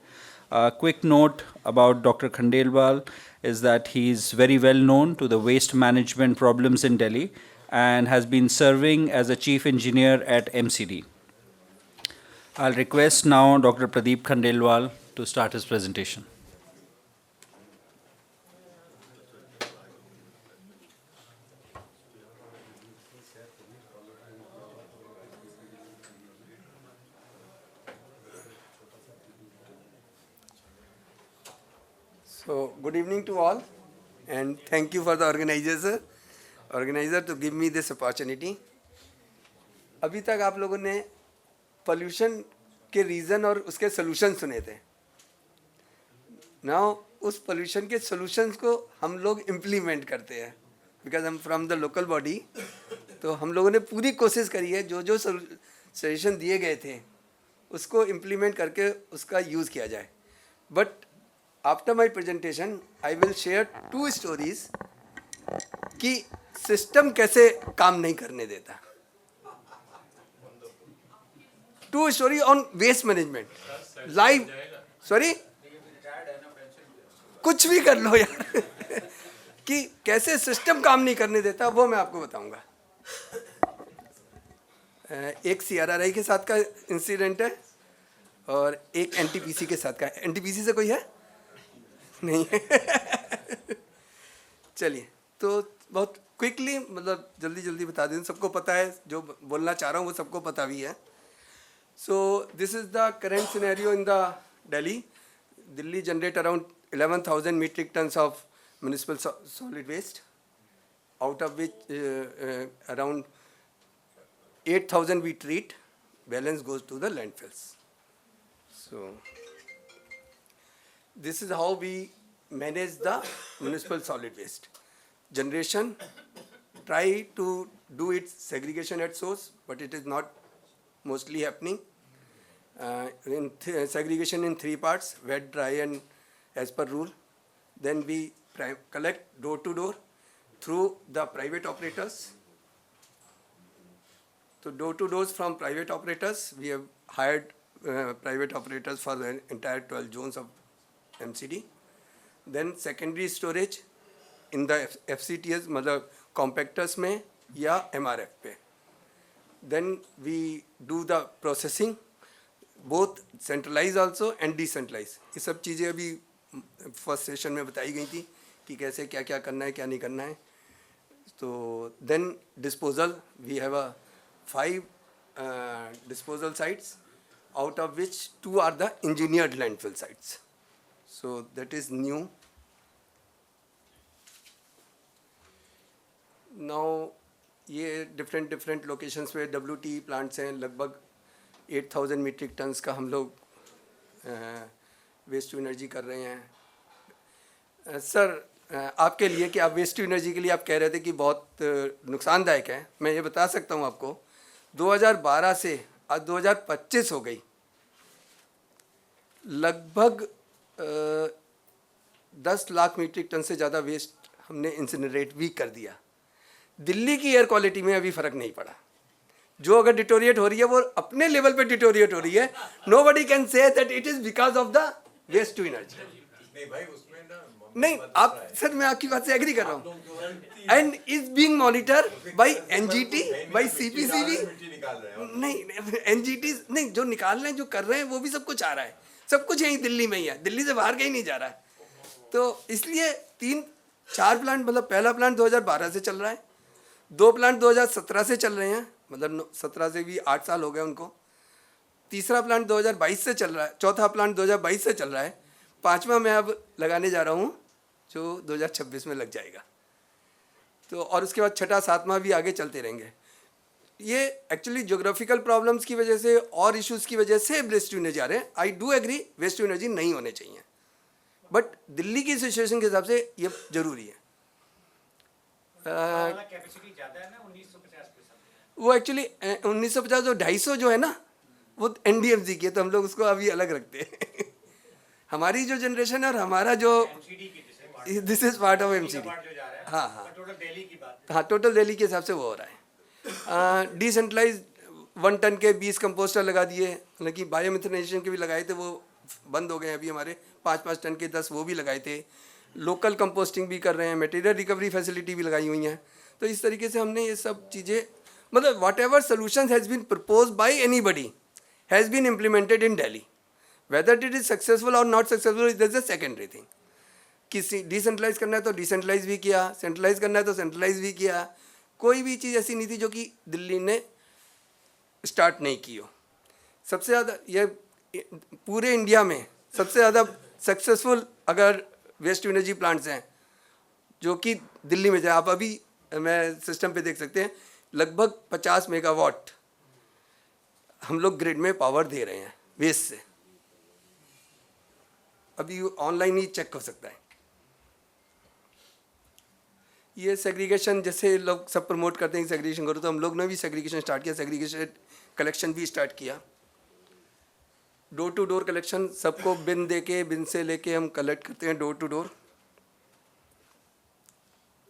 A quick note about Dr. Khandelwal is that he is very well known to the waste management problems in Delhi and has been serving as a chief engineer at MCD. I'll request now Dr. Pradeep Khandelwal to start his presentation. So, good evening to all, and thank you for the organizer to give me this opportunity. अभी तक आप लोगों ने pollution के reason और उसके solution सुने थे. नाउ उस पोल्यूशन के सॉल्यूशंस को हम लोग इम्प्लीमेंट करते हैं, बिकॉज हम फ्रॉम द लोकल बॉडी. तो हम लोगों ने पूरी कोशिश करी है जो जो सजेशन दिए गए थे उसको इम्प्लीमेंट करके उसका यूज़ किया जाए. But after my presentation I will share 2 stories कि सिस्टम कैसे काम नहीं करने देता. 2 story on waste management live. Sorry, कुछ भी कर लो यार कि कैसे सिस्टम काम नहीं करने देता वो मैं आपको बताऊंगा. एक CRRI के साथ का इंसिडेंट है और एक NTPC के साथ का. NTPC से कोई है? नहीं चलिए, तो बहुत क्विकली, मतलब जल्दी जल्दी बता दें. सबको पता है, जो बोलना चाह रहा हूँ वो सबको पता भी है. So this is the current scenario in the Delhi. Delhi generate around 11,000 metric tons of municipal solid waste, out of which around 8,000 we treat, balance goes to the landfills. So this is how we manage the municipal solid waste. Generation, try to do its segregation at source, but it is not mostly happening. Segregation in 3 parts, wet, dry and as per rule. Then we collect door to door through the private operators. So door to doors from private operators, we have hired private operators for the entire 12 zones of MCD. Then secondary storage in the FCTS, मतलब compactors में या MRF पे. Then we do the processing, both centralized also and decentralized. ये सब चीज़ें अभी first session में बताई गई थी कि कैसे क्या क्या करना है, क्या नहीं करना है. तो then disposal, we have a 5 disposal sites, out of which 2 are the engineered landfill sites. So that is new. Now ये different locations पे WTE plants हैं. लगभग 8,000 metric tons का हम लोग waste to energy कर रहे हैं. सर, आपके लिए कि आप वेस्ट टू एनर्जी के लिए आप कह रहे थे कि बहुत नुकसानदायक है. मैं ये बता सकता हूँ आपको, 2012 से आज 2025 हो गई, लगभग 10 लाख मीट्रिक टन से ज़्यादा वेस्ट हमने इंसिनरेट भी कर दिया. दिल्ली की एयर क्वालिटी में अभी फ़र्क नहीं पड़ा. जो अगर डिटोरिएट हो रही है वो अपने लेवल पे डिटोरिएट हो रही है. Nobody can say that it is because of the waste to energy. नहीं भाई, उसमें ना नहीं, आप सर, मैं आपकी बात से एग्री कर रहा हूँ. And is being monitor by NGT, by CPCB. नहीं, NGT नहीं, जो निकाल रहे हैं, जो कर रहे हैं, वो भी सब कुछ आ रहा है. सब कुछ यहीं दिल्ली में ही है, दिल्ली से बाहर कहीं नहीं जा रहा है. तो इसलिए 3-4 प्लांट, मतलब पहला प्लांट 2012 से चल रहा है, 2 प्लांट 2017 से चल रहे हैं, मतलब 17 से भी 8 साल हो गए उनको. तीसरा प्लांट 2022 से चल रहा है, चौथा प्लांट 2022 से चल रहा है, 5वां मैं अब लगाने जा रहा हूँ जो 2026 में लग जाएगा. तो और उसके बाद 6ठा 7वां भी आगे चलते रहेंगे. ये एक्चुअली ज्योग्राफिकल प्रॉब्लम्स की वजह से और इश्यूज़ की वजह से वेस्ट टू एनर्जी आ रहे हैं. I do agree, waste to energy नहीं होने चाहिए, बट दिल्ली की सिचुएशन के हिसाब से ये ज़रूरी है. कैपेसिटी ज़्यादा है ना 1950 के साथ? वो एक्चुअली 1950 और 250 जो है ना वो एनडीएमसी की है, तो हम लोग उसको अभी अलग रखते हैं। हमारी जो जनरेशन है और हमारा जो this is part of MCD. हाँ हाँ, टोटल दिल्ली की बात। हाँ टोटल दिल्ली के हिसाब से वो हो रहा है। डिसेंट्रलाइज 1 टन के 20 कंपोस्टर लगा दिए, हालांकि बायोमिथेनाइजेशन के भी लगाए थे, वो बंद हो गए अभी हमारे। 5-5 टन के 10 वो भी लगाए थे। लोकल कंपोस्टिंग भी कर रहे हैं, मटेरियल रिकवरी फैसिलिटी भी लगाई हुई हैं। तो इस तरीके से हमने ये सब चीज़ें, मतलब whatever solution has been propose by anybody has been implemented in Delhi. Whether it is successful और not successful is the secondary thing. किसी डिसेंट्रलाइज करना है तो डिसेंट्रलाइज भी किया, सेंट्रलाइज करना है तो सेंट्रलाइज भी किया। कोई भी चीज़ ऐसी नहीं थी जो कि दिल्ली ने स्टार्ट नहीं की हो। सबसे ज़्यादा ये पूरे इंडिया में सबसे ज़्यादा सक्सेसफुल अगर वेस्ट टू एनर्जी प्लांट्स हैं जो कि दिल्ली में जाए, आप अभी मैं सिस्टम पे देख सकते हैं, लगभग 50 मेगावाट हम लोग ग्रिड में पावर दे रहे हैं वेस्ट से। अभी ऑनलाइन ही चेक हो सकता है। ये सेग्रीगेशन जैसे लोग सब प्रमोट करते हैं सेग्रीगेशन करो, तो हम लोग ने भी सेग्रीगेशन स्टार्ट किया, सेग्रीगेशन कलेक्शन भी स्टार्ट किया। डोर टू डोर कलेक्शन, सबको बिन दे के, बिन से लेके हम कलेक्ट करते हैं डोर टू डोर।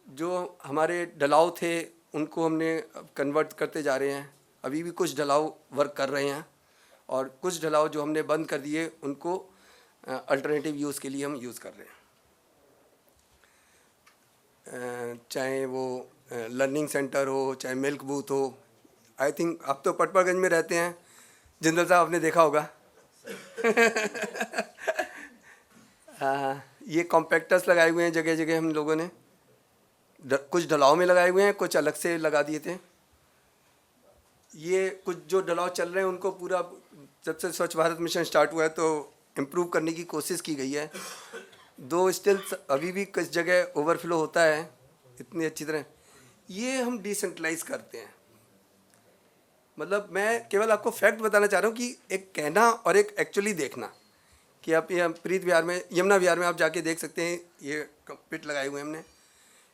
जो हमारे डलाव थे उनको हमने कन्वर्ट करते जा रहे हैं। अभी भी कुछ डलाव वर्क कर रहे हैं और कुछ डलाव जो हमने बंद कर दिए उनको अल्टरनेटिव यूज़ के लिए हम यूज़ कर रहे हैं। चाहे वो लर्निंग सेंटर हो, चाहे मिल्क बूथ हो। आई थिंक आप तो पटपागंज में रहते हैं, जिंदल साहब आपने देखा होगा। ये कॉम्पैक्टर्स लगाए हुए हैं जगह जगह हम लोगों ने, कुछ ढलाव में लगाए हुए हैं, कुछ अलग से लगा दिए थे। ये कुछ जो ढलाव चल रहे हैं उनको पूरा, जब से स्वच्छ भारत मिशन स्टार्ट हुआ है तो इम्प्रूव करने की कोशिश की गई है। दो स्टिल अभी भी कुछ जगह ओवरफ्लो होता है इतनी अच्छी तरह। ये हम डिसेंट्रलाइज करते हैं। मतलब मैं केवल आपको फैक्ट बताना चाह रहा हूँ कि एक कहना और एक एक्चुअली देखना, कि आप ये प्रीत विहार में, यमुना विहार में आप जाके देख सकते हैं, ये पिट लगाए हुए हैं हमने।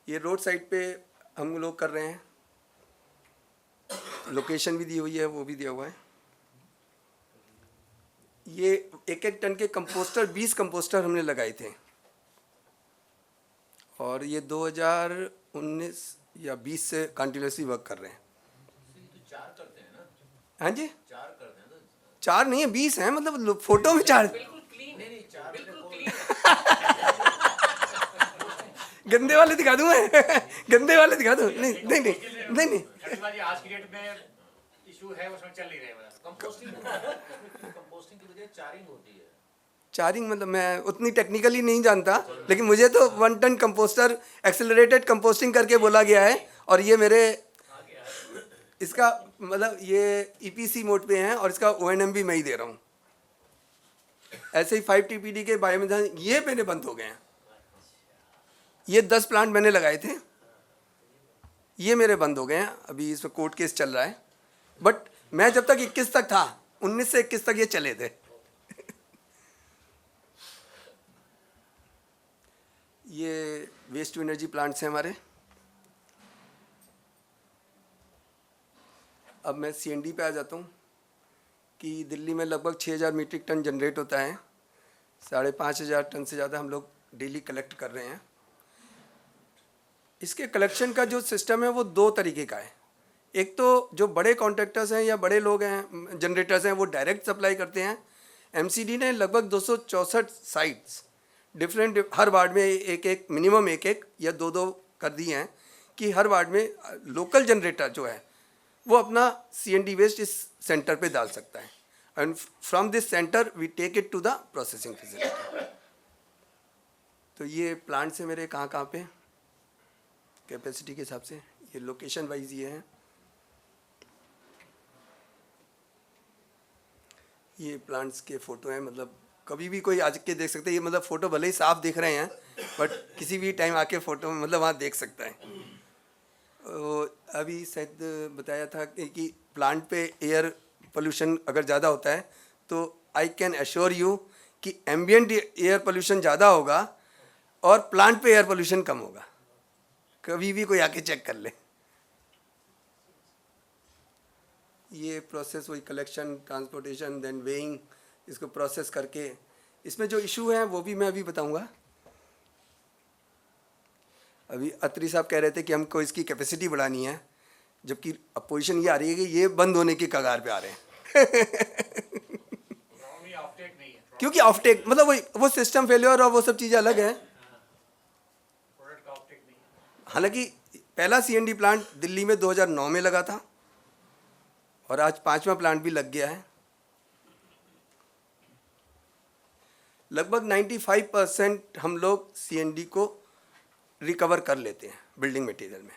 ये रोड साइड पे हम लोग कर रहे हैं, लोकेशन भी दी हुई है, वो भी दिया हुआ है। ये 1-1 टन के कंपोस्टर, 20 कंपोस्टर हमने लगाए थे और ये 2019 या 20 से कंटिन्यूसली वर्क कर रहे हैं। चार करते हैं ना? हाँ जी, 4 करते हैं ना? 4 नहीं है, 20 हैं, मतलब फोटो में 4। बिल्कुल क्लीन। नहीं 4 बिल्कुल क्लीन। गंदे वाले दिखा दूं मैं? गंदे वाले दिखा दूं? नहीं नहीं नहीं नहीं नहीं। आज की डेट में इशू है, उसमें चल नहीं रहे हैं। कंपोस्टिंग की वजह चारिंग होती है। चारिंग मतलब मैं उतनी टेक्निकली नहीं जानता, लेकिन मुझे तो 1 टन कंपोस्टर एक्सेलरेटेड कंपोस्टिंग करके बोला गया है। और ये मेरे इसका मतलब ये ईपीसी मोड पे है और इसका ओएनएम भी मैं ही दे रहा हूँ। ऐसे ही 5 टीपीडी के बायोमिथेन ये मेरे बंद हो गए हैं। ये 10 प्लांट मैंने लगाए थे, ये मेरे बंद हो गए हैं। अभी इस पर कोर्ट केस चल रहा है, बट मैं जब तक 21 तक था, 19 से 21 तक ये चले थे। ये वेस्ट टू एनर्जी प्लांट्स हैं हमारे। अब मैं सीएनडी पे आ जाता हूँ कि दिल्ली में लगभग 6000 मीट्रिक टन जनरेट होता है। 5500 टन से ज़्यादा हम लोग डेली कलेक्ट कर रहे हैं। इसके कलेक्शन का जो सिस्टम है वो 2 तरीके का है। एक तो जो बड़े कॉन्ट्रैक्टर्स हैं या बड़े लोग हैं, जनरेटर्स हैं, वो डायरेक्ट सप्लाई करते हैं। एमसीडी ने लगभग 264 साइट्स डिफरेंट, हर वार्ड में एक मिनिमम एक या 2 कर दिए हैं कि हर वार्ड में लोकल जनरेटर जो है वो अपना सीएनडी वेस्ट इस सेंटर पे डाल सकता है। And from this centre we take it to the processing facility. तो ये प्लांट्स है मेरे कहाँ पे कैपेसिटी के हिसाब से, ये लोकेशन वाइज ये है। ये प्लांट्स के फ़ोटो हैं, मतलब कभी भी कोई आज के देख सकते हैं। ये मतलब फ़ोटो भले ही साफ दिख रहे हैं, बट किसी भी टाइम आके फ़ोटो मतलब वहाँ देख सकता है। अभी शायद बताया था कि प्लांट पे एयर पोल्यूशन अगर ज़्यादा होता है तो आई कैन एश्योर यू कि एम्बियंट एयर पोल्यूशन ज़्यादा होगा और प्लांट पे एयर पोल्यूशन कम होगा। कभी भी कोई आके चेक कर ले। ये प्रोसेस वही कलेक्शन, ट्रांसपोर्टेशन, देन वेइंग, इसको प्रोसेस करके, इसमें जो इशू है वो भी मैं अभी बताऊंगा। अभी अत्री साहब कह रहे थे कि हमको इसकी कैपेसिटी बढ़ानी है, जबकि अब पोजीशन ये आ रही है कि ये बंद होने की कगार पे आ रहे हैं। क्योंकि ऑफटेक मतलब वो सिस्टम फेलियर और वो सब चीज़ें अलग है। हालांकि पहला सीएनडी प्लांट दिल्ली में 2009 में लगा था और आज 5वां प्लांट भी लग गया है। लगभग 95% हम लोग सीएनडी को रिकवर कर लेते हैं बिल्डिंग मटेरियल में।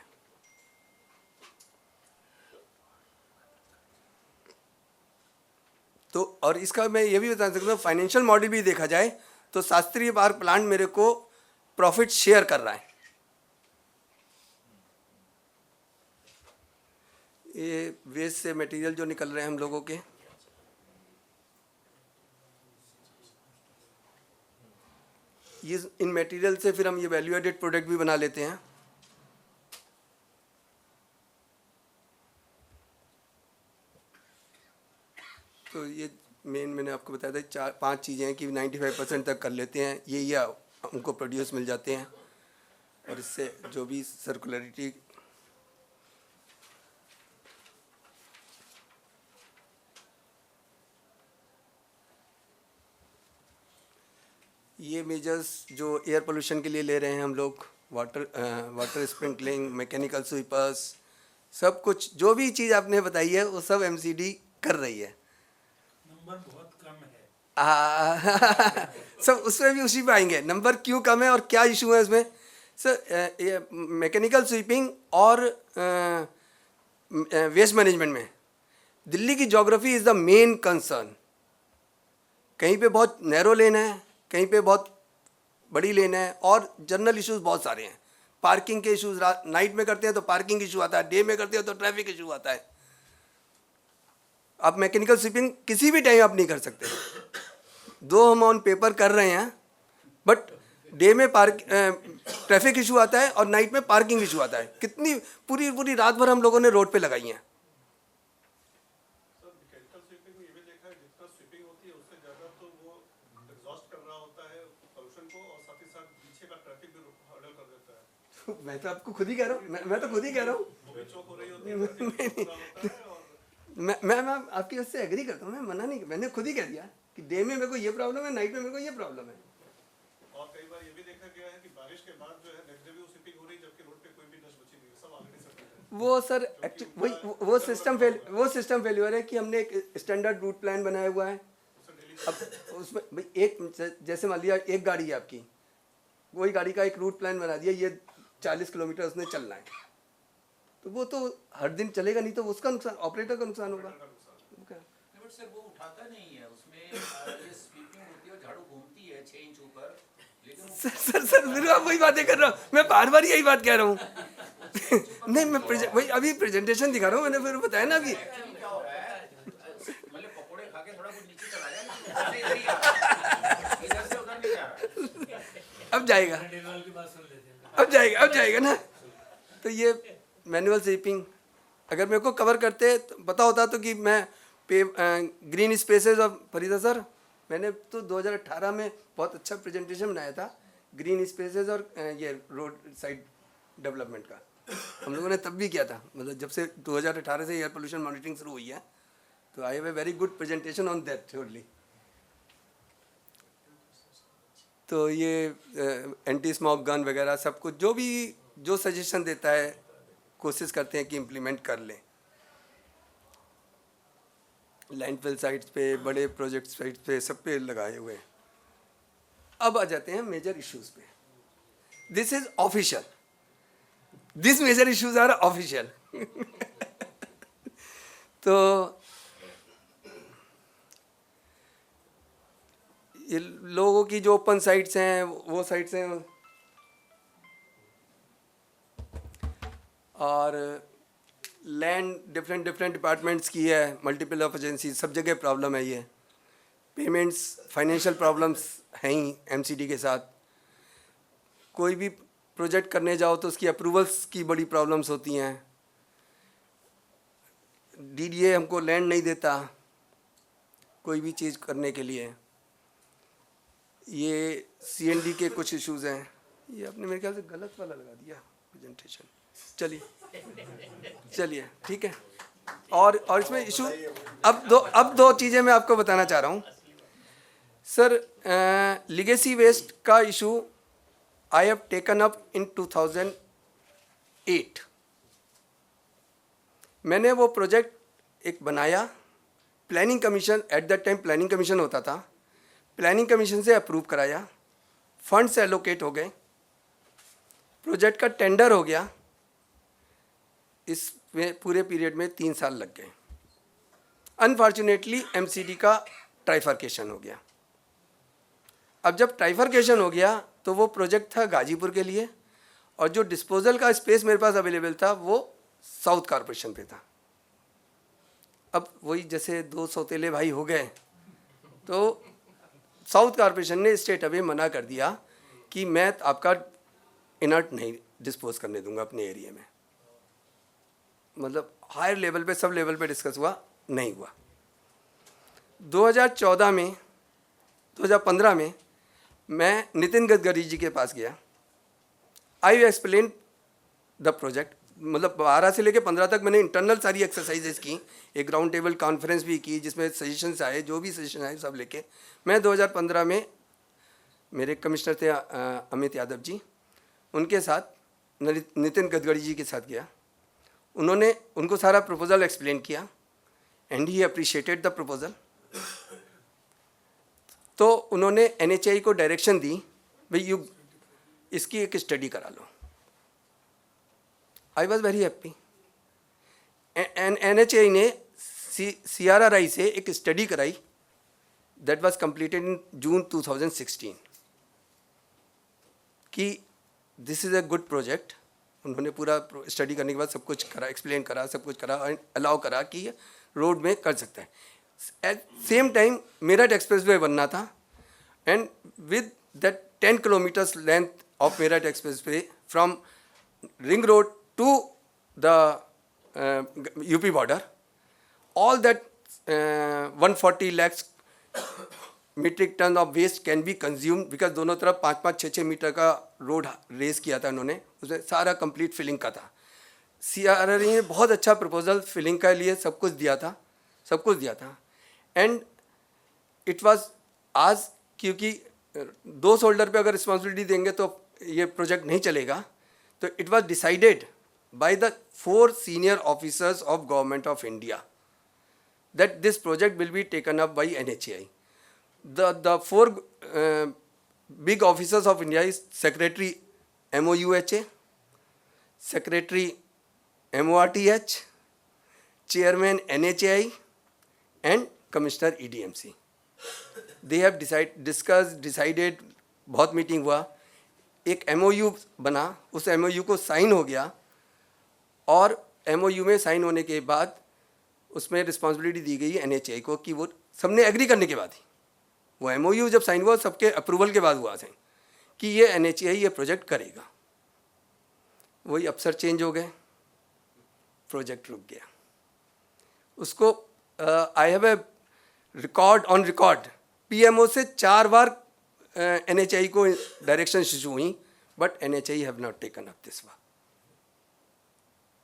तो और इसका मैं ये भी बता सकता हूँ, फाइनेंशियल मॉडल भी देखा जाए तो शास्त्रीय पार्क प्लांट मेरे को प्रॉफिट शेयर कर रहा है। ये वेस्ट से मटेरियल जो निकल रहे हैं हम लोगों के, ये इन मटेरियल से फिर हम ये वैल्यू एडेड प्रोडक्ट भी बना लेते हैं। तो ये मेन मैंने आपको बताया था 4-5 चीज़ें हैं कि 95% तक कर लेते हैं ये हमको प्रोड्यूस मिल जाते हैं। और इससे जो भी सर्कुलरिटी, ये मेजर्स जो एयर पोल्यूशन के लिए ले रहे हैं हम लोग, वाटर स्प्रिंकलिंग, मैकेनिकल स्वीपर्स, सब कुछ जो भी चीज़ आपने बताई है वो सब एमसीडी कर रही है। नंबर बहुत कम है। सब उसमें भी उसी पे आएंगे, नंबर क्यों कम है और क्या इशू है इसमें। सर ये मैकेनिकल स्वीपिंग और वेस्ट मैनेजमेंट में दिल्ली की geography is the main concern. कहीं पे बहुत नैरो लेन है, कहीं पे बहुत बड़ी लेन है और जनरल इश्यूज बहुत सारे हैं। पार्किंग के इश्यूज नाइट में करते हैं तो पार्किंग इशू आता है, डे में करते हैं तो ट्रैफिक इशू आता है। आप मैकेनिकल स्वीपिंग किसी भी टाइम आप नहीं कर सकते। दो हम ऑन पेपर कर रहे हैं, बट डे में ट्रैफिक इशू आता है और नाइट में पार्किंग इशू आता है। कितनी पूरी रात भर हम लोगों ने रोड पे लगाई हैं। मैं तो आपको खुद ही कह रहा हूँ, मैं तो खुद ही कह रहा हूँ। मैं आपकी बात से एग्री करता हूँ, मैं मना नहीं, मैंने खुद ही कह दिया कि डे में मेरे को ये प्रॉब्लम है, नाइट में मेरे को ये प्रॉब्लम है। और कई बार ये भी देखा गया है कि बारिश के बाद जो है नेक्स्ट डे भी वो स्वीपिंग हो रही है जबकि रोड पे कोई भी डस्ट बची नहीं है, सब ऑलरेडी सेटल्ड है। वो सर एक्चुअली वो सिस्टम फेल्यूर है कि हमने एक स्टैंडर्ड रूट प्लान बनाया हुआ है। अब उसमें भाई एक जैसे मान लिया एक गाड़ी है आपकी, वही गाड़ी का एक रूट प्लान बना दिया, ये 40 किलोमीटर उसने चलना है, तो वो तो हर दिन चलेगा नहीं, तो उसका नुकसान ऑपरेटर का नुकसान होगा। बट सर वो उठाता नहीं है, उसमें ये स्वीपिंग होती है और झाड़ू घूमती है 6 इंच ऊपर, लेकिन सर फिर आप वही बातें कर रहा हूँ, मैं बार यही बात कह रहा हूँ। नहीं मैं वही अभी प्रेजेंटेशन दिखा रहा हूँ, मैंने फिर बताया ना अभी। मतलब पकोड़े खा के थोड़ा कुछ नीचे चला जाए, इधर से उधर नहीं जा रहा। अब जाएगा ना। तो ये मैनुअल स्वीपिंग अगर मेरे को कवर करते तो पता होता तो कि मैं ग्रीन स्पेसेस और फरीदा सर, मैंने तो 2018 में बहुत अच्छा प्रेजेंटेशन बनाया था ग्रीन स्पेसेस और ये रोड साइड डेवलपमेंट का, हम लोगों ने तब भी किया था। मतलब जब से 2018 से एयर पोल्यूशन मॉनिटरिंग शुरू हुई है, तो I have a very good presentation on that only. तो ये एंटी स्मोक गन वगैरह सब कुछ जो सजेशन देता है कोशिश करते हैं कि इम्प्लीमेंट कर लें। लैंडफिल साइट्स पे, बड़े प्रोजेक्ट साइट्स पे, सब पे लगाए हुए हैं। अब आ जाते हैं मेजर इश्यूज पे। This is official, this major issues are official. तो ये लोगों की जो ओपन साइट्स हैं वो साइट्स हैं, और लैंड डिफरेंट डिपार्टमेंट्स की है, मल्टीपल ऑफ एजेंसी, सब जगह प्रॉब्लम है। ये पेमेंट्स, फाइनेंशियल प्रॉब्लम्स हैं ही एमसीडी के साथ। कोई भी प्रोजेक्ट करने जाओ तो उसकी अप्रूवल्स की बड़ी प्रॉब्लम्स होती हैं, डीडीए हमको लैंड नहीं देता कोई भी चीज़ करने के लिए, ये सीएनडी के कुछ इश्यूज हैं। ये आपने मेरे ख्याल से गलत वाला लगा दिया प्रेजेंटेशन। चलिए ठीक है। और इसमें इशू अब दो चीज़ें मैं आपको बताना चाह रहा हूँ सर। लिगेसी वेस्ट का issue I have taken up in 2008। मैंने वो प्रोजेक्ट एक बनाया, planning commission, at that time planning commission होता था, प्लानिंग कमीशन से अप्रूव कराया, फंड्स एलोकेट हो गए, प्रोजेक्ट का टेंडर हो गया। इस पूरे पीरियड में 3 साल लग गए। अनफॉर्चुनेटली एमसीडी का ट्राइफर्केशन हो गया। अब जब ट्राइफर्केशन हो गया तो वो प्रोजेक्ट था गाजीपुर के लिए, और जो डिस्पोजल का स्पेस मेरे पास अवेलेबल था वो साउथ कॉरपोरेशन पे था। अब वही जैसे 2 सौतेले भाई हो गए, तो साउथ कॉरपोरेशन ने स्टेट अवे मना कर दिया कि मैं आपका इनर्ट नहीं डिस्पोज करने दूंगा अपने एरिया में। मतलब हायर लेवल पे, सब लेवल पे डिस्कस हुआ, नहीं हुआ। 2015 में मैं नितिन गडकरी जी के पास गया। I explain the project. मतलब 12 से लेकर 15 तक मैंने इंटरनल सारी एक्सरसाइजेस की, एक राउंड टेबल कॉन्फ्रेंस भी की जिसमें सजेशंस आए, जो भी सजेशन आए सब लेके मैं 2015 में, मेरे कमिश्नर थे अमित यादव जी, उनके साथ नितिन गडकरी जी के साथ गया। उन्होंने उनको सारा प्रपोजल एक्सप्लेन किया and he appreciated the proposal. तो उन्होंने एनएचआई को डायरेक्शन दी, भाई इसकी एक स्टडी करा लो। I was very happy. NHI ने सीआरआरआई से एक स्टडी कराई, that was completed in June 2016 कि this is a good project. उन्होंने पूरा स्टडी करने के बाद सब कुछ करा, एक्सप्लेन करा, सब कुछ करा और अलाउ करा कि रोड में कर सकता है। At same time Meerut express way बनना था, and with that 10 kilometres length of Meerut express way from ring road to the UP border, all that 140 lakhs metric ton of waste can be consumed, because दोनों तरफ 5-5, 6-6 metre का road race किया था उन्होंने, उसमें सारा कंप्लीट फिलिंग का था। CRRE ने बहुत अच्छा प्रपोजल फिलिंग के लिए सब कुछ दिया था, एंड इट वाज आज, क्योंकि 2 शोल्डर पे अगर रिस्पॉन्सिबिलिटी देंगे तो ये प्रोजेक्ट नहीं चलेगा, तो it was decided by the 4 senior officers of Government of India that this project will be taken up by NHAI. The 4 big officers of India is Secretary MOUHA, Secretary MORTH, Chairman NHAI, and Commissioner EDMC. They have decided, बहुत meeting हुआ, एक MOU बना, उस MOU को sign हो गया, और MOU में साइन होने के बाद उसमें रिस्पॉन्सिबिलिटी दी गई NHAI को कि वो सबने एग्री करने के बाद ही, वो MOU जब साइन हुआ सबके अप्रूवल के बाद हुआ साइन, कि ये NHAI ये प्रोजेक्ट करेगा। वही अफसर चेंज हो गए, प्रोजेक्ट रुक गया। उसको I have a record on record, PMO से 4 बार NHAI को डायरेक्शन इशू हुई, but NHAI have not taken up this work.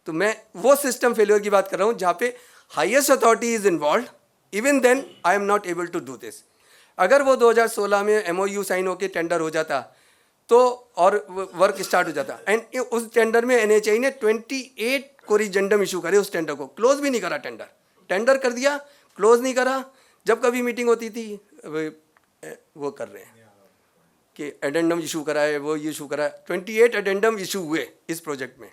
तो मैं वो सिस्टम फेलियर की बात कर रहा हूँ जहाँ पे highest authority is involve, even then I am not able to do this. अगर वो 2016 में MOU साइन होकर टेंडर हो जाता तो और वर्क स्टार्ट हो जाता, एंड उस टेंडर में NHAI ने 28 कोरिजेंडम इशू करे, उस टेंडर को क्लोज भी नहीं करा। टेंडर कर दिया, क्लोज नहीं करा। जब कभी मीटिंग होती थी वो कर रहे हैं कि एडेंडम इशू कराए, वो इशू कराए। 28 एडेंडम इशू हुए इस प्रोजेक्ट में,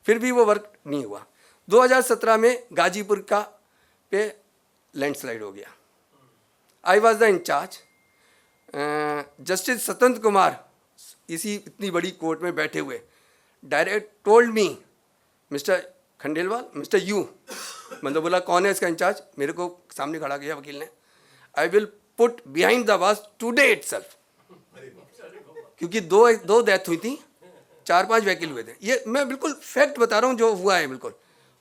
फिर भी वो वर्क नहीं हुआ। 2017 में गाजीपुर का पे लैंडस्लाइड हो गया। I was the incharge. Justice Swatantra Kumar इसी इतनी बड़ी कोर्ट में बैठे हुए direct told me, mister Khandelwal, mister you, मतलब बोला कौन है इसका इंचार्ज, मेरे को सामने खड़ा किया वकील ने, I will put behind the was today itself, क्योंकि दो डेथ हुई थी 4-5 वहीकल हुए थे, ये मैं बिल्कुल फैक्ट बता रहा हूँ जो हुआ है बिल्कुल।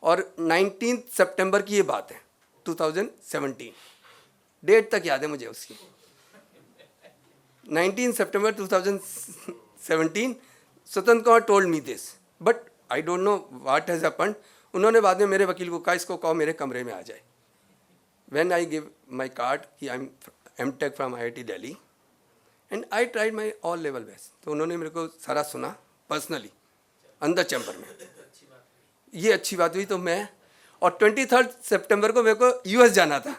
और 19 सितंबर की ये बात है 2017, डेट तक याद है मुझे उसकी। 19 सितंबर 2017 स्वतंत्र Kumar told me this, but I don't know what has happened. उन्होंने बाद में मेरे वकील को कहा इसको कहो मेरे कमरे में आ जाए। When I give my card कि I am MTech from IIT Delhi and I tried my all level best, तो उन्होंने मेरे को सारा सुना पर्सनली अंदर चैम्बर में। ये अच्छी बात हुई। तो मैं, और 23 सितंबर को मेरे को US जाना था,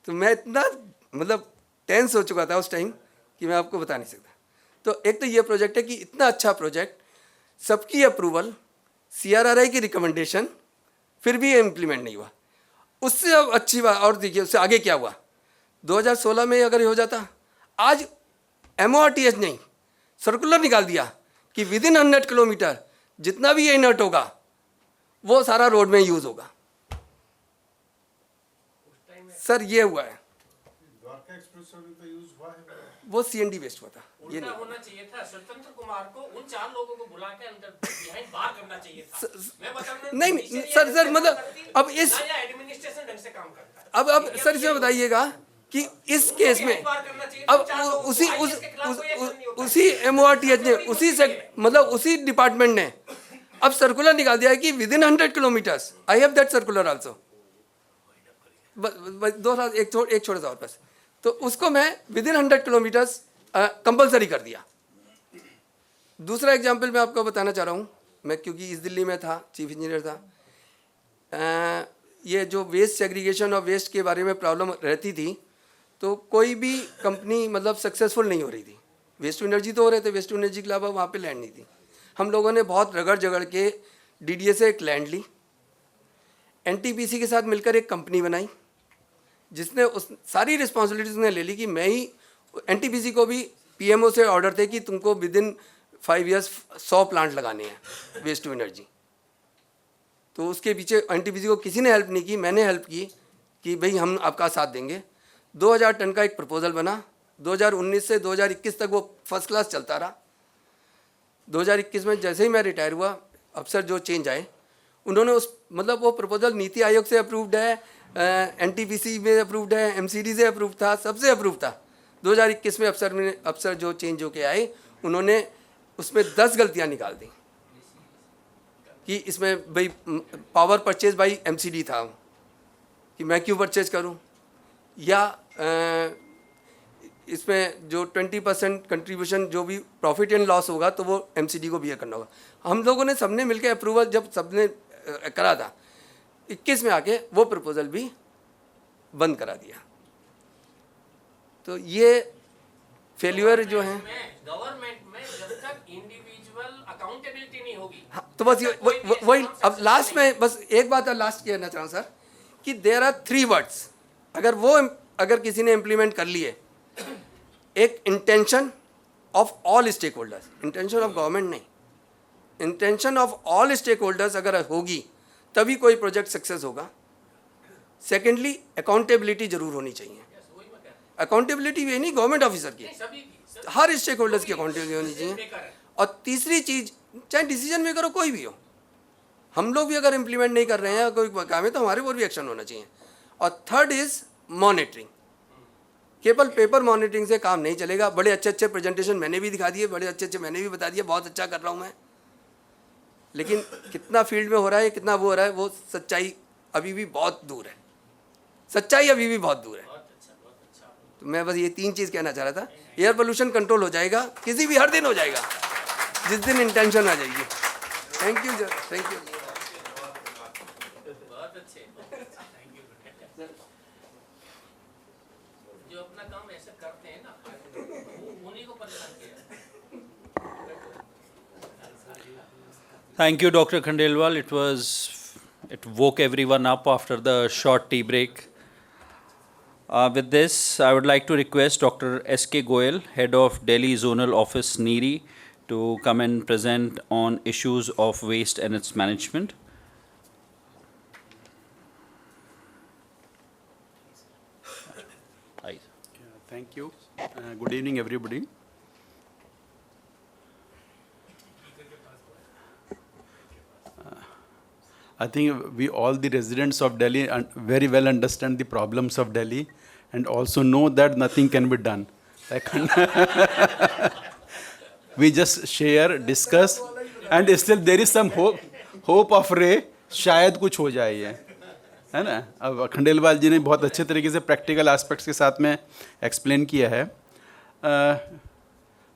तो मैं इतना मतलब टेंस हो चुका था उस टाइम कि मैं आपको बता नहीं सकता। तो एक तो ये प्रोजेक्ट है कि इतना अच्छा प्रोजेक्ट, सबकी अप्रूवल, CRRI की रिकमेंडेशन, फिर भी ये इम्प्लीमेंट नहीं हुआ। उससे अब अच्छी बात और देखिए उससे आगे क्या हुआ। 2016 में अगर ये हो जाता, आज MORTH नहीं सर्कुलर निकाल दिया कि विदिन 100 किलोमीटर जितना भी ये इनर्ट होगा वो सारा रोड में यूज होगा। सर ये हुआ है, वो CND वेस्ट हुआ था। ये नहीं होना चाहिए था, स्वतंत्र कुमार को उन 4 लोगों को बुला के अंदर बिहाइंड बार करना चाहिए था। मैं बता रहा हूं, नहीं सर मतलब अब इस एडमिनिस्ट्रेशन ढंग से काम करता है। अब सर इसमें बताइएगा कि इस केस में अब उसी MORTH ने उसी डिपार्टमेंट ने अब सर्कुलर निकाल दिया है कि within 100 kilometres, I have that circular also. एक छोटा सा और बस, तो उसको मैं विदिन 100 किलोमीटर्स कंपलसरी कर दिया। दूसरा एग्जाम्पल मैं आपको बताना चाह रहा हूँ, मैं क्योंकि इस दिल्ली में था, चीफ इंजीनियर था। ये जो वेस्ट सेग्रीगेशन और वेस्ट के बारे में प्रॉब्लम रहती थी, तो कोई भी कंपनी मतलब सक्सेसफुल नहीं हो रही थी। वेस्ट टू एनर्जी तो हो रहे थे, वेस्ट टू एनर्जी के अलावा वहाँ पे लैंड नहीं थी। हम लोगों ने बहुत रगड़ झगड़ के DDA से एक लैंड ली, NTPC के साथ मिलकर एक कंपनी बनाई, जिसने उस सारी रिस्पॉन्सिबिलिटीज ने ले ली कि मैं ही, NTPC को भी PMO से ऑर्डर थे कि तुमको विदिन 5 years 100 प्लांट लगाने हैं वेस्ट टू एनर्जी। तो उसके पीछे NTPC को किसी ने हेल्प नहीं की, मैंने हेल्प की कि भाई हम आपका साथ देंगे। 2000 टन का एक प्रपोजल बना। 2019 से 2021 तक वो फर्स्ट क्लास चलता रहा। 2021 में जैसे ही मैं रिटायर हुआ, अफसर जो चेंज आए, उन्होंने उस मतलब वो प्रपोजल नीति आयोग से अप्रूव्ड है, NTPC में अप्रूव्ड है, MCD से अप्रूव था, सबसे अप्रूव था। 2021 में अफसर जो चेंज होके आए, उन्होंने उसमें 10 गलतियां निकाल दी कि इसमें भाई पावर परचेज बाई MCD था कि मैं क्यों परचेज करूं, या इसमें जो 20% कंट्रीब्यूशन जो भी प्रॉफिट एंड लॉस होगा तो वो MCD को बियर करना होगा। हम लोगों ने सबने मिलकर अप्रूवल जब सबने करा था, 21 में आके वो प्रपोजल भी बंद करा दिया। तो ये फेल्यूर जो है गवर्नमेंट में जब तक इंडिविजुअल अकाउंटेबिलिटी नहीं होगी, हाँ, तो बस वही अब लास्ट में बस एक बात लास्ट कहना चाहूँ सर कि देयर आर 3 वर्ड्स, अगर किसी ने इम्प्लीमेंट कर लिए, एक intention of all stakeholders, intention of government नहीं, intention of all stakeholders अगर होगी तभी कोई प्रोजेक्ट सक्सेस होगा। सेकेंडली अकाउंटेबिलिटी जरूर होनी चाहिए। अकाउंटेबिलिटी भी नहीं गवर्नमेंट ऑफिसर की, हर स्टेक होल्डर्स की अकाउंटेबिलिटी होनी चाहिए। और तीसरी चीज, चाहे डिसीजन मेकर हो कोई भी हो, हम लोग भी अगर इम्प्लीमेंट नहीं कर रहे हैं कोई काम है तो हमारे ऊपर भी एक्शन होना चाहिए। और थर्ड इज मॉनिटरिंग। केवल पेपर मॉनिटरिंग से काम नहीं चलेगा। बड़े अच्छे प्रेजेंटेशन मैंने भी दिखा दिए, बड़े अच्छे मैंने भी बता दिया, बहुत अच्छा कर रहा हूँ मैं, लेकिन कितना फील्ड में हो रहा है, कितना वो हो रहा है, वो सच्चाई अभी भी बहुत दूर है। सच्चाई अभी भी बहुत दूर है। तो मैं बस ये 3 चीज़ कहना चाह रहा था। एयर पोल्यूशन कंट्रोल हो जाएगा, किसी भी हर दिन हो जाएगा जिस दिन इंटेंशन आ जाएगी। Thank you sir, thank you. बहुत अच्छे, जो अपना काम ऐसे करते हैं ना, उन्हीं को परेशान किया। Thank you, Dr. Khandelwal. It woke everyone up after the short tea break. With this, I would like to request Dr. S.K. Goyal, Head of Delhi Zonal Office, NEERI, to come and present on issues of waste and its management. Thank you. Good evening, everybody. I think we all the residents of Delhi very well understand the problems of Delhi and also know that nothing can be done. Like, we just share, discuss, and still there is some hope of ray, शायद कुछ हो जाए ये, है ना. अब खंडेलवाल जी ने बहुत अच्छे तरीके से प्रैक्टिकल एस्पेक्ट्स के साथ में एक्सप्लेन किया है.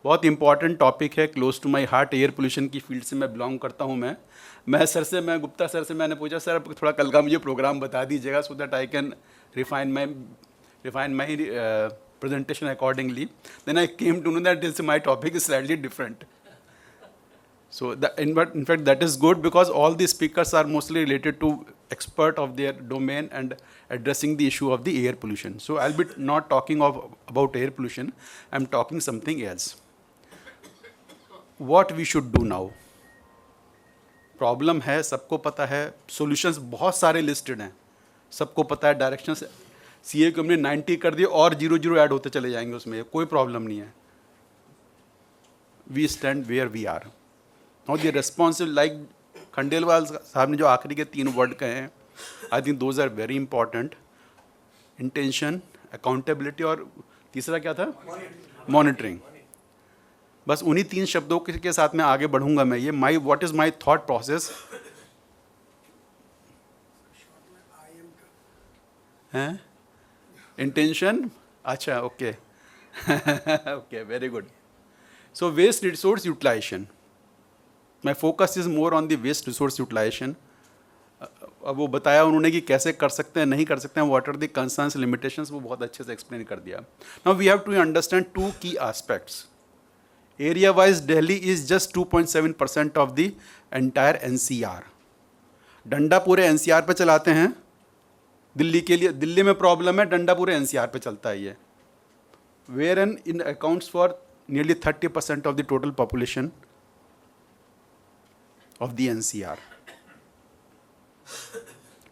बहुत इंपॉर्टेंट टॉपिक है, close to my heart. Air pollution की फील्ड से मैं बिलोंग करता हूँ. मैं गुप्ता सर से मैंने पूछा, सर थोड़ा कल का मुझे प्रोग्राम बता दीजिएगा so that I can refine my presentation accordingly. Then I came to know that my topic is slightly different. So in fact that is good because all the speakers are mostly related to expert of their domain and addressing the issue of the air pollution. So I'll be not talking about air pollution. I'm talking something else. What we should do now? Problem है, सबको पता है, solutions बहुत सारे listed हैं, सबको पता है. डायरेक्शंस सीए को हमने 90 कर दिए और 00 ऐड होते चले जाएंगे, उसमें कोई प्रॉब्लम नहीं है. We stand where we are now. The responsive like Khandelwal साहब ने जो आखिरी के 3 वर्ड कहे हैं, I think those are very important. Intention, accountability और तीसरा क्या था, मॉनिटरिंग. बस उन्हीं 3 शब्दों के साथ में आगे बढ़ूंगा मैं. ये what is my thought process हैं. इंटेंशन, अच्छा, okay. Okay, very good. So waste resource utilisation, my focus is more on the waste resource utilisation. अब वो बताया उन्होंने कि कैसे कर सकते हैं, नहीं कर सकते हैं, what are the concerns, limitations, वो बहुत अच्छे से एक्सप्लेन कर दिया. Now we have to understand 2 key aspects. Area wise Delhi is just 2.7% of the entire NCR. डंडा पूरे NCR पे चलाते हैं. दिल्ली के लिए, दिल्ली में प्रॉब्लम है, डंडा पूरे NCR पे चलता है ये. Wherein in accounts for nearly 30% of the total population of the NCR.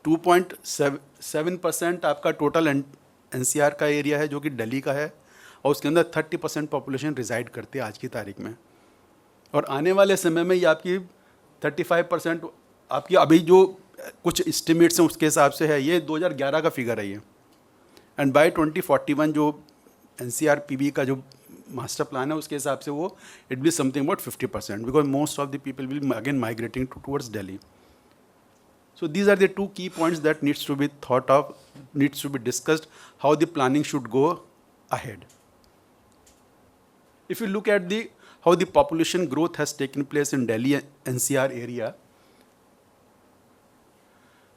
2.7% आपका टोटल NCR का एरिया है जो कि दिल्ली का है, और उसके अंदर 30% पॉपुलेशन रिजाइड करती है आज की तारीख में. और आने वाले समय में ये आपकी 35% आपकी अभी जो कुछ एस्टिमेट्स हैं उसके हिसाब से है, ये 2011 का फिगर है ये. एंड बाय 2041 जो NCR-PB का जो मास्टर प्लान है उसके हिसाब से वो it be something about 50% because most of the people will again migrating towards Delhi. So these are the 2 key points that needs to be thought of, needs to be discussed, how the planning should go ahead. If you look at how the population growth has taken place in Delhi NCR area,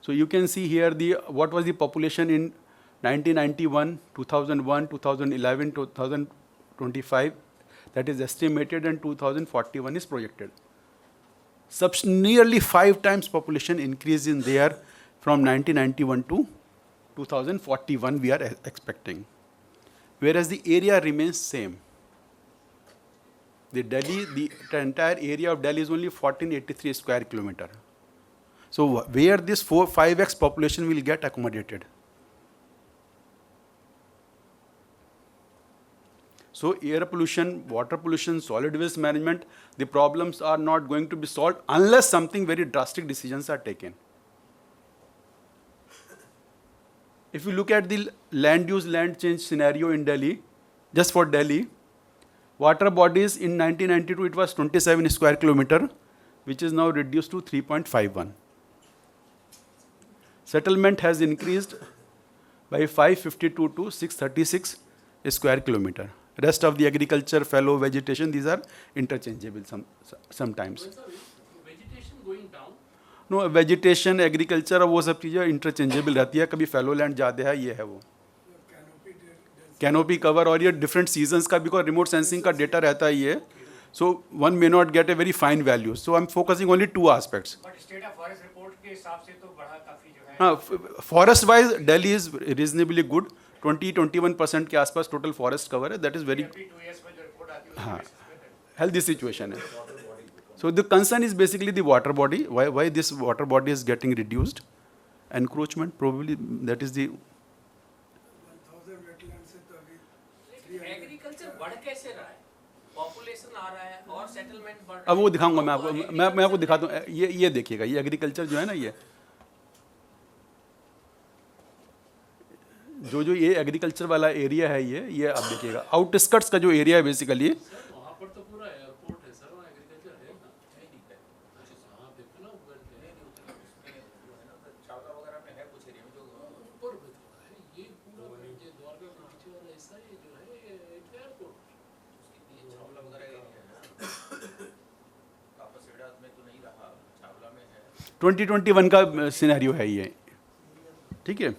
so you can see here what was the population in 1991, 2001, 2011, 2025, that is estimated, and 2041 is projected. Nearly 5 times population increase in there from 1991 to 2041 we are expecting, whereas the area remains same. The entire area of Delhi is only 1483 square kilometer. So where this 5x population will get accommodated? So air pollution, water pollution, solid waste management, the problems are not going to be solved unless something very drastic decisions are taken. If you look at the land use, land change scenario in Delhi, just for Delhi, water bodies in 1992 it was 27 square kilometer, which is now reduced to 3.51. Settlement has increased by 552 to 636 square kilometer. Rest of the agriculture, fallow vegetation, these are interchangeable sometimes. Vegetation going down? No, vegetation, agriculture, वो सब चीज़ें interchangeable रहती है. कभी fallow land ज़्यादा है, ये है वो. Canopy cover और ये different seasons का because remote sensing का data रहता है ये. So one may not get a very fine value. So I'm focusing only 2 aspects. But state of forest report के हिसाब से तो बढ़ा काफी जो है. हाँ, forest wise Delhi is reasonably good. 20-21% के आसपास टोटल फॉरेस्ट कवर है. That is very healthy situation है. So the concern is basically the water body. Why this water body is getting reduced? Encroachment probably that is the. Agriculture बढ़ कैसे रहा है? Population आ रहा है और सेटलमेंट बढ़. अब वो दिखाऊंगा मैं आपको. मैं आपको दिखाता हूँ. ये देखिएगा, ये एग्रीकल्चर जो है ना, ये जो ये एग्रीकल्चर वाला एरिया है ये आप देखिएगा, आउटस्कर्ट्स का जो एरिया है बेसिकली, वहाँ पर तो पूरा एयरपोर्ट है सर, वहाँ एग्रीकल्चर है ना, है नहीं है। हाँ देखो ना उधर है नहीं उतना, उसमें जो है ना चावला वगैरह में है कुछ एरिया में जो ऊपर में थोड़ा है, ये पूरा ये द्वारका के पीछे वाला हिस्सा ये जो है ये एक एयरपोर्ट, उसके लिए चावला वगैरह एरिया है। कापसेड़ा में तो नहीं रहा, चावला में है। 2021 का सिनेरियो है ये, ठीक है।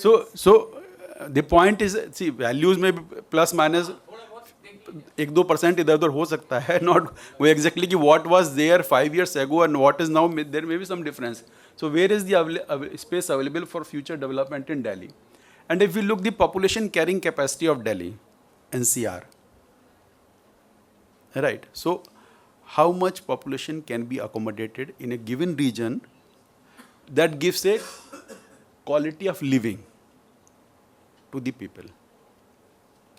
So the point is, see values में प्लस माइनस 1-2% इधर उधर हो सकता है, नॉट वो एग्जैक्टली कि what was there 5 years ago and what is now, there may be some difference. So where is the space available for future development in Delhi? And if we look the population carrying capacity of Delhi NCR, right, so how much population can be accommodated in a given region that gives a quality of living to the people?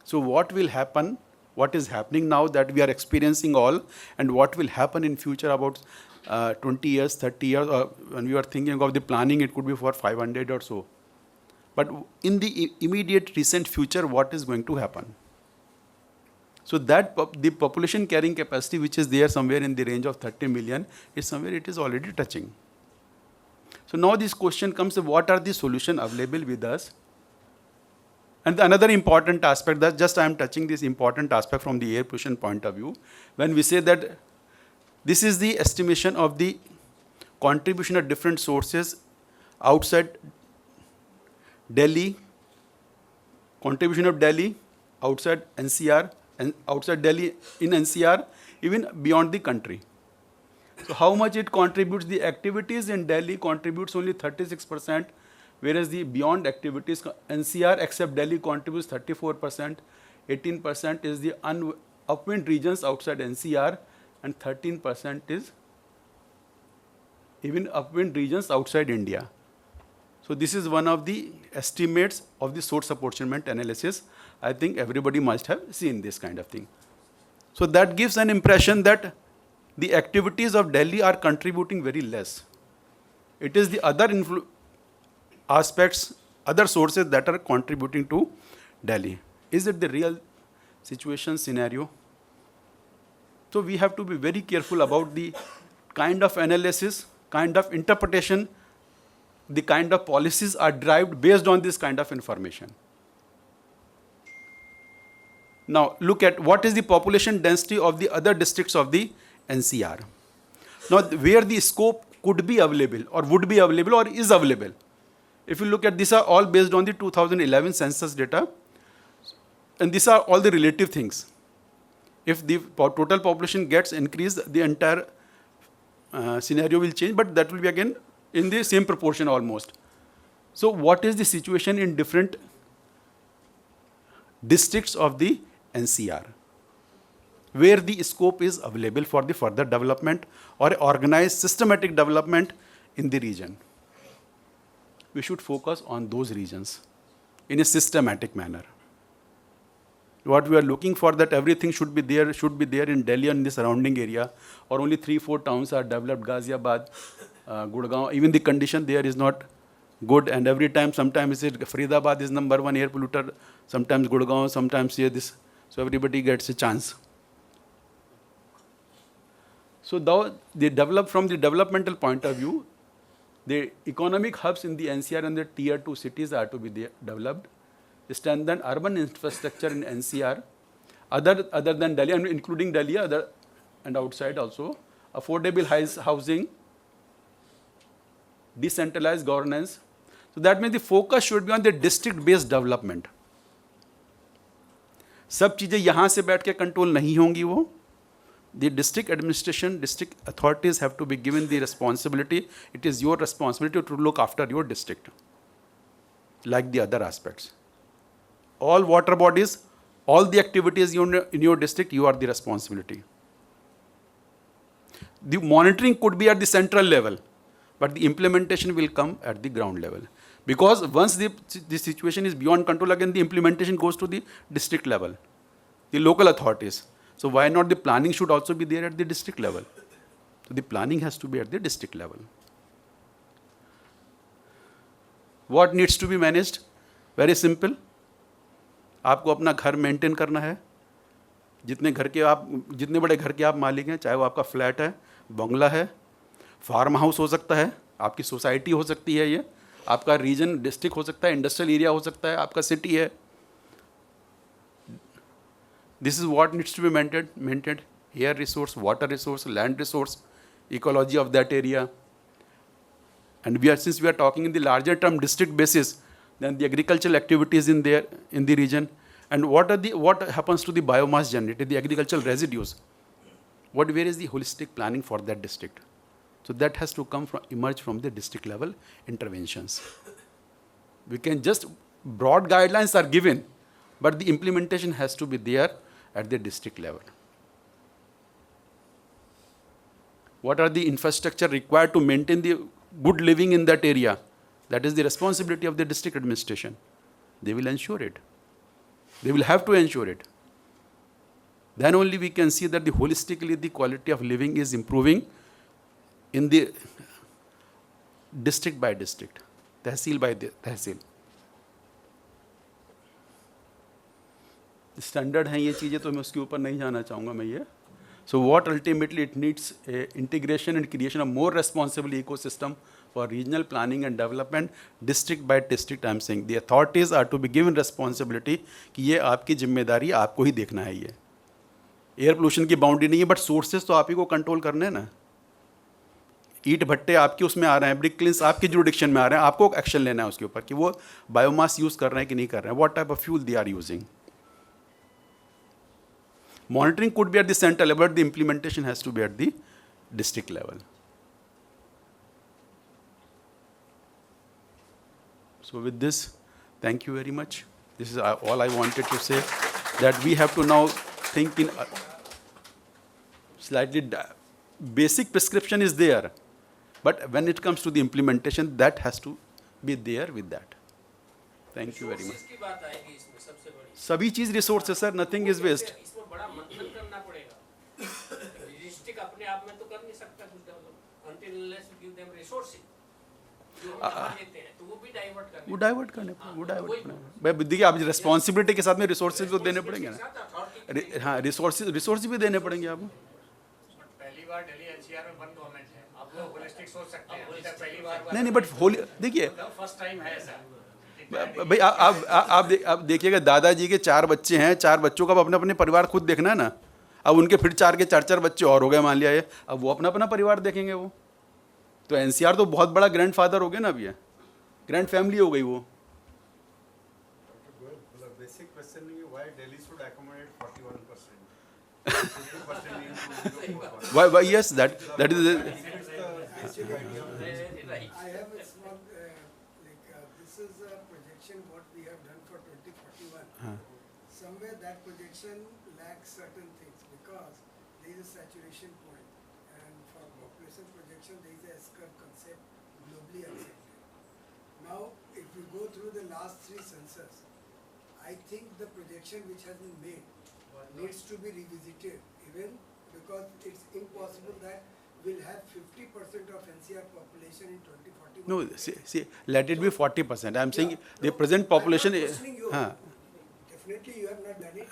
So what will happen, what is happening now that we are experiencing all, and what will happen in future about 20 years, 30 years, or when we are thinking of the planning, it could be for 500 or so. But in the immediate recent future, what is going to happen? So that the population carrying capacity, which is there somewhere in the range of 30 million, is somewhere it is already touching. So now this question comes, what are the solutions available with us? And another important aspect, that just I am touching this important aspect from the air pollution point of view, when we say that this is the estimation of the contribution of different sources outside Delhi, contribution of Delhi, outside NCR, and outside Delhi in NCR, even beyond the country. So how much it contributes? The activities in Delhi contributes only 36%, whereas the beyond activities, NCR except Delhi contributes 34%, 18% is the upwind regions outside NCR, and 13% is even upwind regions outside India. So this is one of the estimates of the source apportionment analysis. I think everybody must have seen this kind of thing. So that gives an impression that the activities of Delhi are contributing very less. It is the other aspects, other sources that are contributing to Delhi. Is it the real situation scenario? So we have to be very careful about the kind of analysis, kind of interpretation, the kind of policies are derived based on this kind of information. Now look at what is the population density of the other districts of the NCR. Now where the scope could be available or would be available or is available. If you look at, these are all based on the 2011 census data, and these are all the relative things. If the total population gets increased, the entire scenario will change, but that will be again in the same proportion almost. So what is the situation in different districts of the NCR, where the scope is available for the further development or organized systematic development in the region? We should focus on those regions in a systematic manner. What we are looking for, that everything should be there in Delhi and in the surrounding area, or only 3-4 towns are developed, Ghaziabad, Gurgaon, even the condition there is not good, and every time, sometimes Faridabad is #1 air polluter, sometimes Gurgaon, sometimes here this, so everybody gets a chance. So though they develop from the developmental point of view, the economic hubs in the NCR and the tier 2 cities are to be developed. Strengthen urban infrastructure in NCR, other than Delhi, and including Delhi, and outside also. Affordable housing, decentralized governance. So that means the focus should be on the district-based development. सब चीजें यहाँ से बैठ के control नहीं होंगी वो. The district administration, district authorities have to be given the responsibility. It is your responsibility to look after your district, like the other aspects. All water bodies, all the activities in your district, you are the responsibility. The monitoring could be at the central level, but the implementation will come at the ground level. Because once the situation is beyond control, again the implementation goes to the district level, the local authorities. So why not the planning should also be there at the district level? So the planning has to be at the district level. What needs to be managed? Very simple, आपको अपना घर maintain करना है। जितने बड़े घर के आप मालिक हैं, चाहे वो आपका फ्लैट है, बंगला है, फार्म हाउस हो सकता है, आपकी सोसाइटी हो सकती है, ये आपका रीजन डिस्ट्रिक्ट हो सकता है, इंडस्ट्रियल एरिया हो सकता है, आपका सिटी है। This is what needs to be maintained, air resource, water resource, land resource, ecology of that area. And since we are talking in the larger term district basis, then the agricultural activities in the region, and what happens to the biomass generated, the agricultural residues, where is the holistic planning for that district? So that has to emerge from the district level interventions. We can just, broad guidelines are given, but the implementation has to be there at the district level. What are the infrastructure required to maintain the good living in that area? That is the responsibility of the district administration. They will ensure it. They will have to ensure it. Then only we can see that holistically the quality of living is improving in the district by district, tehsil by tehsil. Standard हैं ये चीज़ें, तो मैं उसके ऊपर नहीं जाना चाहूँगा मैं ये. So what ultimately it needs integration and creation of more responsible ecosystem for regional planning and development, district by district. I am saying the authorities are to be given responsibility कि ये आपकी जिम्मेदारी, आपको ही देखना है ये. एयर पोल्यूशन की boundary नहीं है, बट सोर्सेज तो आप ही को कंट्रोल करने हैं ना. ईट भट्टे आपके उसमें आ रहे हैं, ब्रिक क्लिन्स आपके जुरिडिक्शन में आ रहे हैं, आपको एक्शन लेना है उसके ऊपर कि वो बायोमास यूज़ कर रहे हैं कि नहीं कर रहे हैं, what type of fuel they are using. Monitoring could be at the center level, but the implementation has to be at the district level. So with this, thank you very much. This is all I wanted to say, that we have to now think in slightly basic prescription is there, but when it comes to the implementation, that has to be there with that. Thank you very much. सभी चीज resource है sir, nothing is waste. बड़ा मंथन करना पड़ेगा. District अपने आप में तो कर नहीं सकता कुछ develop until unless you give them resources. जो हम देते हैं तो वो भी डाइवर्ट करने. देखिए आप रिस्पॉन्सिबिलिटी के साथ में रिसोर्सेज तो देने पड़ेंगे ना. हाँ, रिसोर्सेज भी देने पड़ेंगे आपको. पहली बार दिल्ली एनसीआर में वन गवर्नमेंट है, आप लोग होलिस्टिक सोच सकते हैं. पहली बार नहीं, बट देखिए फर्स्ट टाइम है ऐसा. भाई आप देखिएगा, दादाजी के 4 बच्चे हैं, 4 बच्चों का अपने अपने परिवार खुद देखना है ना. अब उनके फिर 4 के 4 बच्चे और हो गए मान लिया ये, अब वो अपना अपना परिवार देखेंगे. वो तो एनसीआर तो बहुत बड़ा ग्रैंड फादर हो गया ना, अब ये ग्रैंड फैमिली हो गई वो. बेसिक क्वेश्चन है why Delhi should accommodate 41%. Why yes, that is somewhere that projection lacks certain things because there is a saturation point, and for population projection there is a S-curve concept globally accepted. Now if we go through the last 3 census, I think the projection which has been made needs to be revisited, even because it's impossible that we'll have 50% of NCR population in 2041. no, see, let it be 40%. I'm saying the present population. Definitely you have not done it.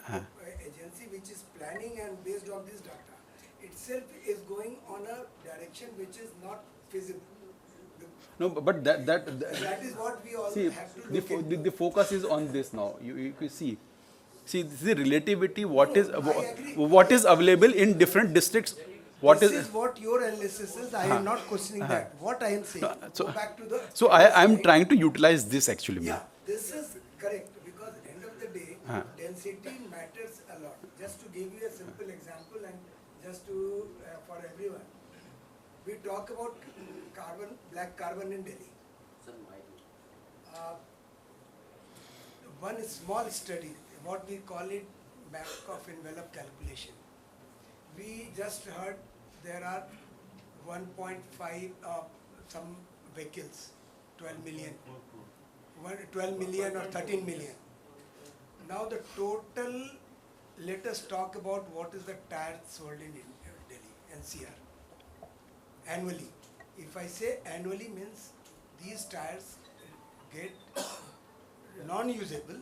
Agency which is planning and based on this data itself is going on a direction which is not feasible. No, but that is what we all see, have to look into. the focus is on this now. You can see this is the relativity. What is available in different districts. This is what your analysis is. I am not questioning that. What I am saying. Go back to the. So I am trying to utilize this actually. Yeah, this is correct because end of the day, density matters a lot. Just to give you a simple example and just to for everyone, we talk about black carbon in Delhi. One small study, what we call it back of envelope calculation. We just heard there are 1.5 some vehicles, 12 million. 12 million or 13 million. Now the total, let us talk about what is the tires sold in Delhi NCR annually. If I say annually means these tires get non-usable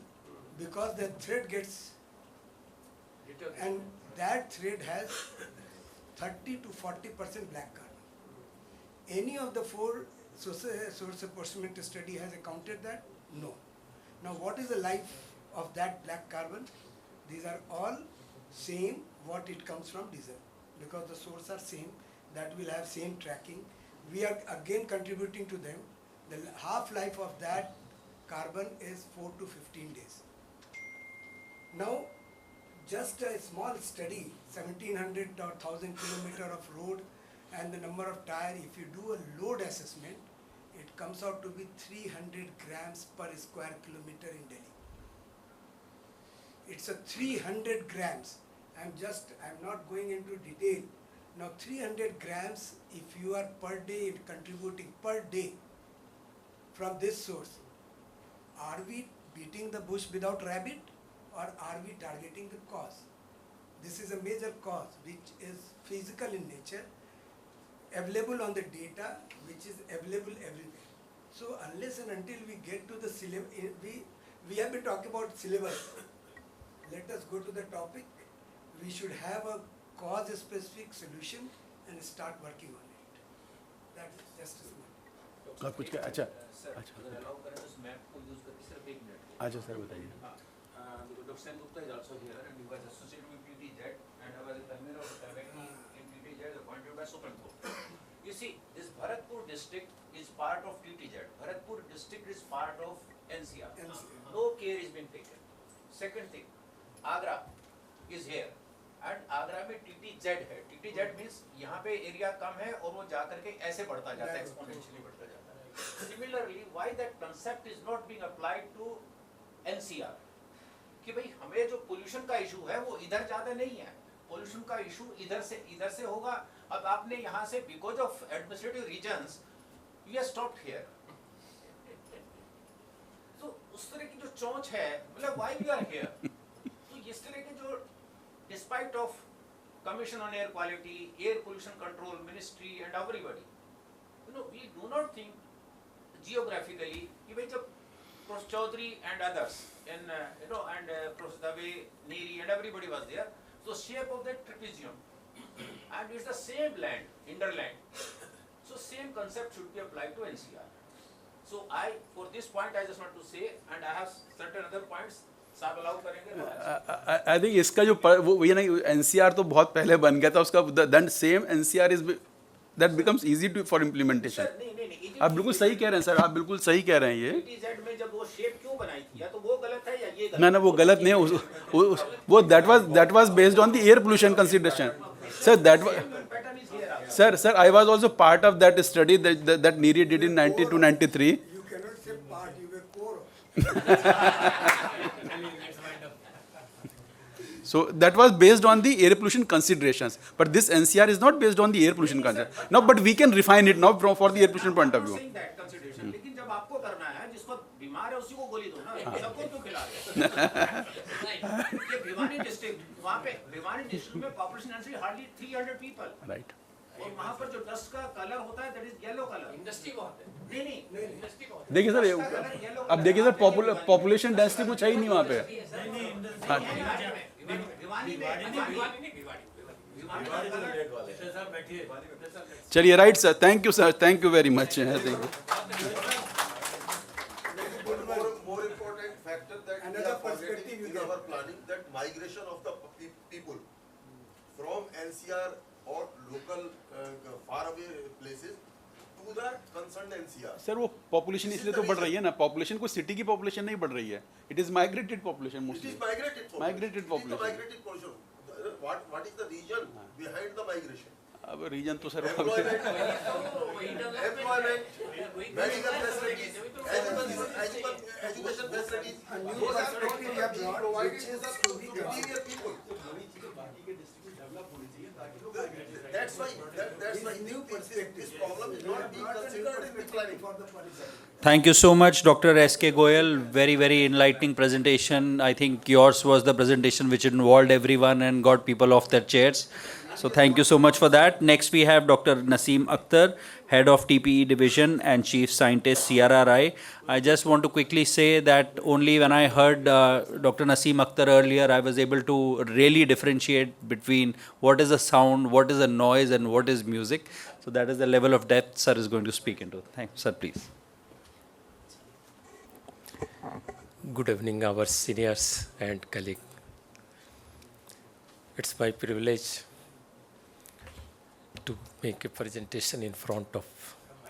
because the thread gets, and that thread has 30 to 40% black carbon. Any of the four source apportionment study has accounted that? No. Now what is the life of that black carbon? These are all same what it comes from diesel, because the source are same, that will have same tracking. We are again contributing to them. The half-life of that carbon is 4 to 15 days. Now, just a small study, 1700 or 1000 kilometer of road and the number of tire, if you do a load assessment, it comes out to be 300 grams per square kilometer in Delhi. It's a 300 grams. I'm not going into detail. Now 300 grams, if you are per day contributing per day from this source, are we beating the bush without rabbit, or are we targeting the cause? This is a major cause which is physical in nature, available on the data, which is available everywhere. So unless and until we get to the syllabus, we have been talking about syllabus. Let us go to the topic. We should have a cause-specific solution and start working on it. That is just a small. आप कुछ अच्छा sir अगर allow करें तो इस map को use करके सिर्फ 1 मिनट अच्छा सर बताइए Dr. Sen Gupta is also here and he was associated with TTZ and I was a convener of the in TTZ appointed by Supreme Court. You see, this Bharatpur district is part of TTZ. Bharatpur district is part of NCR. No care is being taken. Second thing, Agra is here and Agra में TTZ है. TTZ means यहाँ पे area कम है और वो जाकर के ऐसे बढ़ता जाता है, exponentially बढ़ता जाता है. Similarly, why that concept is not being applied to NCR? कि भाई हमें जो पोल्यूशन का इशू है वो इधर ज्यादा नहीं है, पोल्यूशन का इशू इधर से होगा. अब आपने यहाँ से because of administrative reasons we are stopped here. तो उस तरह की जो चोंच है, मतलब व्हाई वी आर हियर, तो इस तरह के जो despite of commission on air quality, air pollution control ministry and everybody, you know, we do not think geographically कि भाई जब Professor Chaudhary and others, and Professor Dave, Neri, and everybody was there. So shape of that trapezium, and it's the same land, hinterland. So same concept should be applied to NCR. So for this point, I just want to say, and I have certain other points. साहब allow करेंगे? I think इसका जो वो ये नहीं NCR तो बहुत पहले बन गया था उसका, then same NCR is that becomes easy to for implementation. आप बिल्कुल सही कह रहे हैं सर, आप बिल्कुल सही कह रहे हैं ये. TTZ में जब वो शेप क्यों बनाई थी, या तो वो गलत है या ये गलत. ना वो गलत नहीं है, वो that was based on the air pollution consideration. Sir, sir, I was also part of that study that Neri did in 92-93. You cannot say part, you were core. So that was based on the air pollution considerations. But this NCR is not based on the air pollution consideration. No, but we can refine it now for the air pollution point of view. लेकिन जब आपको करना है, जिसको बीमार है उसी को गोली दो ना, सबको क्यों खिला रहे हो? ये भिवानी डिस्ट्रिक्ट, वहाँ पे भिवानी डिस्ट्रिक्ट में population density hardly 300 people. Right. और वहाँ पर जो डस्ट का कलर होता है, that is yellow color. Industry बहुत है. नहीं, इंडस्ट्री बहुत है. देखिए सर, अब देखिए सर पॉपुलेशन डेंसिटी कुछ है ही नहीं वहाँ पे. चलिए right sir, thank you sir, thank you very much. More important factor that we are forgetting in our planning, that migration of the people from NCR or local far away places to the concerned NCR. Sir वो population इसलिए तो बढ़ रही है ना, population को city की population नहीं बढ़ रही है, it is migrated population mostly. It is migrated population. Migrated population. It is the migrated population. What is the reason behind the migration? अब रीजन तो sir Employment, medical facilities, education facilities. A new Those are perspective we have brought, provided which to is the to be done. superior people. That's why this problem is not being considered in the planning. For the policy. Thank you so much, Dr. S.K. Goyal. Very, very enlightening presentation. I think yours was the presentation which involved everyone and got people off their chairs. So thank you so much for that. Next we have Dr. Naseem Akhtar, Head of TPE Division and Chief Scientist, CRRI. I just want to quickly say that only when I heard Dr. Naseem Akhtar earlier, I was able to really differentiate between what is a sound, what is a noise, and what is music. So that is the level of depth sir is going to speak into. Thanks, sir, please. Good evening, our seniors and colleagues. It's my privilege to make a presentation in front of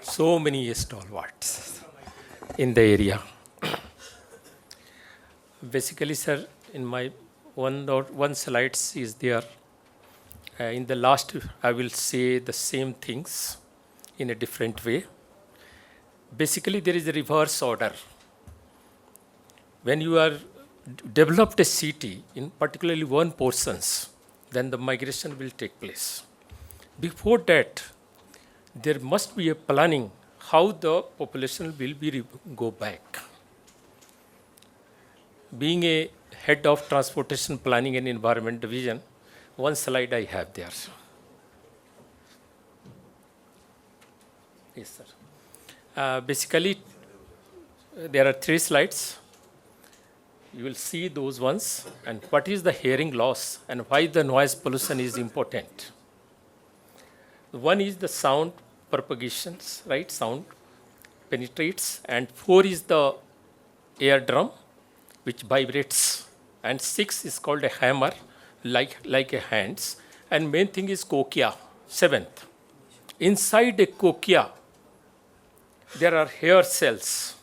so many stalwarts in the area. Basically, sir, in my one slides is there. In the last, I will say the same things in a different way. Basically, there is a reverse order. When you are developed a city in particularly one portions, then the migration will take place. Before that, there must be a planning how the population will be go back. Being a head of transportation planning and environment division, one slide I have there. Yes, sir. Basically, there are 3 slides. You will see those ones and what is the hearing loss and why the noise pollution is important. One is the sound propagations, right? Sound penetrates, and 4 is the air drum which vibrates, and 6 is called a hammer like a hands, and main thing is cochlea, 7th. Inside a cochlea there are hair cells.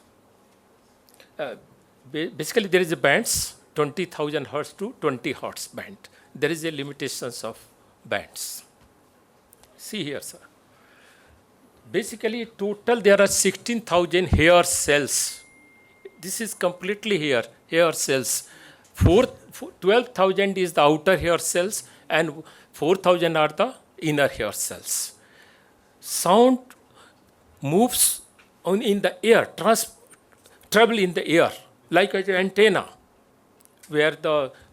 Basically, there is a bands, 20,000 hertz to 20 hertz band. There is a limitations of bands. See here, sir. Basically, total there are 16,000 hair cells. This is completely hair cells. 12,000 is the outer hair cells and 4,000 are the inner hair cells. Sound moves in the air, travel in the air, like an antenna, where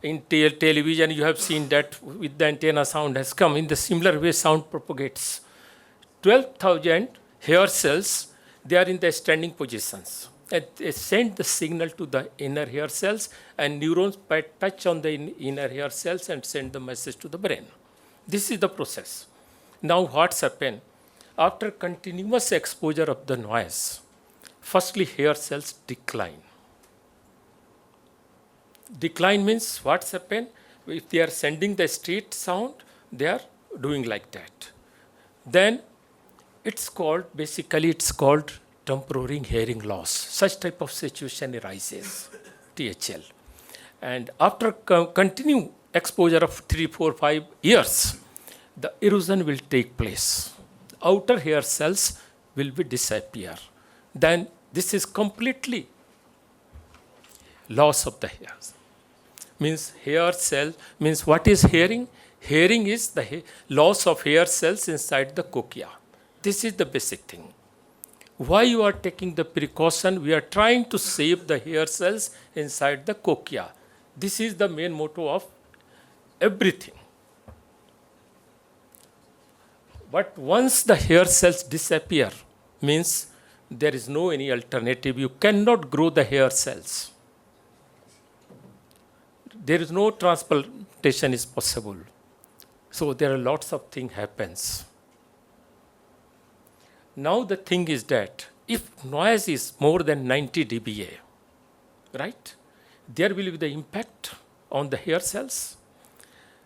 in television you have seen that with the antenna sound has come. In the similar way, sound propagates. 12,000 hair cells, they are in the standing positions. They send the signal to the inner hair cells, and neurons touch on the inner hair cells and send the message to the brain. This is the process. Now what's happened? After continuous exposure of the noise, firstly hair cells decline. Decline means what's happened? If they are sending the straight sound, they are doing like that. Then it's called temporary hearing loss. Such type of situation arises, THL. And after continue exposure of 3, 4, 5 years, the erosion will take place. Outer hair cells will be disappear. Then this is completely loss of the hairs. Means hair cell, means what is hearing? Hearing is the loss of hair cells inside the cochlea. This is the basic thing. Why you are taking the precaution? We are trying to save the hair cells inside the cochlea. This is the main motto of everything. But once the hair cells disappear, means there is no any alternative. You cannot grow the hair cells. There is no transplantation is possible. So there are lots of things happens. Now the thing is that if noise is more than 90 dBA, right, there will be the impact on the hair cells.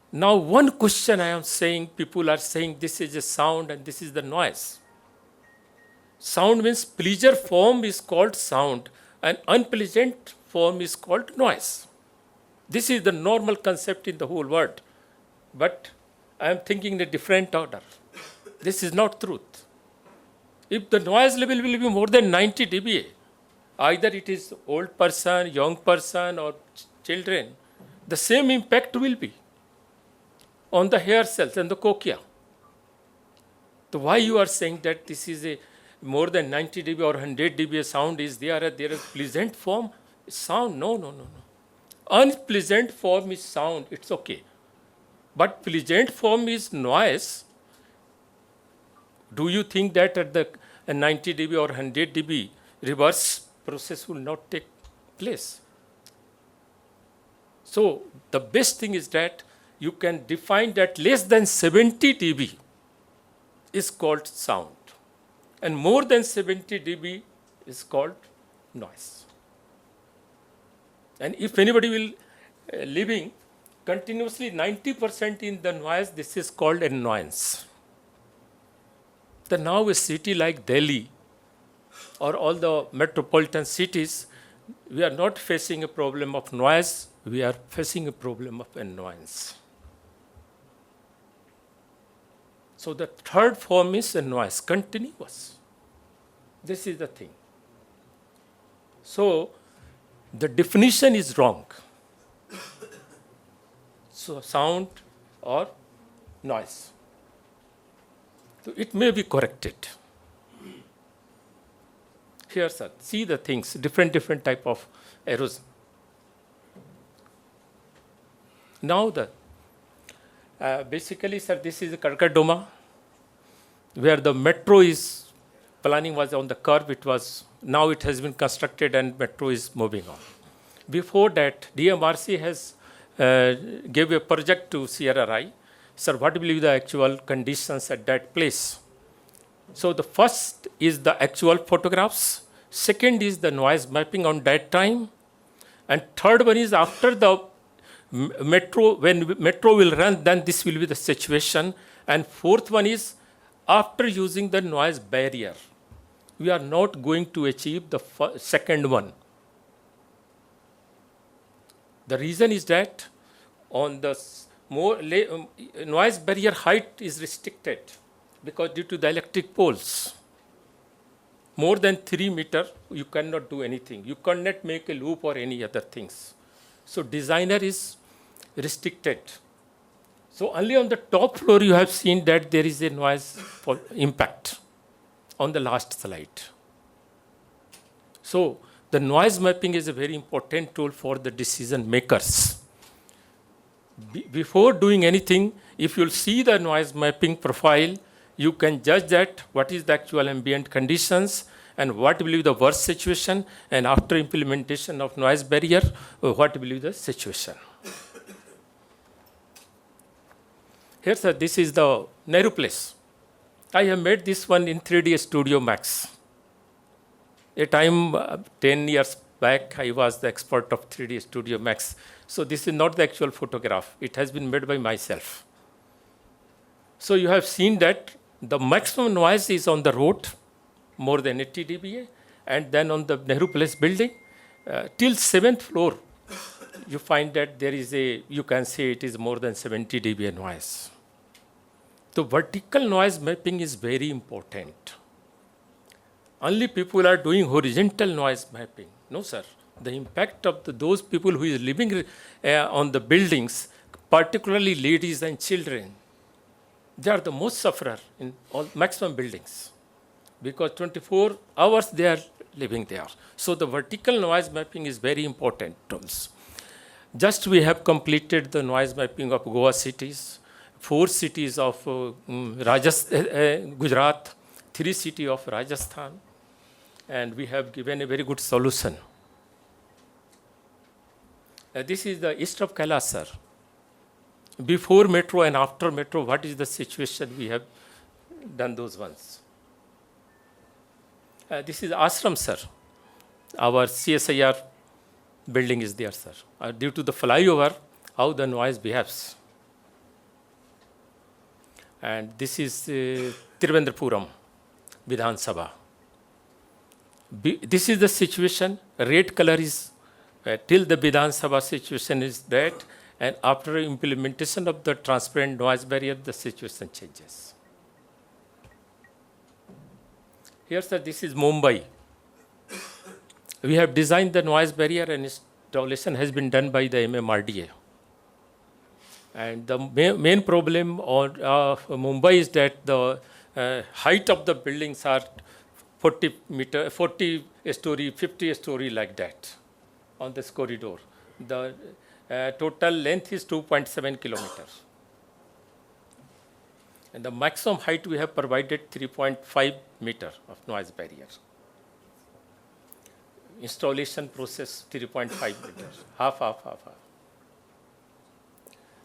Now one question I am saying, people are saying this is a sound and this is the noise. Sound means pleasure form is called sound and unpleasant form is called noise. This is the normal concept in the whole world. But I am thinking in a different order. This is not truth. If the noise level will be more than 90 dBA, either it is old person, young person or children, the same impact will be on the hair cells and the cochlea. So why you are saying that this is a more than 90 dB or 100 dB sound is there is pleasant form sound? No. Unpleasant form is sound, it's okay. But pleasant form is noise. Do you think that at the 90 dB or 100 dB reverse process will not take place? So the best thing is that you can define that less than 70 dB is called sound, and more than 70 dB is called noise. And if anybody will living continuously 90% in the noise, this is called annoyance. Then now a city like Delhi or all the metropolitan cities, we are not facing a problem of noise, we are facing a problem of annoyance. So the third form is annoyance, continuous. This is the thing. So the definition is wrong. So sound or noise. So it may be corrected. Here, sir, see the things, different type of erosion. Now basically, sir, this is Karkadoma, where the metro is, planning was on the curve, now it has been constructed and metro is moving on. Before that, DMRC has gave a project to CRRI. Sir, what will be the actual conditions at that place? So the first is the actual photographs, second is the noise mapping on that time, and third one is after the metro, when metro will run, then this will be the situation, and fourth one is after using the noise barrier. We are not going to achieve the second one. The reason is that on the noise barrier height is restricted because due to the electric poles. More than 3 meters, you cannot do anything. You cannot make a loop or any other things. So designer is restricted. So only on the top floor you have seen that there is a noise impact on the last slide. So the noise mapping is a very important tool for the decision makers. Before doing anything, if you'll see the noise mapping profile, you can judge that what is the actual ambient conditions and what will be the worst situation, and after implementation of noise barrier, what will be the situation. Here, sir, this is the Nehru Place. I have made this one in 3D Studio Max. A time, 10 years back, I was the expert of 3D Studio Max. So this is not the actual photograph. It has been made by myself. So you have seen that the maximum noise is on the road, more than 80 dBA, and then on the Nehru Place building, till 7th floor, you find that there is you can say it is more than 70 dBA noise. The vertical noise mapping is very important. Only people are doing horizontal noise mapping. No, sir. The impact of those people who is living on the buildings, particularly ladies and children, they are the most sufferer in all maximum buildings because 24 hours they are living there. So the vertical noise mapping is very important tools. Just we have completed the noise mapping of Goa cities, 4 cities of Gujarat, 3 cities of Rajasthan, and we have given a very good solution. This is the east of Kailash, sir. Before metro and after metro, what is the situation? We have done those ones. This is ashram, sir. Our CSIR building is there, sir. Due to the flyover, how the noise behaves. And this is Tiruvananthapuram, Vidhan Sabha. This is the situation. Red color is till the Vidhan Sabha situation is that, and after implementation of the transparent noise barrier, the situation changes. Here, sir, this is Mumbai. We have designed the noise barrier and installation has been done by the MMRDA. And the main problem of Mumbai is that the height of the buildings are 40 story, 50 story like that on this corridor. The total length is 2.7 kilometers. And the maximum height we have provided 3.5 meter of noise barrier. Installation process 3.5 meters, half.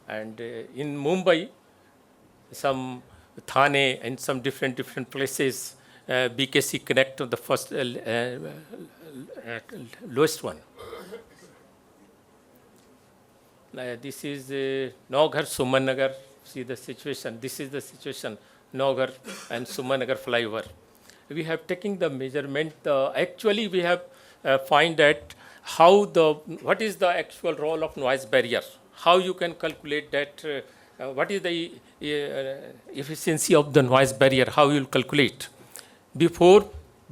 And in Mumbai, some Thane and some different places, BKC connect to the first lowest one. This is Naughar, Suman see the situation. This is the situation, Naughar and Suman flyover. We have taken the measurement. Actually, we have find that what is the actual role of noise barrier. How you can calculate that, what is the efficiency of the noise barrier, how you will calculate. Before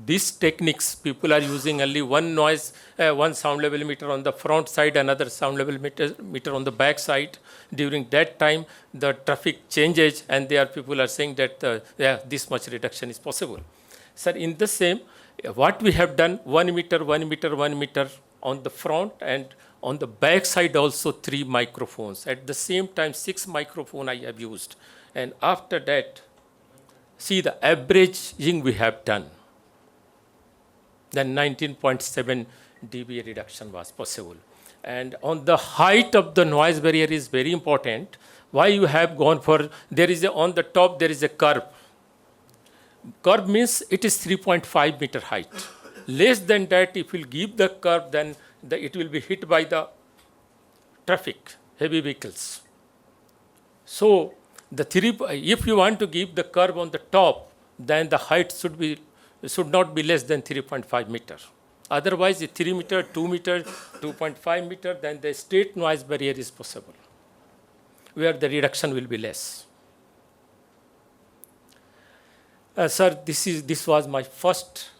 these techniques, people are using only one sound level meter on the front side, another sound level meter on the back side. During that time, the traffic changes, and people are saying that this much reduction is possible. Sir, in the same, what we have done, 1 meter on the front, and on the back side also 3 microphones. At the same time, 6 microphones I have used. And after that, see the averaging we have done. Then 19.7 dB reduction was possible. And on the height of the noise barrier is very important. Why you have gone for, on the top there is a curve. Curve means it is 3.5 meter height. Less than that, if you give the curve, then it will be hit by the traffic, heavy vehicles. So, if you want to give the curve on the top, then the height should not be less than 3.5 meter. Otherwise, 3 meter, 2 meter, 2.5 meter, then the straight noise barrier is possible, where the reduction will be less. Sir, this was my first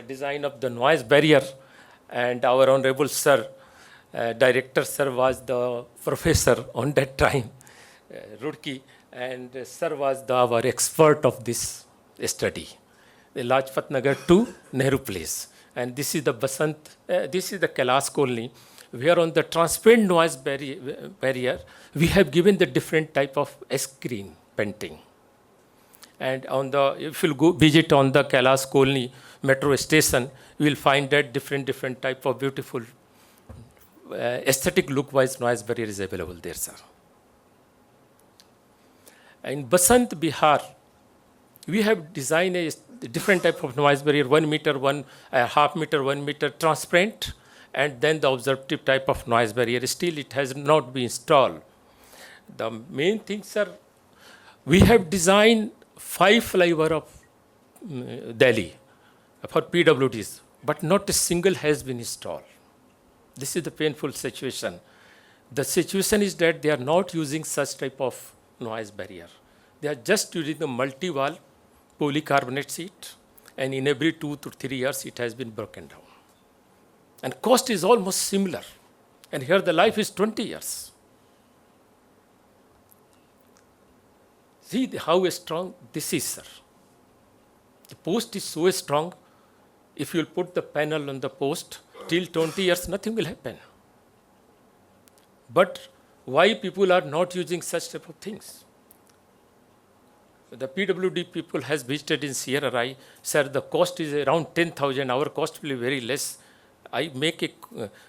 design of the noise barrier, and our honorable sir, director sir, was the professor on that time, Rudki, and sir was our expert of this study. The Lajpat Nagar to Nehru Place, and this is the this is the Kailash colony, where on the transparent noise barrier we have given the different type of screen painting. And if you go visit on the Kailash colony metro station, you will find that different type of beautiful aesthetic look-wise noise barrier is available there, sir. In Basant, Bihar, we have designed a different type of noise barrier, 1 meter, half meter, 1 meter transparent, and then the observative type of noise barrier. Still, it has not been installed. The main thing, sir, we have designed 5 flyover of Delhi for PWDs, but not a single has been installed. This is the painful situation. The situation is that they are not using such type of noise barrier. They are just using the multi-wall polycarbonate sheet, and in every 2 to 3 years it has been broken down. And cost is almost similar. And here the life is 20 years. See how strong this is, sir. The post is so strong. If you put the panel on the post, till 20 years, nothing will happen. But why people are not using such type of things? The PWD people has visited in CRRI. Sir, the cost is around 10,000. Our cost will be very less. I make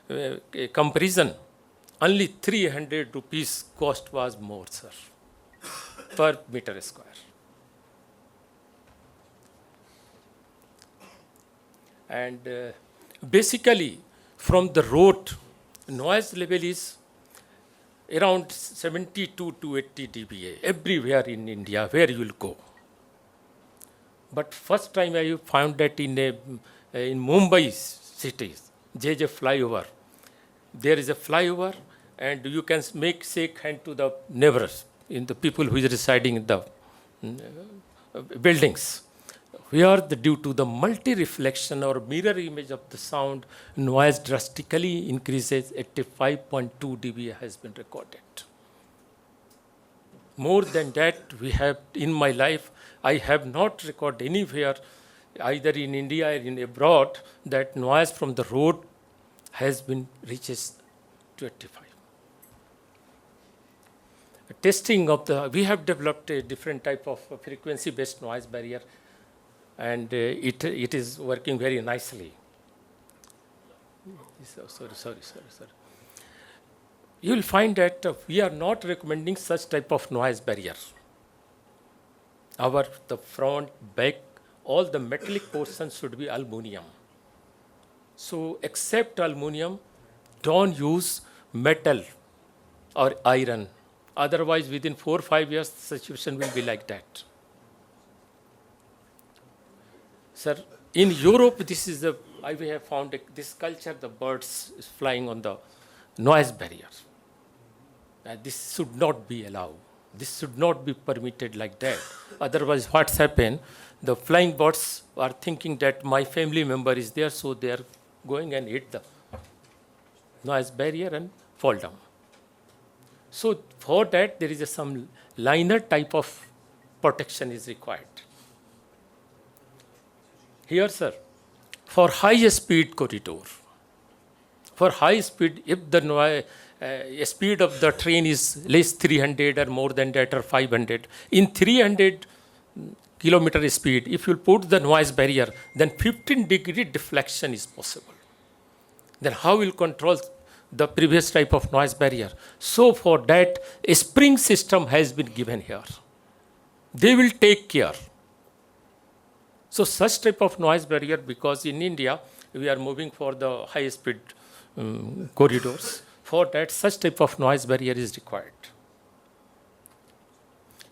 a comparison. Only 300 rupees cost was more, sir, per meter square. And basically, from the road, noise level is around 72 to 80 dBA everywhere in India, where you will go. But first time I found that in Mumbai cities, there's a flyover. There is a flyover, and you can shake hand to the neighbors, in the people who is residing in the buildings. Where due to the multi-reflection or mirror image of the sound, noise drastically increases. 85.2 dB has been recorded. More than that, we have, in my life, I have not recorded anywhere, either in India or in abroad, that noise from the road has been reaches to 85. testing of the, we have developed a different type of frequency-based noise barrier, and it is working very nicely. Sorry. You will find that we are not recommending such type of noise barrier. The front, back, all the metallic portions should be aluminum. So except aluminum, don't use metal or iron. Otherwise, within 4 or 5 years, the situation will be like that. Sir, in Europe, this is we have found this culture, the birds is flying on the noise barrier. This should not be allowed. This should not be permitted like that. Otherwise, what's happened? The flying birds are thinking that my family member is there, so they are going and hit the noise barrier and fall down. So for that, there is some liner type of protection is required. Here, sir, for high speed corridor, for high speed, if the speed of the train is less 300 or more than that or 500, in 300 kilometer speed, if you put the noise barrier, then 15-degree deflection is possible. Then how will control the previous type of noise barrier? So for that, a spring system has been given here. They will take care. So such type of noise barrier, because in India, we are moving for the high speed corridors. For that, such type of noise barrier is required.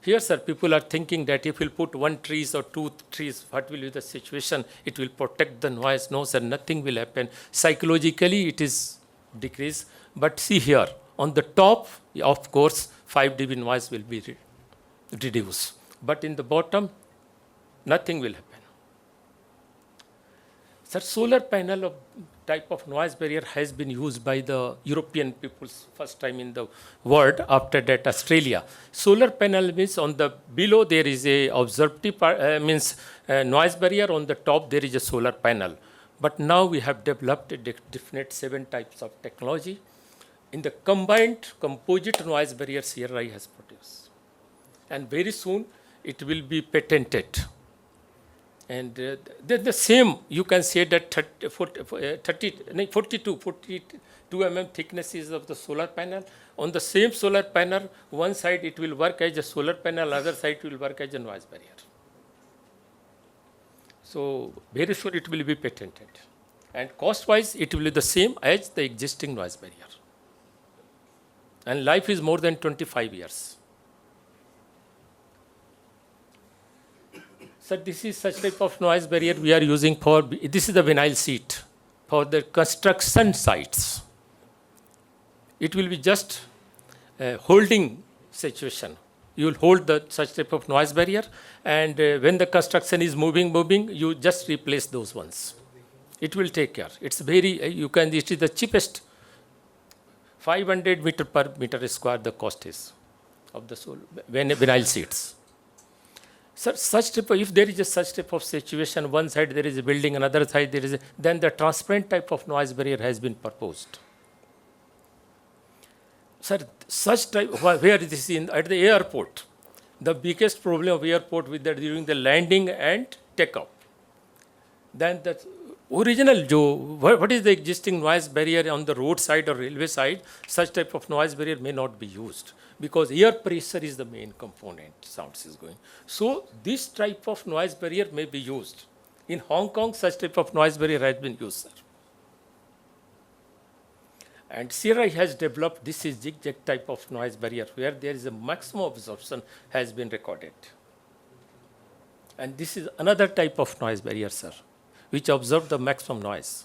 Here, sir, people are thinking that if we'll put 1 tree or 2 trees, what will be the situation? It will protect the noise. No, sir, nothing will happen. Psychologically, it is decreased. But see here, on the top, of course, 5 dB noise will be reduced. But in the bottom, nothing will happen. Sir, solar panel type of noise barrier has been used by the European peoples first time in the world, after that Australia. Solar panel means on the below there is a observative noise barrier, on the top there is a solar panel. But now we have developed a different 7 types of technology. In the combined composite noise barrier CRI has produced. And very soon it will be patented. And the same, you can say that 42 mm thickness is of the solar panel. On the same solar panel, one side it will work as a solar panel, other side it will work as a noise barrier. So very soon it will be patented. And cost-wise, it will be the same as the existing noise barrier. And life is more than 25 years. So this is such type of noise barrier we are using for, this is the vinyl sheet for the construction sites. It will be just holding situation. You will hold such type of noise barrier, and when the construction is moving, you just replace those ones. It will take care. It's very, it is the cheapest, 500 meter per meter square the cost is of the vinyl sheets. So if there is such type of situation, one side there is a building, another side there is then the transparent type of noise barrier has been proposed. Sir, such type, where this is at the airport, the biggest problem of airport with that during the landing and takeoff. Then the original, what is the existing noise barrier on the road side or railway side, such type of noise barrier may not be used, because air pressure is the main component, sounds is going. So this type of noise barrier may be used. In Hong Kong, such type of noise barrier has been used, sir. And CRI has developed, this is zigzag type of noise barrier, where there is a maximum absorption has been recorded. And this is another type of noise barrier, sir, which absorb the maximum noise.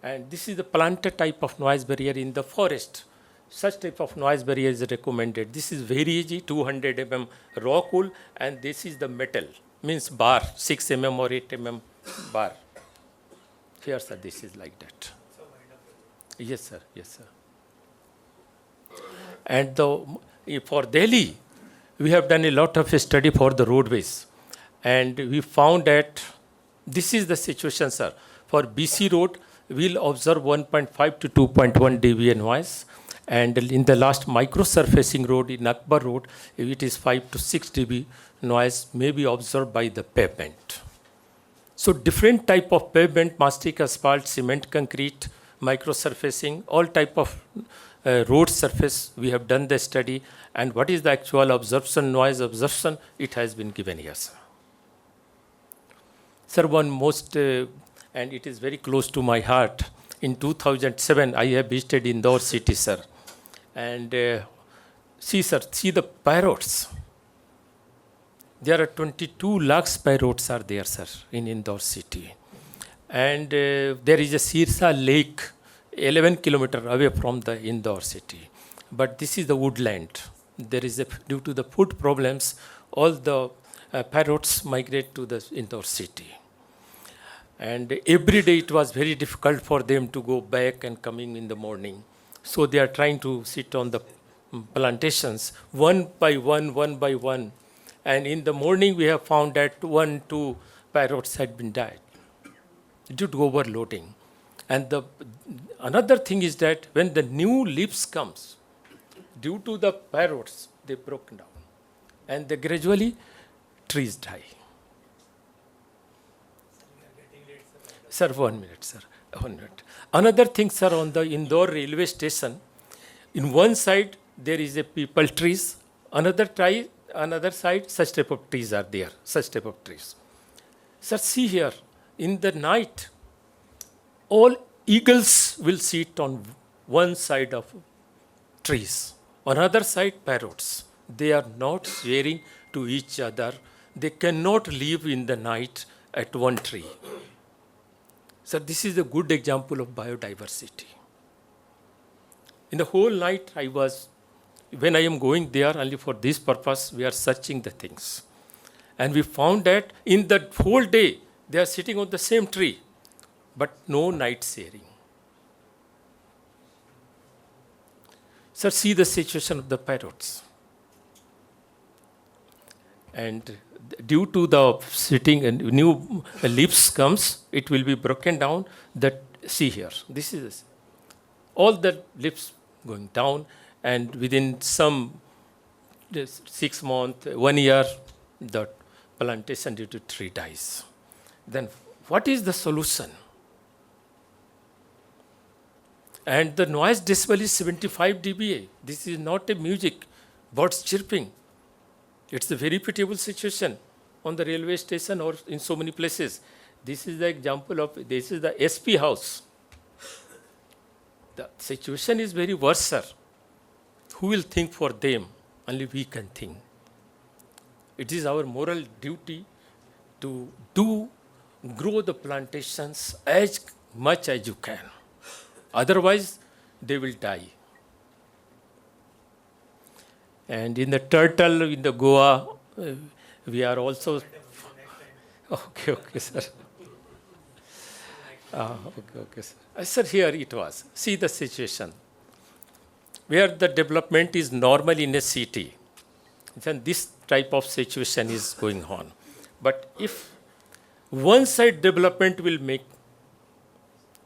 And this is the planter type of noise barrier in the forest. Such type of noise barrier is recommended. This is very easy, 200 mm rock wool, and this is the metal, means bar, 6 mm or 8 mm bar. Here, sir, this is like that. Yes, sir. Yes, sir. And for Delhi, we have done a lot of study for the roadways. And we found that this is the situation, sir. For BC road, we'll observe 1.5 to 2.1 dBA noise. And in the last micro-surfacing road in Akbar Road, it is 5 to 6 dB noise may be observed by the pavement. So different type of pavement, mastic, asphalt, cement, concrete, micro-surfacing, all type of road surface, we have done the study. And what is the actual absorption, noise absorption, it has been given here, sir. Sir, one most, and it is very close to my heart. In 2007, I have visited Indore city, sir. And see, sir, see the parrots. There are 22 lakhs parrots are there, sir, in Indore city. And there is a Sirsa lake, 11 kilometers away from the Indore city. But this is the woodland. There is due to the food problems, all the parrots migrate to the Indore city. And every day it was very difficult for them to go back and coming in the morning. So they are trying to sit on the plantations one by one. And in the morning we have found that 1-2 parrots had been died due to overloading. And another thing is that when the new leaves comes, due to the parrots, they broke down. And they gradually, trees die. Sir, 1 minute, sir. 1 minute. Another thing, sir, on the Indore railway station, in one side there is a peepal trees, another side such type of trees are there, such type of trees. Sir, see here, in the night, all eagles will sit on one side of trees, on other side parrots. They are not sharing to each other. They cannot live in the night at one tree. So this is a good example of biodiversity. In the whole night when I am going there only for this purpose, we are searching the things. And we found that in the whole day, they are sitting on the same tree, but no night sharing. Sir, see the situation of the parrots. And due to the sitting and new leaves comes, it will be broken down. See here, this is all the leaves going down, and within some 6 months, 1 year, the plantation due to tree dies. Then what is the solution? And the noise decibel is 75 dBA. This is not a music, birds chirping. It's a very pitiable situation on the railway station or in so many places. This is the example of, this is the SP house. The situation is very worse, sir. Who will think for them? Only we can think. It is our moral duty to grow the plantations as much as you can. Otherwise, they will die. And in the turtle, in the Goa, we are also... Okay, sir. Okay, sir. Sir, here it was. See the situation. Where the development is normal in a city, then this type of situation is going on. But if one side development will make,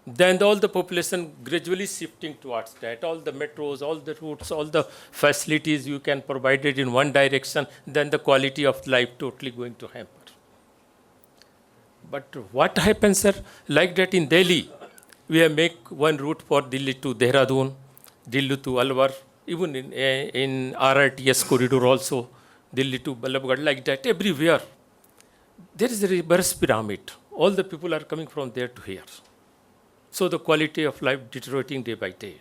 then all the population gradually shifting towards that. All the metros, all the routes, all the facilities you can provide it in one direction, then the quality of life totally going to hamper. But what happens, sir? Like that in Delhi, we have make one route for Delhi to Dehradun, Delhi to Alwar, even in RRTS corridor also, Delhi to Ballabgarh, like that, everywhere. There is a reverse pyramid. All the people are coming from there to here. So the quality of life deteriorating day by day.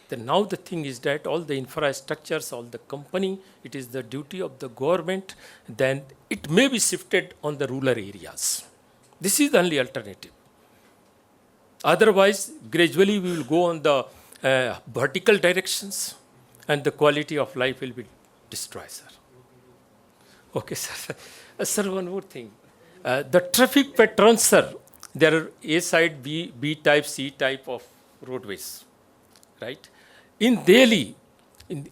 Then now the thing is that all the infrastructures, all the company, it is the duty of the government, then it may be shifted on the rural areas. This is the only alternative. Otherwise, gradually we will go on the vertical directions and the quality of life will be destroyed, sir. Okay, sir. Sir, one more thing. The traffic patterns, sir, there are A side, B type, C type of roadways, right? In Delhi,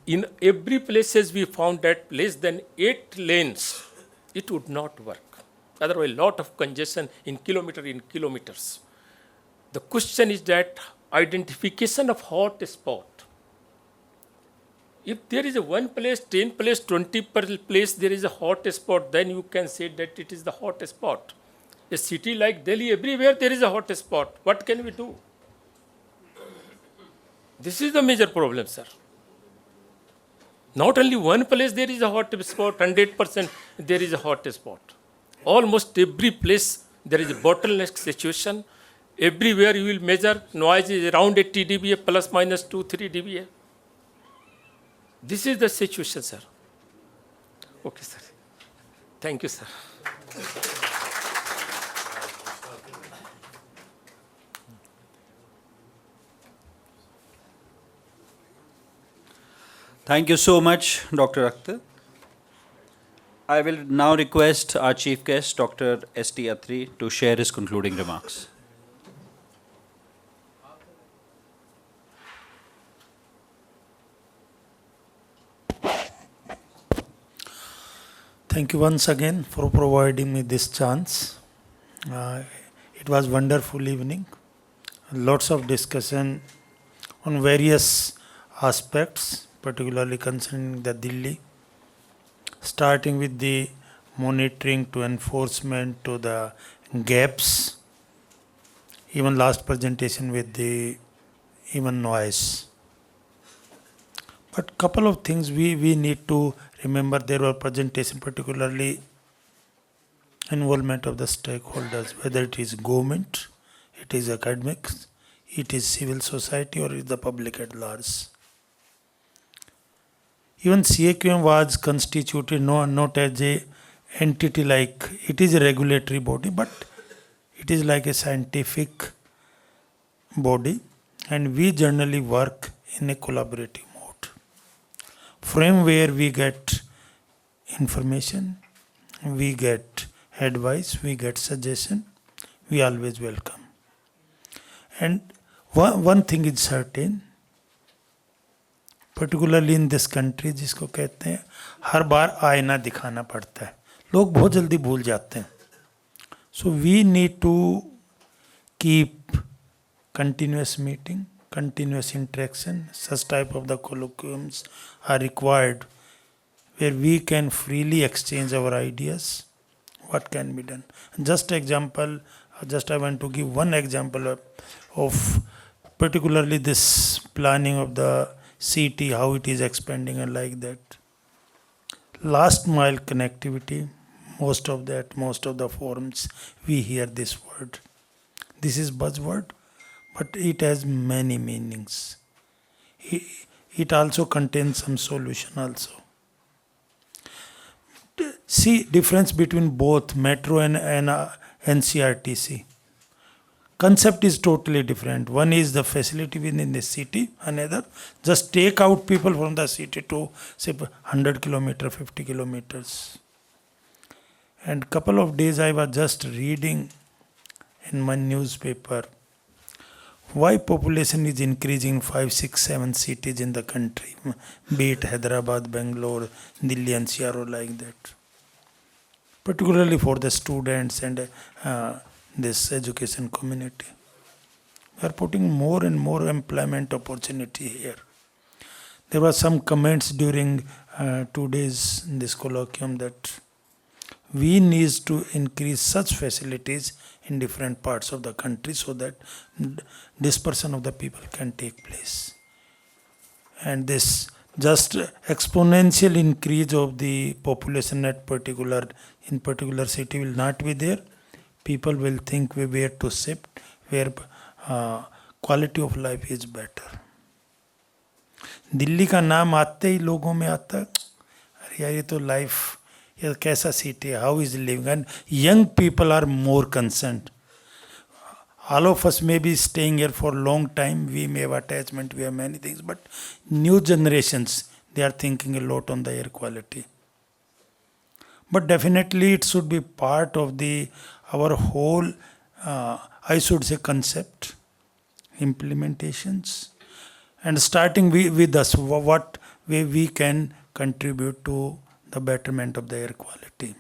in every places we found that less than 8 lanes, it would not work. Otherwise, a lot of congestion in kilometers. The question is that identification of hot spot. If there is a one place, 10 place, 20 place, there is a hot spot, then you can say that it is the hot spot. A city like Delhi, everywhere there is a hot spot. What can we do? This is the major problem, sir. Not only one place there is a hot spot, 100% there is a hot spot. Almost every place there is a bottleneck situation. Everywhere you will measure noise is around 80 dBA plus minus 2-3 dBA. This is the situation, sir. Okay, sir. Thank you, sir. Thank you so much, Dr. Akhtar. I will now request our chief guest, Dr. S.T. Atri, to share his concluding remarks. Thank you once again for providing me this chance. It was wonderful evening. Lots of discussion on various aspects, particularly concerning the Delhi, starting with the monitoring to enforcement to the gaps, even last presentation with the even noise. But couple of things we need to remember. There were presentation, particularly involvement of the stakeholders, whether it is government, it is academics, it is civil society, or it is the public at large. Even CAQM was constituted not as a entity like, it is a regulatory body, but it is like a scientific body, and we generally work in a collaborative mode. From where we get information, we get advice, we get suggestion, we always welcome. And one thing is certain, particularly in this country, जिसको कहते हैं हर बार आईना दिखाना पड़ता है, लोग बहुत जल्दी भूल जाते हैं. So we need to keep continuous meeting, continuous interaction. Such type of the colloquiums are required where we can freely exchange our ideas, what can be done. Just example, I want to give one example of particularly this planning of the city, how it is expanding and like that. Last mile connectivity, most of the forums we hear this word. This is buzzword, but it has many meanings. It also contains some solution also. See difference between both metro and NCRTC. Concept is totally different. One is the facility within the city, another just take out people from the city to say 100 kilometers, 50 kilometers. And couple of days I was just reading in my newspaper why population is increasing 5, 6, 7 cities in the country, be it Hyderabad, Bangalore, Delhi NCR or like that. Particularly for the students and this education community. We are putting more and more employment opportunity here. There were some comments during 2 days in this colloquium that we need to increase such facilities in different parts of the country so that dispersion of the people can take place. And this just exponential increase of the population in particular city will not be there. People will think where to shift, where quality of life is better. Delhi का नाम आते ही लोगों में आता है, अरे यार ये तो लाइफ, ये कैसा सिटी है, how is living, and young people are more concerned. All of us may be staying here for a long time, we may have attachment, we have many things, but new generations, they are thinking a lot on the air quality. But definitely it should be part of our whole, I should say, concept, implementations, and starting with us, what way we can contribute to the betterment of the air quality.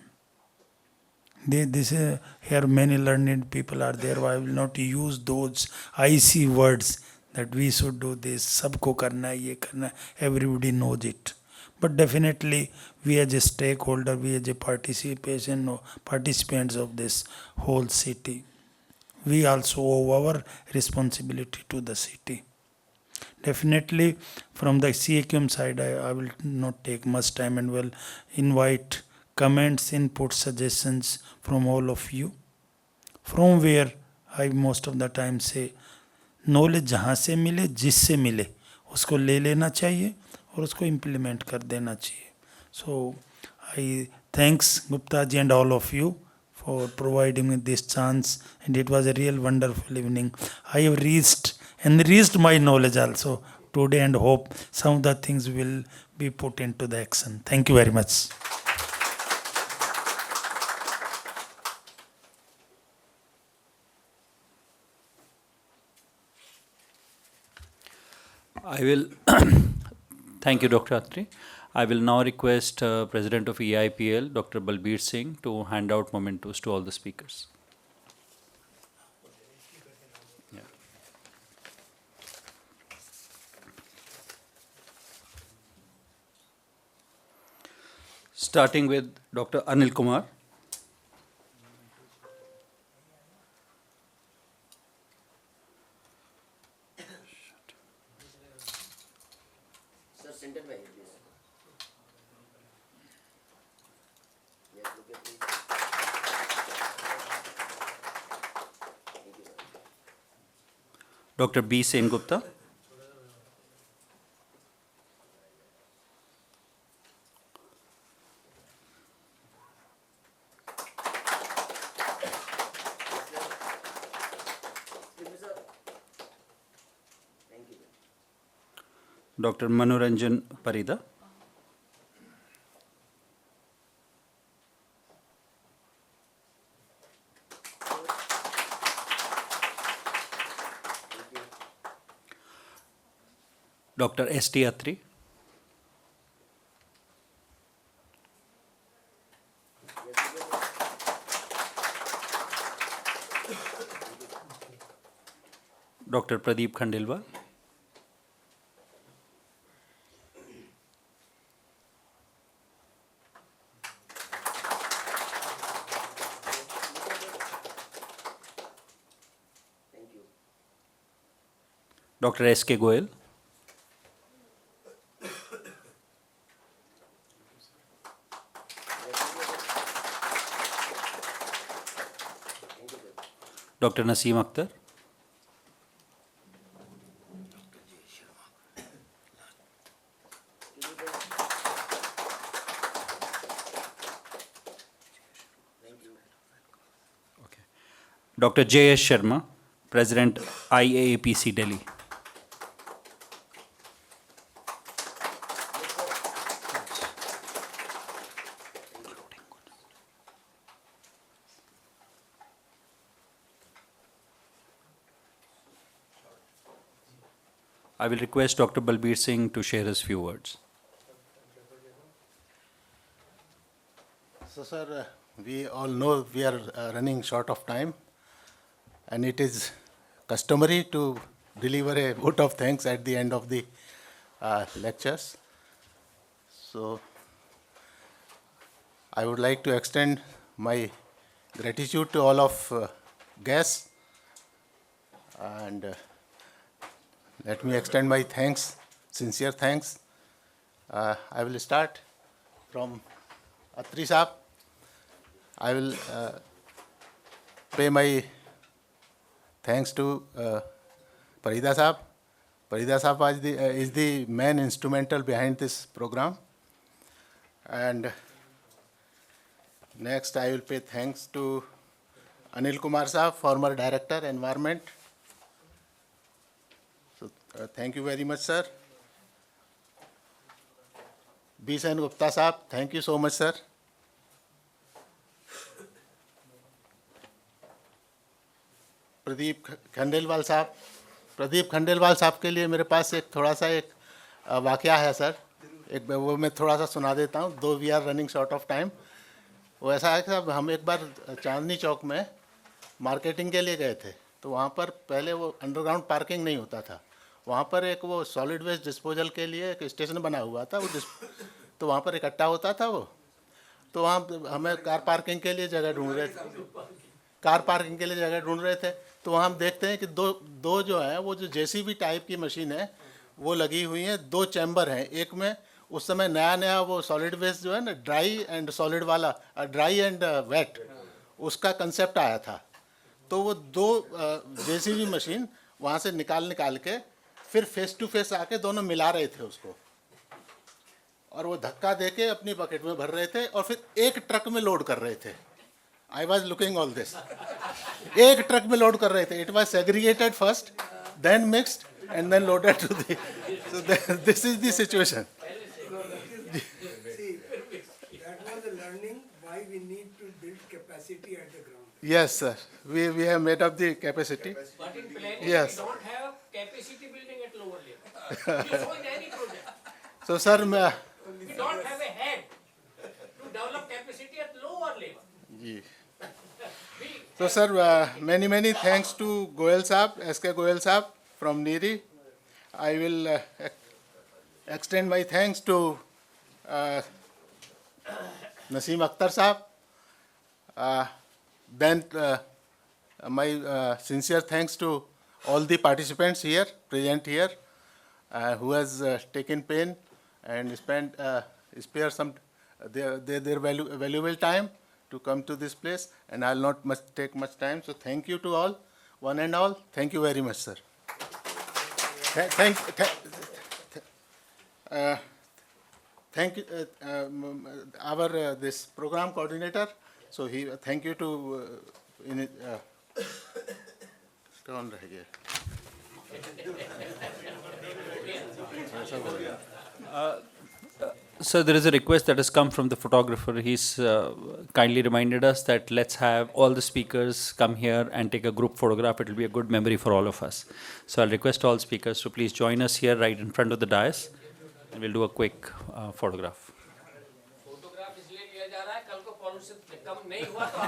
Here many learned people are there. I will not use those icy words that we should do this, सबको करना है, ये करना है, everybody knows it. But definitely, we as a stakeholder, we as a participants of this whole city, we also owe our responsibility to the city. Definitely, from the CAQM side, I will not take much time and will invite comments, input, suggestions from all of you. From where I most of the time say, knowledge जहाँ से मिले, जिससे मिले, उसको ले लेना चाहिए और उसको implement कर देना चाहिए. So I thanks Gupta ji and all of you for providing me this chance, and it was a real wonderful evening. I have enriched my knowledge also today, and hope some of the things will be put into the action. Thank you very much. I will thank you, Dr. Atri. I will now request President of EIPL, Dr. Balbir Singh, to hand out mementos to all the speakers. Yeah. Starting with Dr. Anil Kumar. Dr. B. Sengupta. Dr. Manoranjan Parida. Dr. S.T. Atri. Dr. Pradeep Khandelwal. Dr. S.K. Goyal. Dr. Naseem Akhtar. Dr. J.S. Sharma, President IAAPC Delhi. I will request Dr. Balbir Singh to share his few words. So, sir, we all know we are running short of time, and it is customary to deliver a vote of thanks at the end of the lectures. So, I would like to extend my gratitude to all of guests, and let me extend my thanks, sincere thanks. I will start from Atri Saab. I will pay my thanks to Parida Saab. Parida Saab is the main instrumental behind this program. And next I will pay thanks to Anil Kumar Saab, former Director, Environment. So thank you very much, sir. B. Sen Gupta Saab, thank you so much, sir. Pradeep Khandelwal साहब के लिए मेरे पास एक थोड़ा सा एक वाकया है सर, एक वो मैं थोड़ा सा सुना देता हूँ, though we are running short of time. वो ऐसा है कि साहब हम एक बार चांदनी चौक में मार्केटिंग के लिए गए थे, तो वहाँ पर पहले वो अंडरग्राउंड पार्किंग नहीं होता था, वहाँ पर एक वो सॉलिड वेस्ट डिस्पोजल के लिए एक स्टेशन बना हुआ था, तो वहाँ पर इकट्ठा होता था वो। तो वहाँ हमें कार पार्किंग के लिए जगह ढूंढ रहे थे, तो वहाँ हम देखते हैं कि दो जो है वो जो जेसीबी टाइप की मशीन है वो लगी हुई है, 2 चैम्बर हैं। एक में उस समय नया वो सॉलिड वेस्ट जो है ना, ड्राई एंड सॉलिड वाला, ड्राई एंड वेट, उसका कंसेप्ट आया था। तो वो 2 जेसीबी मशीन वहाँ से निकाल के फिर फेस टू फेस आके दोनों मिला रहे थे उसको, और वो धक्का देके अपनी बकेट में भर रहे थे और फिर एक ट्रक में लोड कर रहे थे। I was looking all this, एक ट्रक में लोड कर रहे थे। It was segregated first, then mixed and then loaded to the, so this is the situation. See, that was a learning why we need to build capacity at the ground. Yes, sir. We have made up the capacity. But in planning, Yes. we don't have capacity building at lower level. You show in any project. So, sir, We don't have a head to develop capacity at lower level. So, sir, many thanks to Goyal Saab, SK Goyal Saab from NIRI. I will extend my thanks to Naseem Akhtar Saab. Then my sincere thanks to all the participants here, present here, who has taken pain and spare some their valuable time to come to this place, and I'll not take much time. So thank you to all, one and all. Thank you very much, sir. Thank you, our this program coordinator. So thank you to कौन रह गया? So there is a request that has come from the photographer. He's kindly reminded us that let's have all the speakers come here and take a group photograph. It will be a good memory for all of us. So I'll request all speakers to please join us here right in front of the dais, and we'll do a quick photograph. Photograph इसलिए लिया जा रहा है, कल को pollution कम नहीं हुआ तो